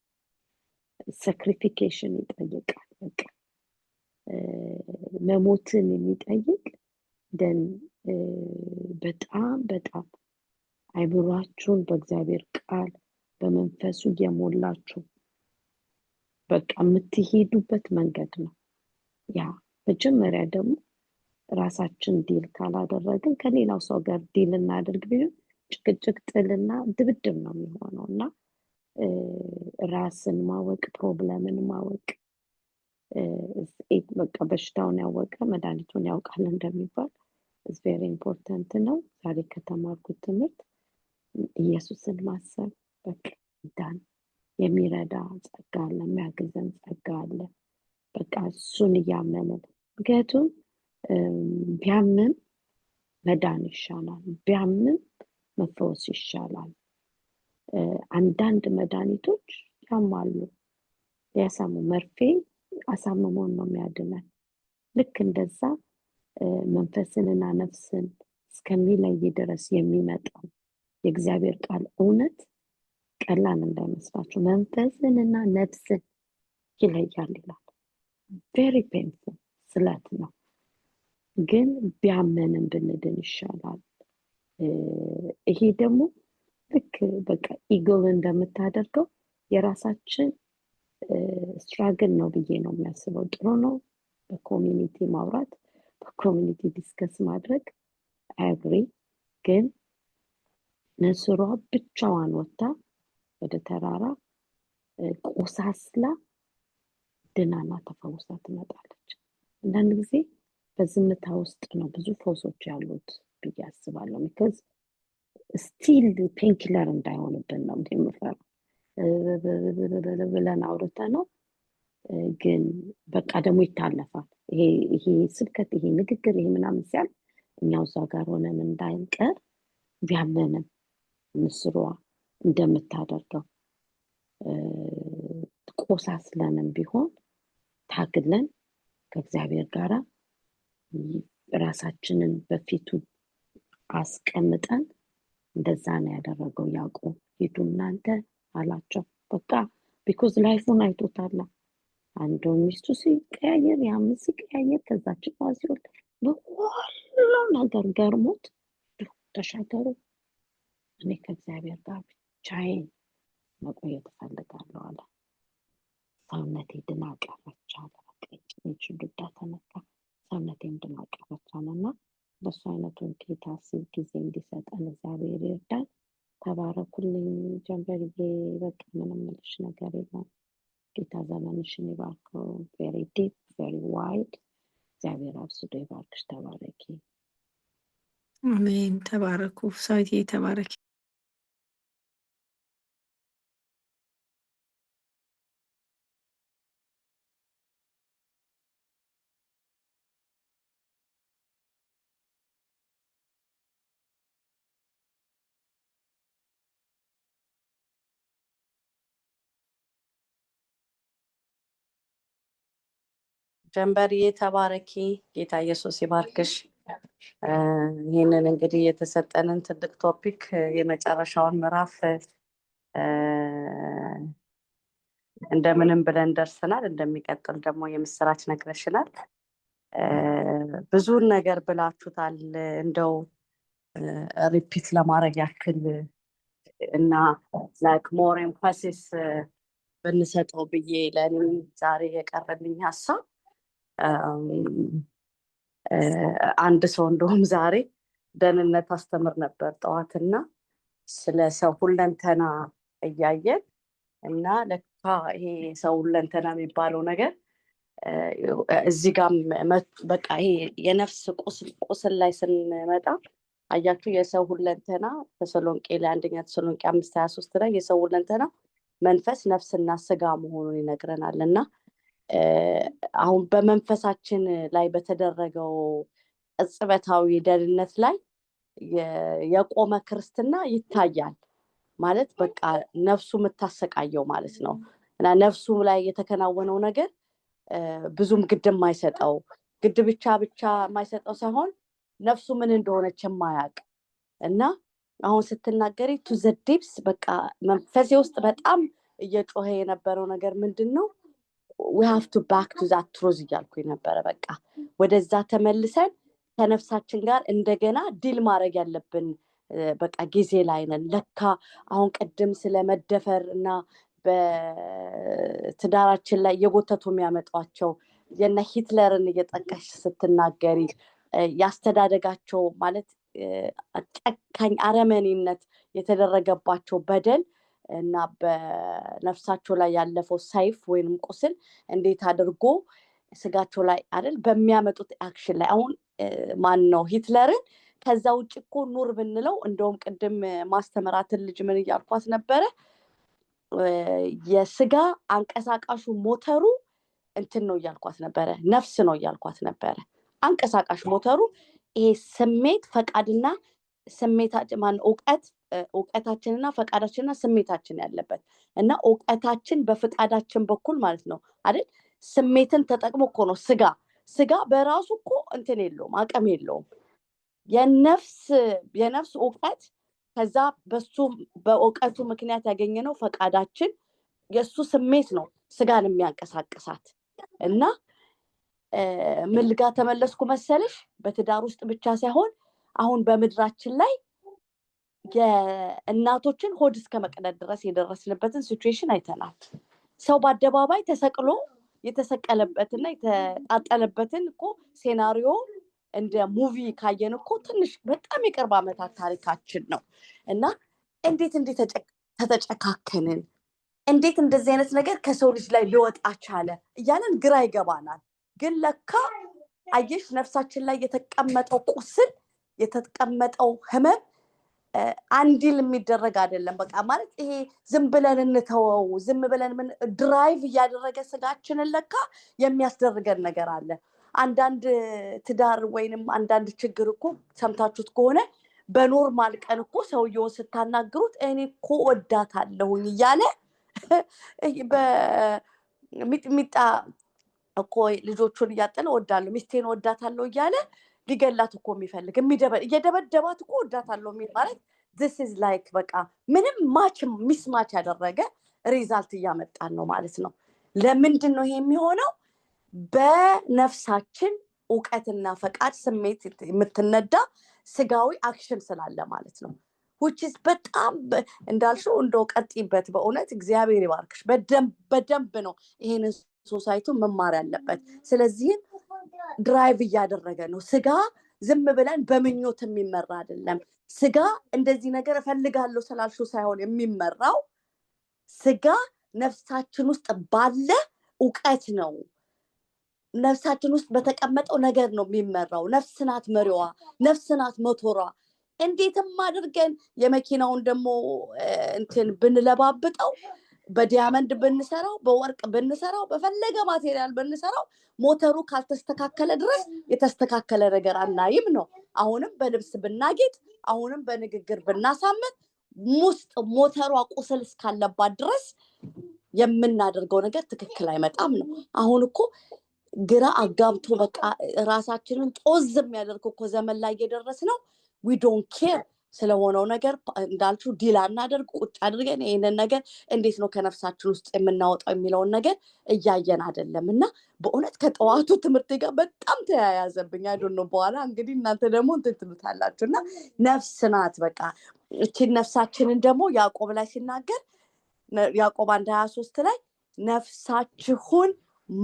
ሳክሪፊኬሽን ይጠይቃል። በቃ መሞትን የሚጠይቅ ደን በጣም በጣም አይምሯችሁን በእግዚአብሔር ቃል በመንፈሱ የሞላችሁ በቃ የምትሄዱበት መንገድ ነው። ያ መጀመሪያ ደግሞ ራሳችን ዲል ካላደረግን ከሌላው ሰው ጋር ዲል እናደርግ ቢሆን ጭቅጭቅ፣ ጥልና ድብድብ ነው የሚሆነው እና ራስን ማወቅ፣ ፕሮብለምን ማወቅ፣ በቃ በሽታውን ያወቀ መድኃኒቱን ያውቃል እንደሚባል is very important ነው። ዛሬ ከተማርኩት ትምህርት ኢየሱስን ማሰብ በቃ ዳን የሚረዳ ጸጋ አለ፣ የሚያግዘን ጸጋ አለ። በቃ እሱን እያመንን ምክንያቱም ቢያምም መዳን ይሻላል፣ ቢያምም መፈወስ ይሻላል። አንዳንድ መድኃኒቶች ያማሉ፣ ሊያሳሙ መርፌ አሳምሞን ነው የሚያድነን። ልክ እንደዛ መንፈስንና ነፍስን እስከሚለይ ድረስ የሚመጣው የእግዚአብሔር ቃል እውነት ቀላል እንዳይመስላችሁ። መንፈስንና ነፍስን ይለያል ይላል። ቬሪ ፔንፉል ስለት ነው፣ ግን ቢያመንን ብንድን ይሻላል። ይሄ ደግሞ ልክ በቃ ኢግል እንደምታደርገው የራሳችን ስትራግል ነው ብዬ ነው የሚያስበው። ጥሩ ነው በኮሚኒቲ ማውራት፣ በኮሚኒቲ ዲስከስ ማድረግ አግሪ። ግን ነስሯ ብቻዋን ወጥታ ወደ ተራራ ቆሳስላ ድናና ተፈውሳ ትመጣለች። አንዳንድ ጊዜ በዝምታ ውስጥ ነው ብዙ ፈውሶች ያሉት ብዬ አስባለሁ። ሚካዝ ስቲል ፔንኪለር እንዳይሆንብን ነው የምፈራው። ብለን አውርተ ነው ግን በቃ ደግሞ ይታለፋል። ይሄ ስብከት፣ ይሄ ንግግር፣ ይሄ ምናምን ሲያልፍ እኛው እዛ ጋር ሆነን እንዳይንቀር ቢያምነንም ምስሯ እንደምታደርገው ቆሳስለንም ቢሆን ታግለን ከእግዚአብሔር ጋር ራሳችንን በፊቱ አስቀምጠን እንደዛ ነው ያደረገው ያዕቆብ። ሂዱ እናንተ አላቸው በቃ ቢኮዝ ላይፉን አይቶታል። አንዱ ሚስቱ ሲቀያየር፣ ያምን ሲቀያየር፣ ከዛችን ባዚል በሁሉ ነገር ገርሞት ተሻገሩ። እኔ ከእግዚአብሔር ጋር ብቻዬን መቆየት እፈልጋለሁ አለ። ሰውነቴ ድና ቀረች አለ። በቃ ችግዳ ተነካ፣ ሰውነቴም ድና ቀረች አለና በሱ አይነቱን ጌታ ጊዜ እንዲሰጠን እግዚአብሔር ይርዳል። ተባረኩልኝ ጀንበርዬ። በቃ ምንም ምልሽ ነገር የለም። ጌታ ዘመንሽን ይባርከው። ቬሪ ዲፕ ቬሪ ዋይድ። እግዚአብሔር አብስዶ ይባርክሽ። ተባረኪ። አሜን። ተባረኩ። ሰውዬ ተባረኪ። ጀንበርዬ ተባረኪ። ጌታ ኢየሱስ ይባርክሽ። ይህንን እንግዲህ የተሰጠንን ትልቅ ቶፒክ የመጨረሻውን ምዕራፍ እንደምንም ብለን ደርሰናል። እንደሚቀጥል ደግሞ የምስራች ነግረሽናል። ብዙን ነገር ብላችሁታል። እንደው ሪፒት ለማድረግ ያክል እና ላይክ ሞር ኤምፋሲስ ብንሰጠው ብዬ ለእኔ ዛሬ የቀረልኝ ሀሳብ አንድ ሰው እንደውም ዛሬ ደህንነት አስተምር ነበር ጠዋትና ስለ ሰው ሁለንተና እያየን እና ለካ ይሄ ሰው ሁለንተና የሚባለው ነገር እዚህ ጋር በቃ ይሄ የነፍስ ቁስል ላይ ስንመጣ አያችሁ የሰው ሁለንተና ተሰሎንቄ ላይ አንደኛ ተሰሎንቄ 5:23 ላይ የሰው ሁለንተና መንፈስ ነፍስና ስጋ መሆኑን ይነግረናል። እና አሁን በመንፈሳችን ላይ በተደረገው ቅጽበታዊ ደህንነት ላይ የቆመ ክርስትና ይታያል ማለት በቃ ነፍሱ የምታሰቃየው ማለት ነው። እና ነፍሱ ላይ የተከናወነው ነገር ብዙም ግድ የማይሰጠው ግድ ብቻ የማይሰጠው ሳይሆን ነፍሱ ምን እንደሆነች የማያውቅ እና አሁን ስትናገሪ ቱ ዘ ዲፕስ በቃ መንፈሴ ውስጥ በጣም እየጮኸ የነበረው ነገር ምንድነው? we have to back to that truth እያልኩኝ ነበረ። በቃ ወደዛ ተመልሰን ከነፍሳችን ጋር እንደገና ዲል ማድረግ ያለብን በቃ ጊዜ ላይ ነን። ለካ አሁን ቅድም ስለመደፈር እና በትዳራችን ላይ የጎተቱ የሚያመጧቸው የነ ሂትለርን እየጠቀሽ ስትናገሪ ያስተዳደጋቸው ማለት ጨካኝ አረመኔነት የተደረገባቸው በደል እና በነፍሳቸው ላይ ያለፈው ሰይፍ ወይንም ቁስል እንዴት አድርጎ ስጋቸው ላይ አይደል በሚያመጡት አክሽን ላይ አሁን ማን ነው ሂትለርን ከዛ ውጭ እኮ ኑር ብንለው እንደውም ቅድም ማስተምራትን ልጅ ምን እያልኳት ነበረ የስጋ አንቀሳቃሹ ሞተሩ እንትን ነው እያልኳት ነበረ ነፍስ ነው እያልኳት ነበረ አንቀሳቃሽ ሞተሩ ይሄ ስሜት ፈቃድና ስሜታችን ማን እውቀታችንና ፈቃዳችንና ስሜታችን ያለበት እና እውቀታችን በፈቃዳችን በኩል ማለት ነው አይደል ስሜትን ተጠቅሞ እኮ ነው ስጋ በራሱ እኮ እንትን የለውም አቅም የለውም የነፍስ እውቀት ከዛ በሱ በእውቀቱ ምክንያት ያገኘነው ፈቃዳችን የሱ ስሜት ነው ስጋን የሚያንቀሳቅሳት እና ምን ልጋ ተመለስኩ መሰለሽ በትዳር ውስጥ ብቻ ሳይሆን አሁን በምድራችን ላይ የእናቶችን ሆድ እስከ መቅደድ ድረስ የደረስንበትን ሲቹዌሽን አይተናል። ሰው በአደባባይ ተሰቅሎ የተሰቀለበትና የተቃጠለበትን እኮ ሴናሪዮ እንደ ሙቪ ካየን እኮ ትንሽ በጣም የቅርብ ዓመታት ታሪካችን ነው እና እንዴት ተተጨካከንን እንዴት እንደዚህ አይነት ነገር ከሰው ልጅ ላይ ሊወጣ ቻለ እያለን ግራ ይገባናል። ግን ለካ አየሽ ነፍሳችን ላይ የተቀመጠው ቁስል የተቀመጠው ህመም አንዲል የሚደረግ አይደለም። በቃ ማለት ይሄ ዝም ብለን እንተወው ዝም ብለን ምን ድራይቭ እያደረገ ስጋችንን ለካ የሚያስደርገን ነገር አለ። አንዳንድ ትዳር ወይንም አንዳንድ ችግር እኮ ሰምታችሁት ከሆነ በኖርማል ቀን እኮ ሰውየውን ስታናግሩት እኔ እኮ ወዳታለሁኝ እያለ በሚጥሚጣ እኮ ልጆቹን እያጠነ ወዳለሁ ሚስቴን ወዳታለሁ እያለ ሊገላት እኮ የሚፈልግ እየደበደባት እኮ ወዳታለሁ የሚል ማለት this is like በቃ ምንም ሚስማች ያደረገ ሪዛልት እያመጣን ነው ማለት ነው። ለምንድን ነው ይሄ የሚሆነው? በነፍሳችን እውቀትና ፈቃድ ስሜት የምትነዳ ስጋዊ አክሽን ስላለ ማለት ነው። which is በጣም እንዳልሽው እንደው ቀጥይበት በእውነት እግዚአብሔር ይባርክሽ። በደንብ ነው ይሄንን ሶሳይቱ መማር ያለበት። ስለዚህ ድራይቭ እያደረገ ነው። ስጋ ዝም ብለን በምኞት የሚመራ አይደለም። ስጋ እንደዚህ ነገር እፈልጋለሁ ስላልሽው ሳይሆን የሚመራው ስጋ ነፍሳችን ውስጥ ባለ እውቀት ነው። ነፍሳችን ውስጥ በተቀመጠው ነገር ነው የሚመራው። ነፍስ ናት መሪዋ፣ ነፍስ ናት ሞተሯ። እንዴትም አድርገን የመኪናውን ደግሞ እንትን ብንለባብጠው በዲያመንድ ብንሰራው በወርቅ ብንሰራው በፈለገ ማቴሪያል ብንሰራው ሞተሩ ካልተስተካከለ ድረስ የተስተካከለ ነገር አናይም ነው። አሁንም በልብስ ብናጌጥ አሁንም በንግግር ብናሳምር ውስጥ ሞተሯ ቁስል እስካለባት ድረስ የምናደርገው ነገር ትክክል አይመጣም ነው። አሁን እኮ ግራ አጋብቶ በቃ ራሳችንን ጦዝ የሚያደርግ እኮ ዘመን ላይ እየደረስነው we don't care ስለሆነው ነገር እንዳልሽው ዲል አናደርግ ቁጭ አድርገን ይሄንን ነገር እንዴት ነው ከነፍሳችን ውስጥ የምናወጣው የሚለውን ነገር እያየን አይደለም። እና በእውነት ከጠዋቱ ትምህርት ጋር በጣም ተያያዘብኝ። አይዶን ነው በኋላ እንግዲህ እናንተ ደግሞ እንትን ትሉታላችሁ። እና ነፍስ ናት በቃ እቺን ነፍሳችንን ደግሞ ያዕቆብ ላይ ሲናገር ያዕቆብ 1:23 ላይ ነፍሳችሁን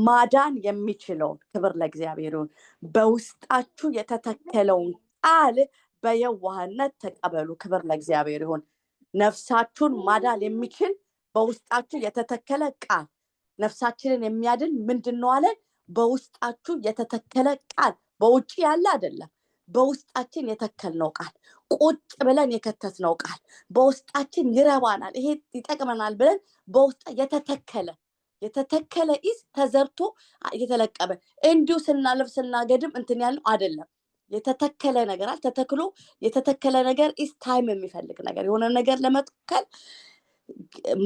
ማዳን የሚችለውን ክብር ለእግዚአብሔር ይሁን በውስጣችሁ የተተከለውን ቃል በየዋህነት ተቀበሉ። ክብር ለእግዚአብሔር ይሁን። ነፍሳችሁን ማዳን የሚችል በውስጣችሁ የተተከለ ቃል ነፍሳችንን የሚያድን ምንድነው አለ? በውስጣችሁ የተተከለ ቃል። በውጪ ያለ አይደለም፣ በውስጣችን የተከልነው ቃል፣ ቁጭ ብለን የከተትነው ቃል በውስጣችን ይረባናል፣ ይሄ ይጠቅመናል ብለን በውስጣ የተተከለ ኢዝ ተዘርቶ የተለቀመ እንዲሁ ስናለፍ ስናገድም እንትን ያለው አይደለም። የተተከለ ነገር አለ። ተተክሎ የተተከለ ነገር ኢዝ ታይም የሚፈልግ ነገር። የሆነ ነገር ለመትከል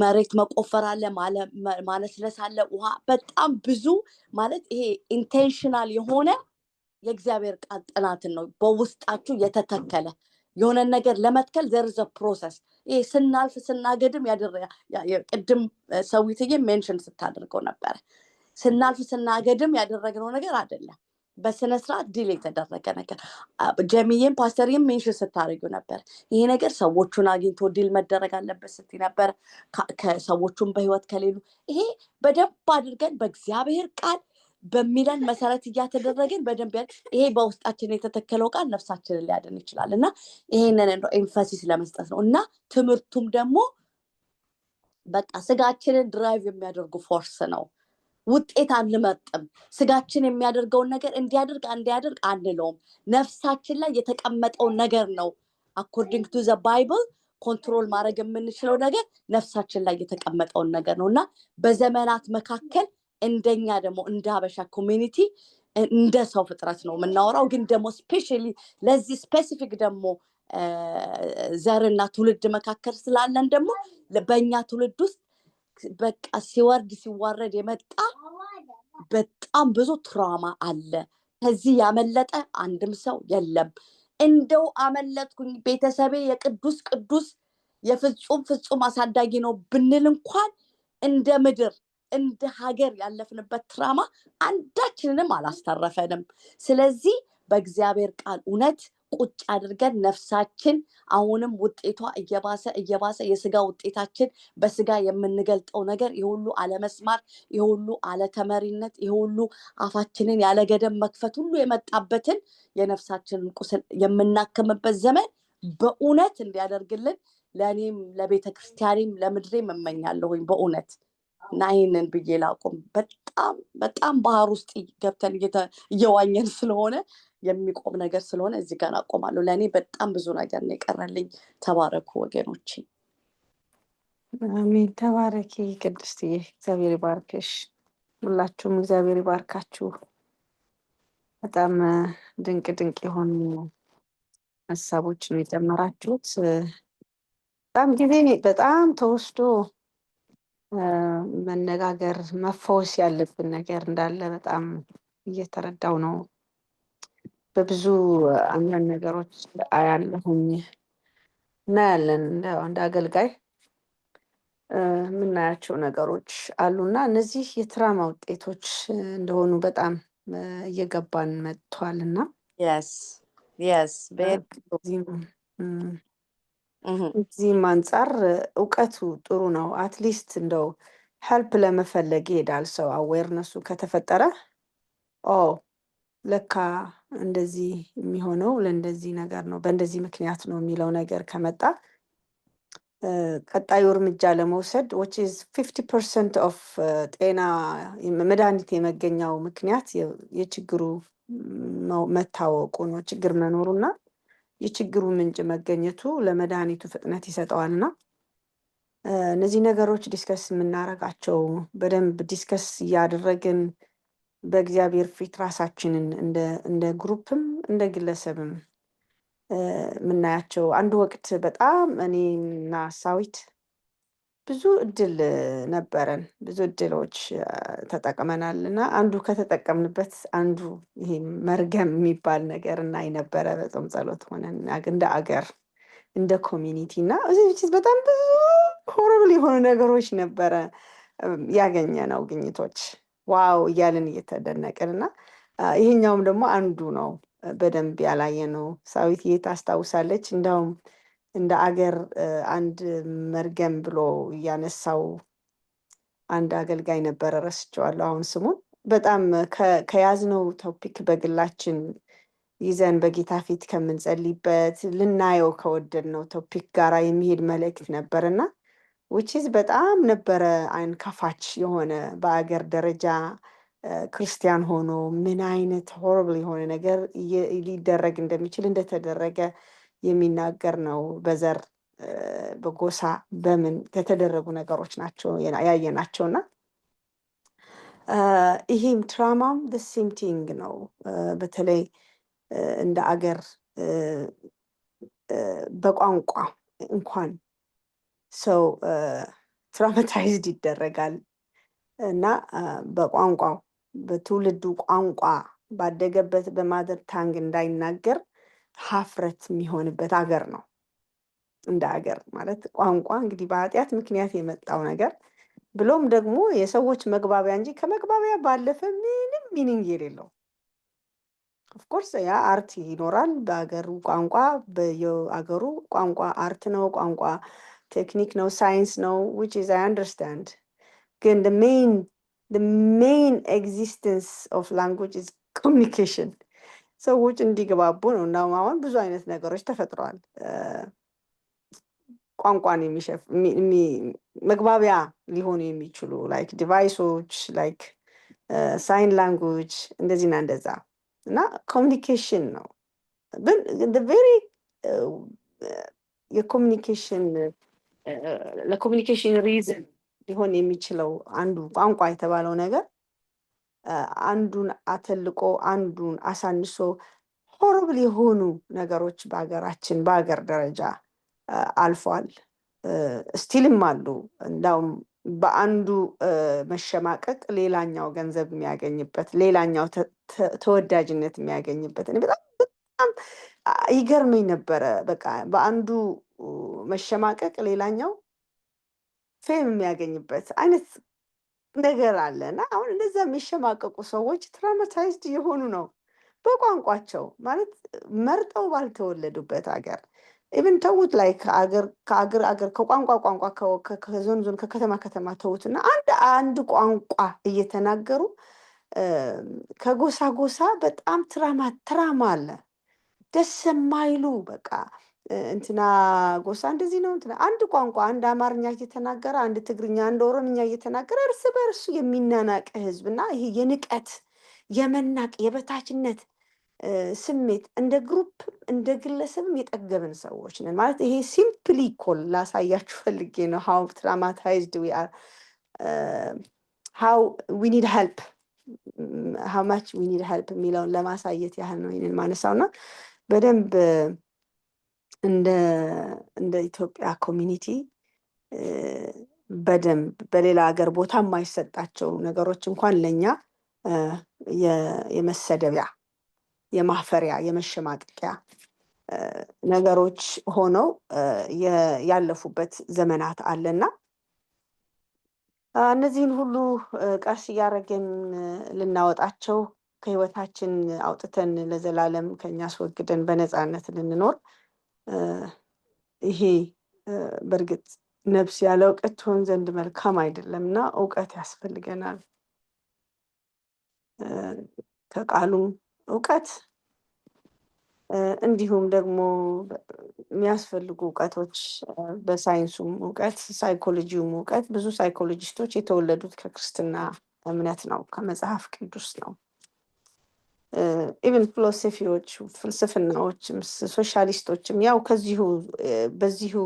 መሬት መቆፈር አለ፣ ማለስለስ አለ፣ ውሃ በጣም ብዙ ማለት ይሄ ኢንቴንሽናል የሆነ የእግዚአብሔር ቃል ጥናትን ነው። በውስጣችሁ የተተከለ የሆነ ነገር ለመትከል there is a process። ይሄ ስናልፍ ስናገድም ቅድም ሰዊትዬ ሜንሽን ስታደርገው ነበር። ስናልፍ ስናገድም ያደረግነው ነገር አይደለም፣ በስነ ስርዓት ዲል የተደረገ ነገር። ጀሚዬም ፓስተርዬም ሜንሽን ስታደርጉ ነበር። ይሄ ነገር ሰዎቹን አግኝቶ ዲል መደረግ አለበት ስትይ ነበር። ከሰዎቹን በህይወት ከሌሉ ይሄ በደንብ አድርገን በእግዚአብሔር ቃል በሚለን መሰረት እያተደረገን በደንብ ይሄ በውስጣችን የተተከለው ቃል ነፍሳችንን ሊያድን ይችላል። እና ይሄንን ኤምፋሲስ ለመስጠት ነው። እና ትምህርቱም ደግሞ በቃ ስጋችንን ድራይቭ የሚያደርጉ ፎርስ ነው። ውጤት አንመርጥም። ስጋችን የሚያደርገውን ነገር እንዲያደርግ አንለውም። ነፍሳችን ላይ የተቀመጠውን ነገር ነው አኮርዲንግ ቱ ዘ ባይብል ኮንትሮል ማድረግ የምንችለው ነገር ነፍሳችን ላይ የተቀመጠውን ነገር ነው። እና በዘመናት መካከል እንደኛ ደግሞ እንደ ሀበሻ ኮሚኒቲ እንደ ሰው ፍጥረት ነው የምናወራው። ግን ደግሞ ስፔሻሊ ለዚህ ስፔሲፊክ ደግሞ ዘርና ትውልድ መካከል ስላለን ደግሞ በእኛ ትውልድ ውስጥ በቃ ሲወርድ ሲዋረድ የመጣ በጣም ብዙ ትራውማ አለ። ከዚህ ያመለጠ አንድም ሰው የለም። እንደው አመለጥኩኝ ቤተሰቤ የቅዱስ የፍጹም አሳዳጊ ነው ብንል እንኳን እንደ ምድር እንደ ሀገር ያለፍንበት ትራማ አንዳችንንም አላስተረፈንም። ስለዚህ በእግዚአብሔር ቃል እውነት ቁጭ አድርገን ነፍሳችን አሁንም ውጤቷ እየባሰ የስጋ ውጤታችን በስጋ የምንገልጠው ነገር የሁሉ አለመስማር፣ የሁሉ አለተመሪነት፣ የሁሉ አፋችንን ያለገደብ መክፈት ሁሉ የመጣበትን የነፍሳችንን ቁስል የምናከምበት ዘመን በእውነት እንዲያደርግልን ለእኔም ለቤተክርስቲያኔም ለምድሬም እመኛለሁኝ በእውነት። እና ይህንን ብዬ ላቁም። በጣም ባህር ውስጥ ገብተን እየዋኘን ስለሆነ የሚቆም ነገር ስለሆነ እዚህ ጋር አቆማለሁ። ለእኔ በጣም ብዙ ነገር ነው የቀረልኝ። ተባረኩ ወገኖቼ። አሜን። ተባረኪ ቅድስትዬ፣ እግዚአብሔር ይባርክሽ። ሁላችሁም እግዚአብሔር ይባርካችሁ። በጣም ድንቅ የሆኑ ሀሳቦች ነው የጨመራችሁት። በጣም ጊዜ በጣም ተወስዶ መነጋገር መፈወስ ያለብን ነገር እንዳለ በጣም እየተረዳው ነው። በብዙ አንዳንድ ነገሮች አያለሁኝ እና ያለን እንደ አገልጋይ የምናያቸው ነገሮች አሉና እነዚህ የትራማ ውጤቶች እንደሆኑ በጣም እየገባን መጥቷልና እዚህም አንጻር እውቀቱ ጥሩ ነው። አትሊስት እንደው ሄልፕ ለመፈለግ ይሄዳል ሰው። አዌርነሱ ከተፈጠረ ለካ እንደዚህ የሚሆነው ለእንደዚህ ነገር ነው፣ በእንደዚህ ምክንያት ነው የሚለው ነገር ከመጣ ቀጣዩ እርምጃ ለመውሰድ which is 50% of ጤና መድኃኒት የመገኛው ምክንያት የችግሩ መታወቁ ነው። ችግር መኖሩና የችግሩ ምንጭ መገኘቱ ለመድኃኒቱ ፍጥነት ይሰጠዋልና እነዚህ ነገሮች ዲስከስ የምናደርጋቸው በደንብ ዲስከስ እያደረግን በእግዚአብሔር ፊት ራሳችንን እንደ ግሩፕም እንደ ግለሰብም የምናያቸው አንድ ወቅት በጣም እኔና ሳዊት ብዙ እድል ነበረን፣ ብዙ እድሎች ተጠቅመናል እና አንዱ ከተጠቀምንበት አንዱ ይሄ መርገም የሚባል ነገር እናይ ነበረ። በጾም ጸሎት ሆነን እንደ አገር እንደ ኮሚኒቲ እና በጣም ብዙ ሆረብል የሆኑ ነገሮች ነበረ ያገኘ ነው ግኝቶች ዋው እያልን እየተደነቅን እና ይሄኛውም ደግሞ አንዱ ነው በደንብ ያላየ ነው። ሳዊት ታስታውሳለች እንደውም እንደ አገር አንድ መርገም ብሎ እያነሳው አንድ አገልጋይ ነበረ፣ ረስቼዋለሁ አሁን ስሙን። በጣም ከያዝነው ቶፒክ በግላችን ይዘን በጌታ ፊት ከምንጸልይበት ልናየው ከወደድነው ቶፒክ ጋራ የሚሄድ መልእክት ነበር እና ዊችዝ በጣም ነበረ አይን ከፋች የሆነ በአገር ደረጃ ክርስቲያን ሆኖ ምን አይነት ሆርብል የሆነ ነገር ሊደረግ እንደሚችል እንደተደረገ የሚናገር ነው። በዘር በጎሳ በምን ከተደረጉ ነገሮች ናቸው ያየናቸው እና ይሄም ትራማም ሴም ቲንግ ነው። በተለይ እንደ አገር በቋንቋ እንኳን ሰው ትራውማታይዝድ ይደረጋል እና በቋንቋው በትውልዱ ቋንቋ ባደገበት በማደር ታንግ እንዳይናገር ሀፍረት የሚሆንበት አገር ነው። እንደ አገር ማለት ቋንቋ እንግዲህ በኃጢአት ምክንያት የመጣው ነገር ብሎም ደግሞ የሰዎች መግባቢያ እንጂ ከመግባቢያ ባለፈ ምንም ሚኒንግ የሌለው ኦፍኮርስ ያ አርት ይኖራል በአገሩ ቋንቋ በየአገሩ ቋንቋ አርት ነው፣ ቋንቋ ቴክኒክ ነው፣ ሳይንስ ነው which is I understand ግን the main existence of language is communication ሰዎች እንዲግባቡ ነው እና አሁን ብዙ አይነት ነገሮች ተፈጥረዋል ቋንቋን መግባቢያ ሊሆኑ የሚችሉ ላይክ ዲቫይሶች ላይክ ሳይን ላንጉጅ እንደዚህና እንደዛ እና ኮሚኒኬሽን ነው ግን ቬሪ የኮሚኒኬሽን ለኮሚኒኬሽን ሪዝን ሊሆን የሚችለው አንዱ ቋንቋ የተባለው ነገር አንዱን አተልቆ አንዱን አሳንሶ ሆረብል የሆኑ ነገሮች በሀገራችን በሀገር ደረጃ አልፏል። ስቲልም አሉ። እንዳውም በአንዱ መሸማቀቅ ሌላኛው ገንዘብ የሚያገኝበት ሌላኛው ተወዳጅነት የሚያገኝበት በጣም ይገርመኝ ነበረ። በቃ በአንዱ መሸማቀቅ ሌላኛው ፌም የሚያገኝበት አይነት ነገር አለ እና አሁን እንደዛ የሚሸማቀቁ ሰዎች ትራውማታይዝድ የሆኑ ነው በቋንቋቸው ማለት መርጠው ባልተወለዱበት ሀገር ኢቭን ተውት ላይ ከአገር ከቋንቋ ቋንቋ ከዞን ዞን ከከተማ ከተማ ተውት እና አንድ ቋንቋ እየተናገሩ ከጎሳ ጎሳ በጣም ትራማ አለ። ደስ የማይሉ በቃ እንትና ጎሳ እንደዚህ ነው እንትና አንድ ቋንቋ አንድ አማርኛ እየተናገረ አንድ ትግርኛ አንድ ኦሮምኛ እየተናገረ እርስ በእርሱ የሚናናቅ ህዝብ እና ይሄ የንቀት የመናቅ የበታችነት ስሜት እንደ ግሩፕ እንደ ግለሰብም የጠገብን ሰዎች ነን ማለት ይሄ ሲምፕሊ ኮል ላሳያችሁ ፈልጌ ነው how traumatized we are how we need help how much we need help የሚለውን ለማሳየት ያህል ነው ይሄንን ማነሳውና በደንብ እንደ ኢትዮጵያ ኮሚኒቲ በደንብ በሌላ ሀገር ቦታ የማይሰጣቸው ነገሮች እንኳን ለኛ የመሰደቢያ የማፈሪያ የመሸማቀቂያ ነገሮች ሆነው ያለፉበት ዘመናት አለና እነዚህን ሁሉ ቀስ እያደረግን ልናወጣቸው ከህይወታችን አውጥተን ለዘላለም ከኛ አስወግደን በነፃነት ልንኖር ይሄ በእርግጥ ነፍስ ያለ እውቀት ትሆን ዘንድ መልካም አይደለም እና እውቀት ያስፈልገናል። ከቃሉም እውቀት እንዲሁም ደግሞ የሚያስፈልጉ እውቀቶች በሳይንሱም እውቀት ሳይኮሎጂውም እውቀት ብዙ ሳይኮሎጂስቶች የተወለዱት ከክርስትና እምነት ነው፣ ከመጽሐፍ ቅዱስ ነው። ኢቨን ፊሎሶፊዎች ፍልስፍናዎችም ሶሻሊስቶችም ያው በዚሁ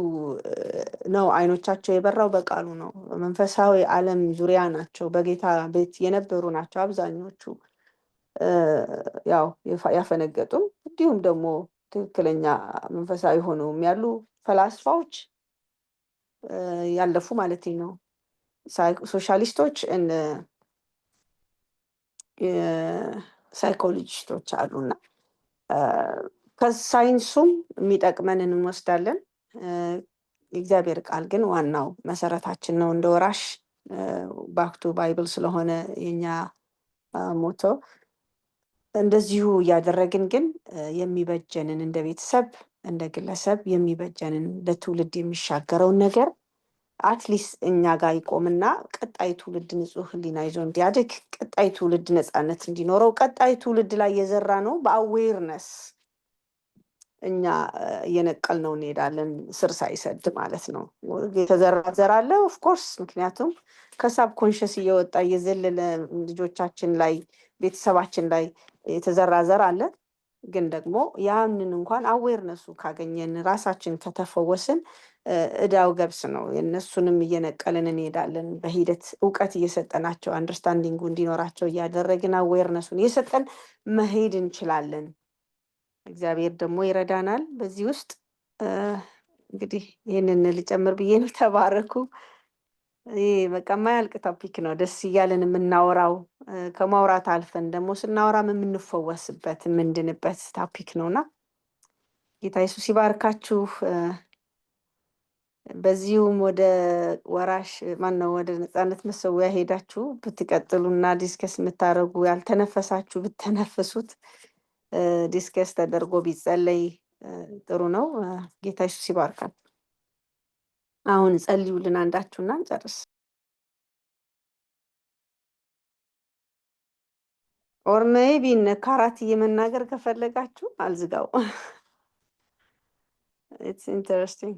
ነው አይኖቻቸው የበራው በቃሉ ነው። መንፈሳዊ ዓለም ዙሪያ ናቸው፣ በጌታ ቤት የነበሩ ናቸው አብዛኞቹ ያው ያፈነገጡም እንዲሁም ደግሞ ትክክለኛ መንፈሳዊ ሆነውም ያሉ ፈላስፋዎች ያለፉ ማለት ነው ሶሻሊስቶች ሳይኮሎጂስቶች አሉና ከሳይንሱም የሚጠቅመንን እንወስዳለን። የእግዚአብሔር ቃል ግን ዋናው መሰረታችን ነው። እንደ ወራሽ ባክቱ ባይብል ስለሆነ የኛ ሞቶ እንደዚሁ እያደረግን ግን የሚበጀንን እንደ ቤተሰብ እንደ ግለሰብ የሚበጀንን ለትውልድ የሚሻገረውን ነገር አትሊስት እኛ ጋር ይቆምና ቀጣይ ትውልድ ንጹህ ሕሊና ይዞ እንዲያድግ፣ ቀጣይ ትውልድ ነፃነት እንዲኖረው፣ ቀጣይ ትውልድ ላይ የዘራ ነው በአዌርነስ እኛ እየነቀል ነው እንሄዳለን፣ ስር ሳይሰድ ማለት ነው። የተዘራ ዘር አለ ኦፍኮርስ፣ ምክንያቱም ከሳብ ኮንሽስ እየወጣ እየዘለለ ልጆቻችን ላይ ቤተሰባችን ላይ የተዘራ ዘር አለ። ግን ደግሞ ያንን እንኳን አዌርነሱ ካገኘን ራሳችን ከተፈወስን እዳው ገብስ ነው። የእነሱንም እየነቀልን እንሄዳለን በሂደት እውቀት እየሰጠናቸው አንደርስታንዲንጉ እንዲኖራቸው እያደረግን አዌርነሱን እየሰጠን መሄድ እንችላለን። እግዚአብሔር ደግሞ ይረዳናል በዚህ ውስጥ። እንግዲህ ይህንን ልጨምር ብዬ ነው። ተባረኩ። ይህ በቃ የማያልቅ ቶፒክ ነው፣ ደስ እያለን የምናወራው ከማውራት አልፈን ደግሞ ስናወራም የምንፈወስበት የምንድንበት ቶፒክ ነውና ጌታ ኢየሱስ ይባርካችሁ። በዚሁም ወደ ወራሽ ማነው ወደ ነፃነት መሰዊያ ሄዳችሁ ብትቀጥሉና ዲስከስ የምታደርጉ ያልተነፈሳችሁ ብትተነፍሱት ዲስከስ ተደርጎ ቢጸለይ ጥሩ ነው። ጌታ ኢየሱስ ይባርካል። አሁን ጸልዩልን አንዳችሁና እንጨርስ። ኦር ሜይቢ እነ ካራት እየመናገር ከፈለጋችሁ አልዝጋው። ኢትስ ኢንተረስቲንግ።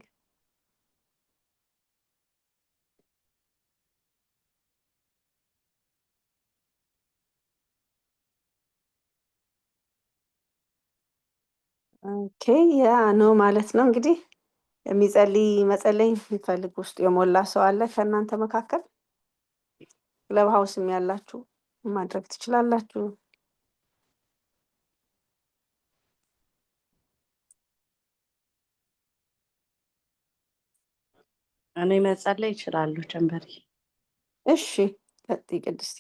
ኦኬ ያ ነው ማለት ነው። እንግዲህ መጸለይ የሚፈልግ ውስጥ የሞላ ሰው አለ ከእናንተ መካከል? ክለብ ሀውስም ያላችሁ ማድረግ ትችላላችሁ። እኔ መጸለይ ይችላሉ ጀንበሬ። እሺ ቀጥይ ቅድስት።